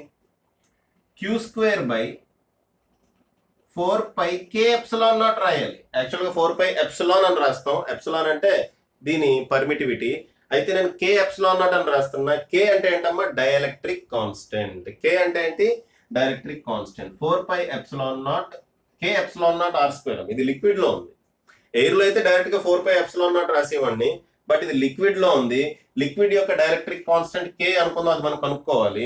Q square by 4πk epsilon naught రాయాలి. యాక్చువల్గా 4π ఎప్సిలాన్ అని రాస్తాం. ఎప్సిలాన్ అంటే దీని పర్మిటివిటీ. అయితే నేను కే ఎప్సిలాన్ నాట్ అని రాస్తున్నా. కే అంటే ఏంటమ్మా? Dielectric constant. కే అంటే ఏంటి? Dielectric constant. 4π epsilon naught K epsilon naught R square. ఇది లిక్విడ్ లో ఉంది. ఎయిర్ లో అయితే డైరెక్ట్ గా 4π ఎప్సిలాన్ నాట్ రాసేవాడిని. బట్ ఇది లిక్విడ్ లో ఉంది. లిక్విడ్ యొక్క డైఎలక్ట్రిక్ కాన్స్టెంట్ కే అనుకుందాం, అది మనం కనుక్కోవాలి.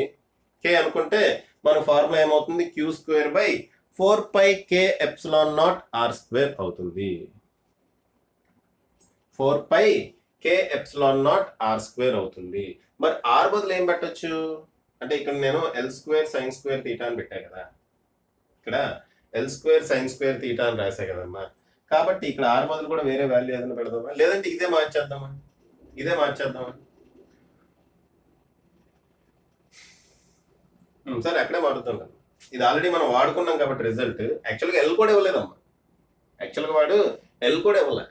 కే అనుకుంటే మన ఫార్ములా ఏమవుతుంది, Q²/4πk∈0r² అవుతుంది. 4πk∈0r² అవుతుంది. మరి ఆర్ బదులు ఏం పెట్టచ్చు అంటే ఇక్కడ నేను L² sin² అని పెట్టా కదా, ఇక్కడ L² sin² అని రాసా కదమ్మా. కాబట్టి ఇక్కడ ఆర్ బదులు కూడా వేరే వాల్యూ ఏదైనా పెడదామా, లేదంటే ఇదే మార్చేద్దామా? సరే అక్కడే మారుతాం కదా, ఇది ఆల్రెడీ మనం వాడుకున్నాం కాబట్టి రిజల్ట్. యాక్చువల్గా ఎల్ కూడా ఇవ్వలేదమ్మా, యాక్చువల్గా వాడు ఎల్ కూడా ఇవ్వలే.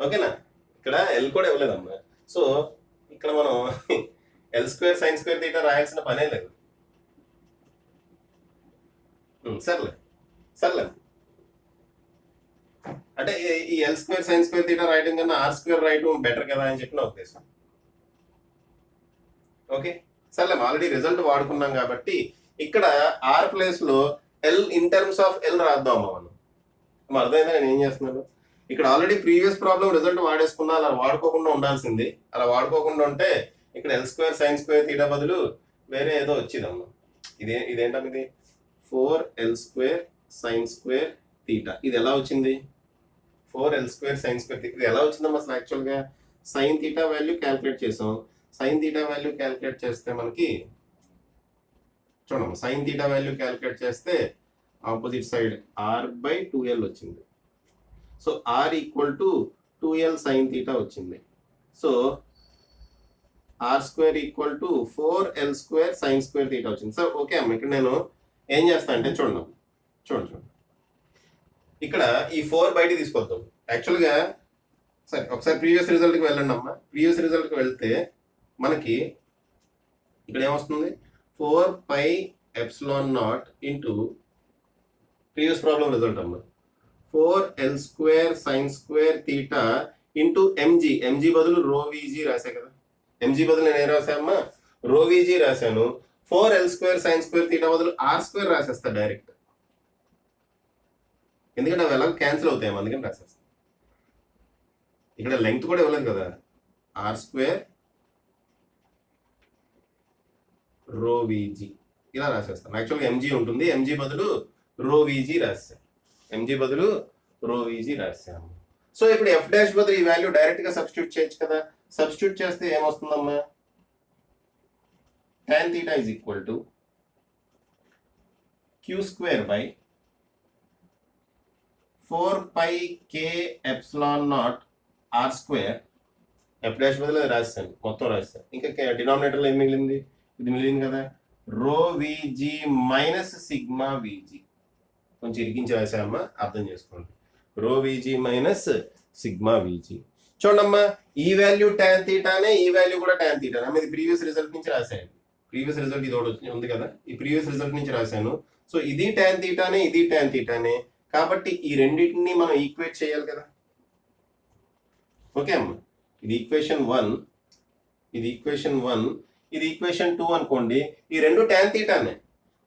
ఓకేనా, ఇక్కడ ఎల్ కూడా ఇవ్వలేదమ్మా. సో ఇక్కడ మనం L² sin² రాయాల్సిన పనే లేదు. సర్లే అంటే ఈ L² sin² రాయడం కన్నా R² రాయడం బెటర్ కదా అని చెప్పి నా ఉద్దేశం. ఓకే సర్లే, ఆల్రెడీ రిజల్ట్ వాడుకున్నాం కాబట్టి ఇక్కడ ఆర్ ప్లేస్ లో L in terms of L రాద్దామా మనం. అర్థమైందా నేను ఏం చేస్తున్నాను? ఇక్కడ ఆల్రెడీ ప్రీవియస్ ప్రాబ్లం రిజల్ట్ వాడేసుకున్నా, అలా వాడుకోకుండా ఉండాల్సింది. అలా వాడుకోకుండా ఉంటే ఇక్కడ L² sin² బదులు వేరే ఏదో వచ్చిందమ్మా. ఇదేంటమ్మా, ఇది 4L² sin² ఇది ఎలా వచ్చింది? 4L² sin² ఇది ఎలా వచ్చిందమ్మా అసలు? యాక్చువల్గా sin θ వాల్యూ క్యాల్కులేట్ చేసాం. sin θ వాల్యూ క్యాల్కులేట్ చేస్తే మనకి చూడమ్మా, sin θ వాల్యూ క్యాల్కులేట్ చేస్తే ఆపోజిట్ సైడ్ R/2L వచ్చింది. సో R = 2L sin θ వచ్చింది. సో R² = 4L² sin² వచ్చింది. సో ఓకే అమ్మ, ఇక్కడ నేను ఏం చేస్తా అంటే చూడండి ఇక్కడ ఈ 4 బయటికి తీసుకొద్దాం. యాక్చువల్గా సరే ఒకసారి ప్రీవియస్ రిజల్ట్కి వెళ్ళండి అమ్మా. ప్రీవియస్ రిజల్ట్కి వెళ్తే మనకి ఇక్కడ ఏమొస్తుంది, 4πε0 ఇంటూ ప్రీవియస్ ప్రాబ్లం రిజల్ట్ అమ్మా, 4L² sin² ఇంటూ ఎంజీ బదులు ρVg రాసా కదా. ఎంజీ బదులు నేను ఏం రాసామ్మా, ρVg రాశాను. 4L² sin² బదులు R² రాసేస్తా డైరెక్ట్, ఎందుకంటే అవి ఎలా క్యాన్సిల్ అవుతాయి అందుకని రాసేస్తా. ఇక్కడ లెంగ్త్ కూడా ఇవ్వలేదు కదా, R² ρVg ఇలా రాసేస్తాను. యాక్చువల్గా ఎంజీ ఉంటుంది, ఎంజీ బదులు ρVg రాశాను. సో ఇప్పుడు ఎఫ్ డాష్ బదులు ఈ వాల్యూ డైరెక్ట్ గా సబ్స్టిట్యూట్ చేయొచ్చు కదా. సబ్స్టిట్యూట్ చేస్తే ఏమొస్తుందమ్మా, tan θ = Q²/4πk∈0r². ఎఫ్ డాష్ బదులు రాశాను, మొత్తం రాశాను. ఇంకా డినామినేటర్లో ఏం మిగిలింది, ఇది మిగిలింది కదా, ρVg - σVg. కొంచెం ఇరికించి రాసామమ్మా, అర్థం చేసుకోండి. ρVg - σVg. చూడమ్మా, ఈ వాల్యూ tan θనే, ఈ వాల్యూ కూడా tan θ. ఇది ప్రీవియస్ రిజల్ట్ నుంచి రాశాను. ప్రీవియస్ రిజల్ట్ ఇది ఒకటి ఉంది కదా, ఈ ప్రీవియస్ రిజల్ట్ నుంచి రాశాను. సో ఇది tan θనే, ఇది tan θనే. కాబట్టి ఈ రెండింటిని మనం ఈక్వేట్ చేయాలి కదా. ఓకే అమ్మా, ఇది ఈక్వేషన్ 1, ఇది ఈక్వేషన్ 1, ఇది ఈక్వేషన్ 2 అనుకోండి. ఈ రెండు tan θనే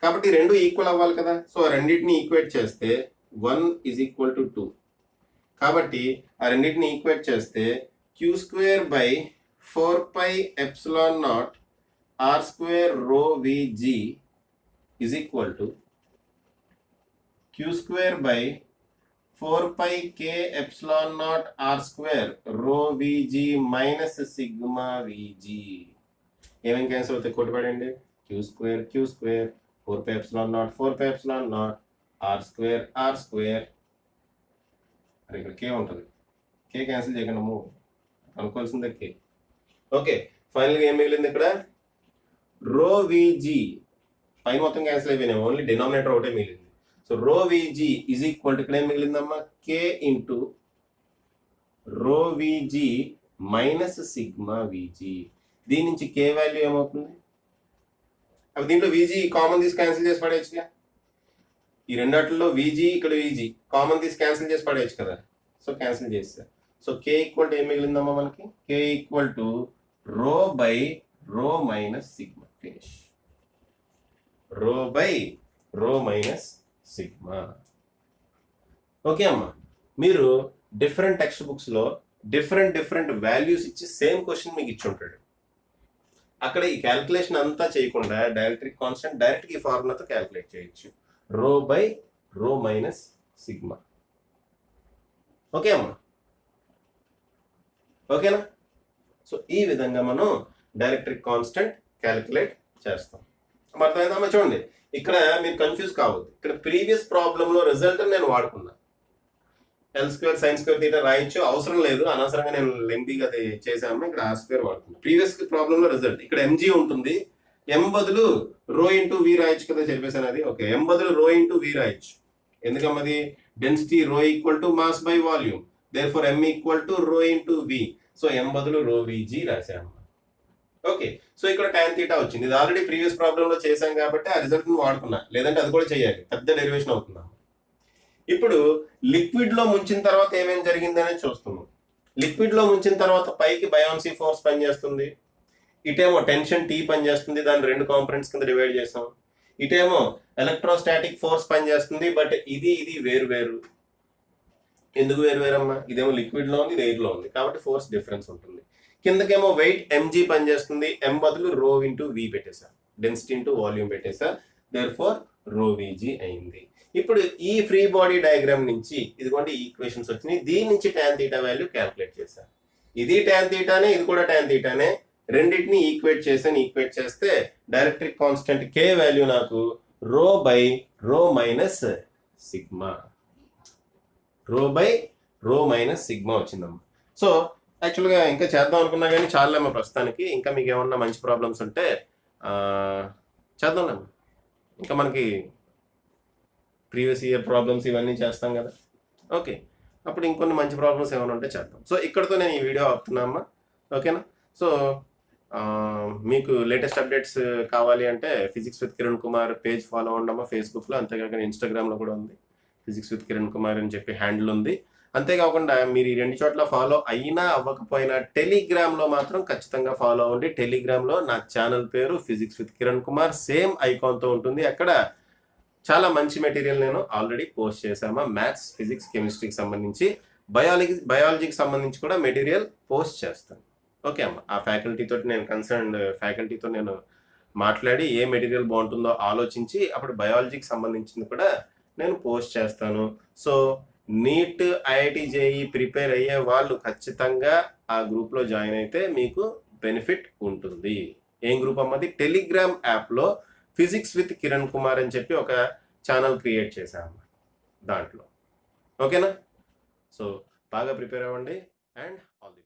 కాబట్టి ఈ రెండు ఈక్వల్ అవ్వాలి కదా. సో ఆ రెండింటిని ఈక్వేట్ చేస్తే 1 = 2. కాబట్టి ఆ రెండింటిని ఈక్వేట్ చేస్తే Q²/4πε0 R² ρVg = Q²/4πk∈0 R² ρVg - σVg. ఏమేమి క్యాన్సిల్ అవుతాయి కొట్టుపడండి, Q² 4πε0 R² ఇక్కడ కే ఉంటుంది, కే క్యాన్సిల్ చేయకుండా అనుకోవాల్సిందే కే. ఓకే ఫైనల్గా ఏం మిగిలింది ఇక్కడ, ρVg పై మొత్తం క్యాన్సిల్ అయిపోయినాయి, ఓన్లీ డినామినేటర్ ఒకటే మిగిలింది. సో ρVg = ఇక్కడ ఏం మిగిలిందమ్మా, k ఇంటూ ρVg - σVg. దీని నుంచి కే వాల్యూ ఏమవుతుంది, అవి దీంట్లో VG కామన్ తీసి క్యాన్సిల్ చేసి పడేయచ్చుగా. ఈ రెండాటిలో VG ఇక్కడ VG కామన్ తీసి క్యాన్సిల్ చేసి పడేయచ్చు కదా. సో క్యాన్సిల్ చేస్తా. సో k = ఏం మిగిలిందమ్మా మనకి, k = ρ/ρ - σ. ఫినిష్, ρ/ρ - σ. ఓకే అమ్మా, మీరు డిఫరెంట్ టెక్స్ట్ బుక్స్లో డిఫరెంట్ వాల్యూస్ ఇచ్చి సేమ్ క్వశ్చన్ మీకు ఇచ్చి ఉంటాడు. అక్కడ ఈ క్యాల్కులేషన్ అంతా చేయకుండా డైఎలక్ట్రిక్ కాన్స్టెంట్ డైరెక్ట్ ఈ ఫార్ములాతో క్యాల్కులేట్ చేయొచ్చు, రో by rho minus sigma. Okay అమ్మా, ఓకేనా? సో ఈ విధంగా మనం డైఎలక్ట్రిక్ కాన్స్టెంట్ క్యాల్కులేట్ చేస్తాం. అర్థమైందమ్మా? చూడండి, ఇక్కడ మీరు కన్ఫ్యూజ్ కావద్దు. ఇక్కడ ప్రీవియస్ ప్రాబ్లంలో రిజల్ట్ నేను వాడుకున్నా, L² sin² θ రాయొచ్చు, అవసరం లేదు, అనవసరంగా నేను లెంతీగా అది చేశాము. ఇక్కడ R² వాడుకున్నాను. ప్రీవియస్ ప్రాబ్లంలో రిజల్ట్ ఇక్కడ mg ఉంటుంది, m బదులు రో ఇంటూ వి రాయొచ్చు కదా, చెప్పేసాను అది. ఓకే, m బదులు రో ఇంటూ వి రాయొచ్చు, ఎందుకమ్మది density rho equal to mass by volume, therefore m equal to rho into V. So m బదులు రో విజీ రాశాను. ఓకే, సో ఇక్కడ tan θ వచ్చింది. ఇది ఆల్రెడీ ప్రీవియస్ ప్రాబ్లంలో చేశాం కాబట్టి ఆ రిజల్ట్ ని వాడుకున్నా, లేదంటే అది కూడా చేయాలి, పెద్ద డెరివేషన్ అవుతుందా. ఇప్పుడు లిక్విడ్ లో ముంచిన తర్వాత ఏమేమి జరిగింది అనేది చూస్తున్నాం. లిక్విడ్ లో ముంచిన తర్వాత పైకి బయాన్సీ ఫోర్స్ పనిచేస్తుంది, ఇటేమో టెన్షన్ టీ పనిచేస్తుంది, దాన్ని 2 కాంపోనెంట్స్ కింద డివైడ్ చేసాం. ఇటేమో ఎలక్ట్రోస్టాటిక్ ఫోర్స్ పనిచేస్తుంది, బట్ ఇది వేరు. ఎందుకు వేరువేరమ్మా? ఇదేమో లిక్విడ్ లో ఉంది, ఇది ఎయిర్ లో ఉంది, కాబట్టి ఫోర్స్ డిఫరెన్స్ ఉంటుంది. కిందకేమో వెయిట్ mg పనిచేస్తుంది, m బదులు రో ఇంటూ వి పెట్టేసా, డెన్సిటీ ఇంటూ వాల్యూమ్ పెట్టేసా, దేర్ఫోర్ రో విజీ అయింది. ఇప్పుడు ఈ ఫ్రీ బాడీ డయాగ్రామ్ నుంచి ఇదిగోండి ఈక్వేషన్స్ వచ్చినాయి, దీని నుంచి tan θ వాల్యూ క్యాల్కులేట్ చేశాను. ఇది tan θనే, ఇది కూడా tan θనే, రెండింటిని ఈక్వేట్ చేస్తే డైఎలక్ట్రిక్ కాన్స్టెంట్ K వాల్యూ నాకు రో బై రో మైనస్ సిగ్మా, రో బై రో మైనస్ సిగ్మా వచ్చిందమ్మా. సో యాక్చువల్గా ఇంకా చేద్దాం అనుకున్నా కానీ చాలేమ్మా ప్రస్తుతానికి. ఇంకా మీకు ఏమన్నా మంచి ప్రాబ్లమ్స్ ఉంటే చేద్దాంలేమ్మా. ఇంకా మనకి ప్రీవియస్ ఇయర్ ప్రాబ్లమ్స్ ఇవన్నీ చేస్తాం కదా. ఓకే, అప్పుడు ఇంకొన్ని మంచి ప్రాబ్లమ్స్ ఏమైనా ఉంటే చేద్దాం. సో ఇక్కడతో నేను ఈ వీడియో ఆపుతున్నామ్మా. ఓకేనా? సో మీకు లేటెస్ట్ అప్డేట్స్ కావాలి అంటే physics with Kiran Kumar page follow అవ్వండమ్మా ఫేస్బుక్లో, అంతేకాక ఇన్స్టాగ్రామ్లో కూడా ఉంది, ఫిజిక్స్ విత్ కిరణ్ కుమార్ అని చెప్పి హ్యాండిల్ ఉంది. అంతేకాకుండా మీరు ఈ 2 చోట్ల ఫాలో అయినా అవ్వకపోయినా టెలిగ్రామ్లో మాత్రం ఖచ్చితంగా ఫాలో అవ్వండి. టెలిగ్రామ్లో నా ఛానల్ పేరు physics with Kiran Kumar, same ఐకాన్తో ఉంటుంది. అక్కడ చాలా మంచి మెటీరియల్ నేను ఆల్రెడీ పోస్ట్ చేశామా, మ్యాథ్స్, ఫిజిక్స్, కెమిస్ట్రీకి సంబంధించి, బయాలజీకి సంబంధించి కూడా మెటీరియల్ పోస్ట్ చేస్తాను. ఓకే అమ్మ, ఆ కన్సర్న్డ్ ఫ్యాకల్టీతో నేను మాట్లాడి ఏ మెటీరియల్ బాగుంటుందో ఆలోచించి అప్పుడు బయాలజీకి సంబంధించింది కూడా నేను పోస్ట్ చేస్తాను. So NEET, IIT, JEE prepare అయ్యే వాళ్ళు ఖచ్చితంగా ఆ గ్రూప్లో జాయిన్ అయితే మీకు బెనిఫిట్ ఉంటుంది. ఏం గ్రూప్ అమ్మది? టెలిగ్రామ్ యాప్లో ఫిజిక్స్ విత్ కిరణ్ కుమార్ అని చెప్పి ఒక ఛానల్ క్రియేట్ చేశాము దాంట్లో. ఓకేనా? సో బాగా ప్రిపేర్ అవ్వండి అండ్ ఆల్ ది